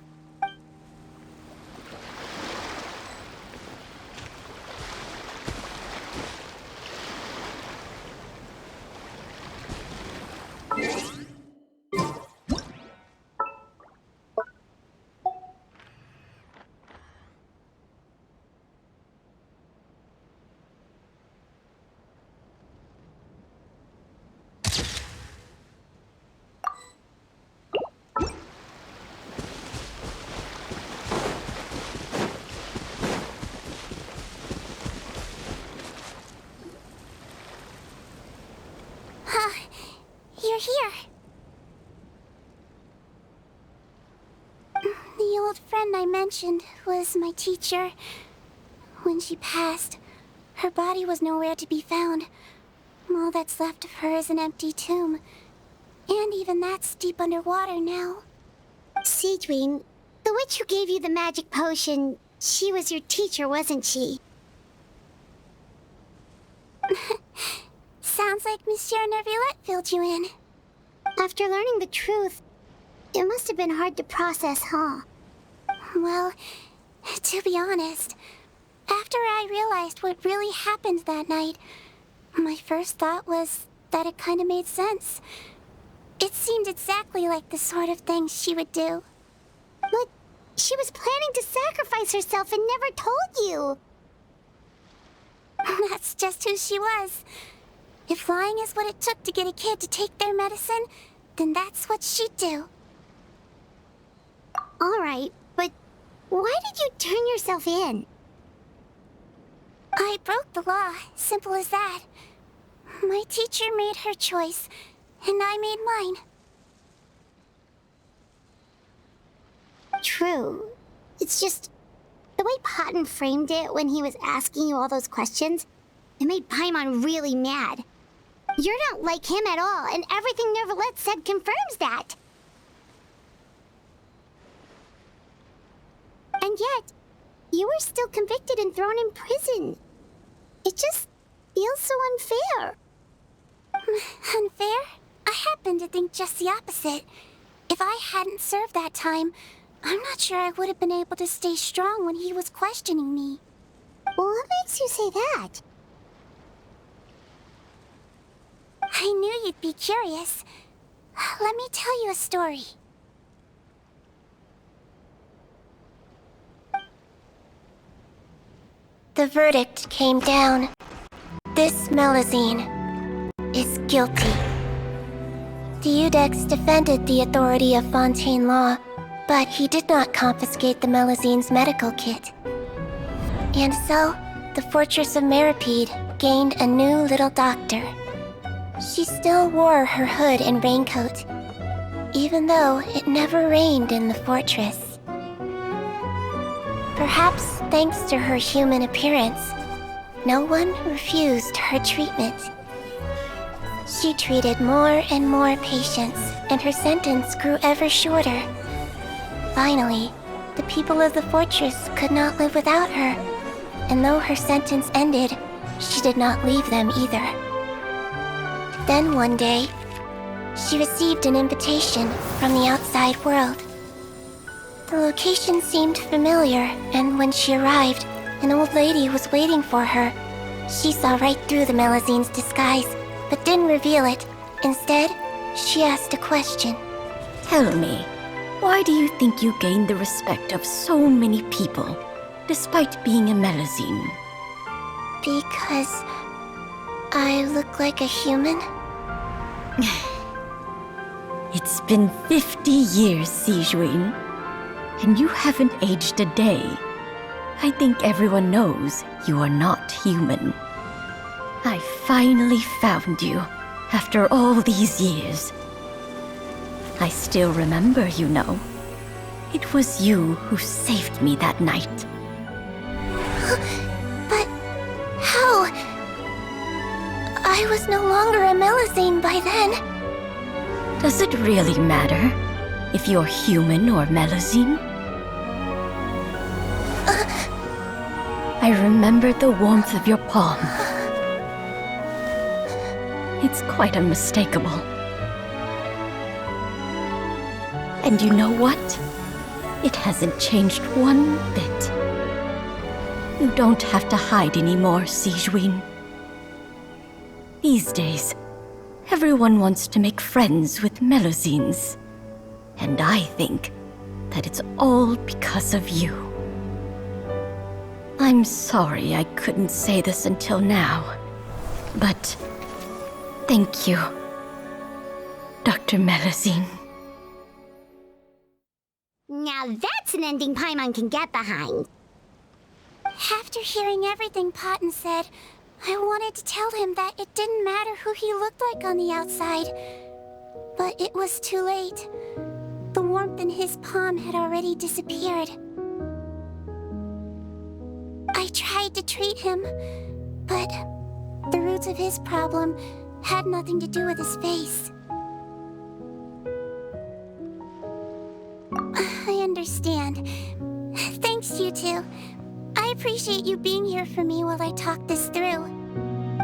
You're here. The old friend I mentioned was my teacher. When she passed, her body was nowhere to be found. All that's left of her is an empty tomb. And even that's deep underwater now. Sigewinne, the witch who gave you the magic potion, she was your teacher, wasn't she? Sounds like Monsieur Neuvillette filled you in. After learning the truth, it must have been hard to process, huh? Well, to be honest, after I realized what really happened that night, my first thought was that it kind of made sense. It seemed exactly like the sort of thing she would do. But she was planning to sacrifice herself and never told you. That's just who she was. If lying is what it took to get a kid to take their medicine, then that's what she'd do. All right, but why did you turn yourself in? I broke the law, simple as that. My teacher made her choice, and I made mine. True. It's just the way Potton framed it when he was asking you all those questions, it made Paimon really mad. You're not like him at all, and everything Neuvillette said confirms that. And yet, you were still convicted and thrown in prison. It just feels so unfair. Unfair? I happen to think just the opposite. If I hadn't served that time, I'm not sure I would have been able to stay strong when he was questioning me. What makes you say that? I knew you'd be curious. Let me tell you a story. The verdict came down. This Melusine is guilty. The Iudex defended the authority of Fontaine law, but he did not confiscate the Melusine's medical kit. And so, the Fortress of Meripede gained a new little doctor. She still wore her hood and raincoat, even though it never rained in the fortress. Perhaps thanks to her human appearance, no one refused her treatment. She treated more and more patients, and her sentence grew ever shorter. Finally, the people of the fortress could not live without her, and though her sentence ended, she did not leave them either. Then one day, she received an invitation from the outside world. The location seemed familiar, and when she arrived, an old lady was waiting for her. She saw right through the Melusine's disguise, but didn't reveal it. Instead, she asked a question. Tell me, why do you think you gained the respect of so many people, despite being a Melusine? Because I look like a human? It's been 50 years, Sigewinne, and you haven't aged a day. I think everyone knows you are not human. I finally found you, after all these years. I still remember, you know. It was you who saved me that night. But how? I was no longer a Melusine by then. Does it really matter if you're human or Melusine? I remember the warmth of your palm. It's quite unmistakable. And you know what? It hasn't changed one bit. You don't have to hide anymore, Sigewinne. These days, everyone wants to make friends with Melusines. And I think that it's all because of you. I'm sorry I couldn't say this until now, but thank you, Dr. Melusine. Now that's an ending Paimon can get behind. After hearing everything Paten said, I wanted to tell him that it didn't matter who he looked like on the outside. But it was too late. The warmth in his palm had already disappeared. I tried to treat him, but the roots of his problem had nothing to do with his face. I understand. Thanks, you two. I appreciate you being here for me while I talk this through.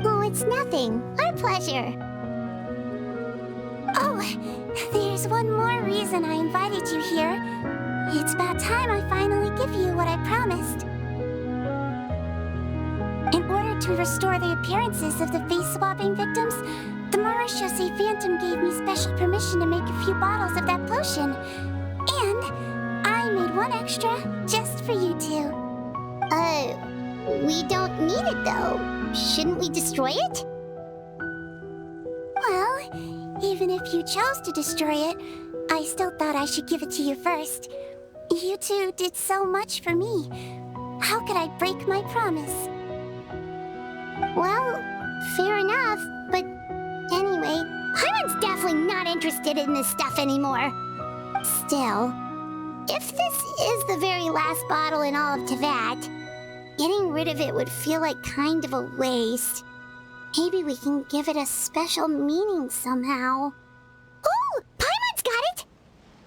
Oh, it's nothing. Our pleasure. Oh, there's one more reason I invited you here. It's about time I finally give you what I promised. In order to restore the appearances of the face-swapping victims, the Marechaussee Phantom gave me special permission to make a few bottles of that potion. And I made one extra just for you two. We don't need it though. Shouldn't we destroy it? Well, even if you chose to destroy it, I still thought I should give it to you first. You two did so much for me. How could I break my promise? Well, fair enough, but anyway, Paimon's definitely not interested in this stuff anymore. Still, if this is the very last bottle in all of Teyvat, getting rid of it would feel like kind of a waste. Maybe we can give it a special meaning somehow. Ooh! Paimon's got it!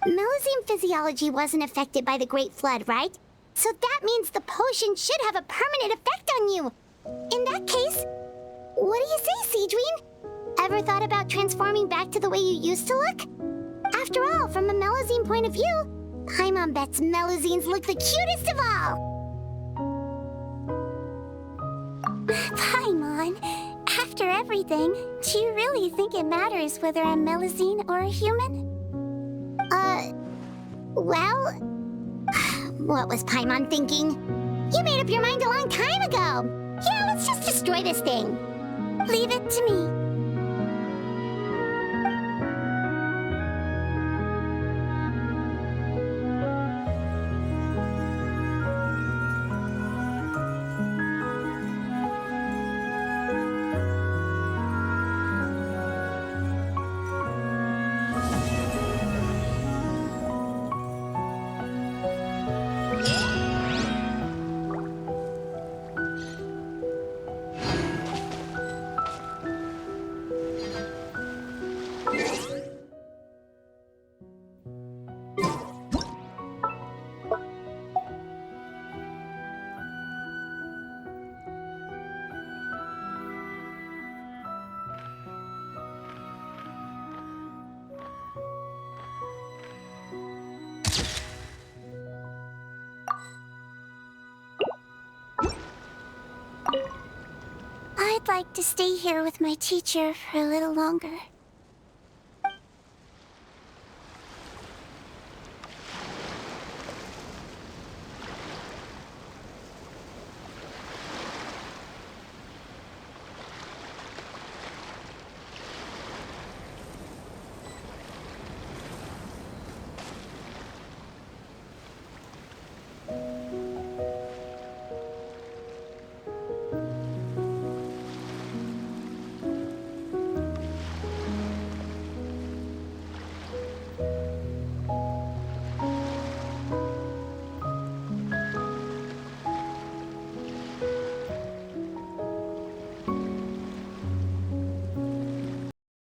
Melusine physiology wasn't affected by the Great Flood, right? So that means the potion should have a permanent effect on you. In that case, what do you say, Sigewinne? Ever thought about transforming back to the way you used to look? After all, from a Melusine point of view, Paimon bets Melusines look the cutest of all! Paimon, after everything, do you really think it matters whether I'm Melusine or a human? Well... What was Paimon thinking? You made up your mind a long time ago! Yeah, let's just destroy this thing. Leave it to me. I'd like to stay here with my teacher for a little longer.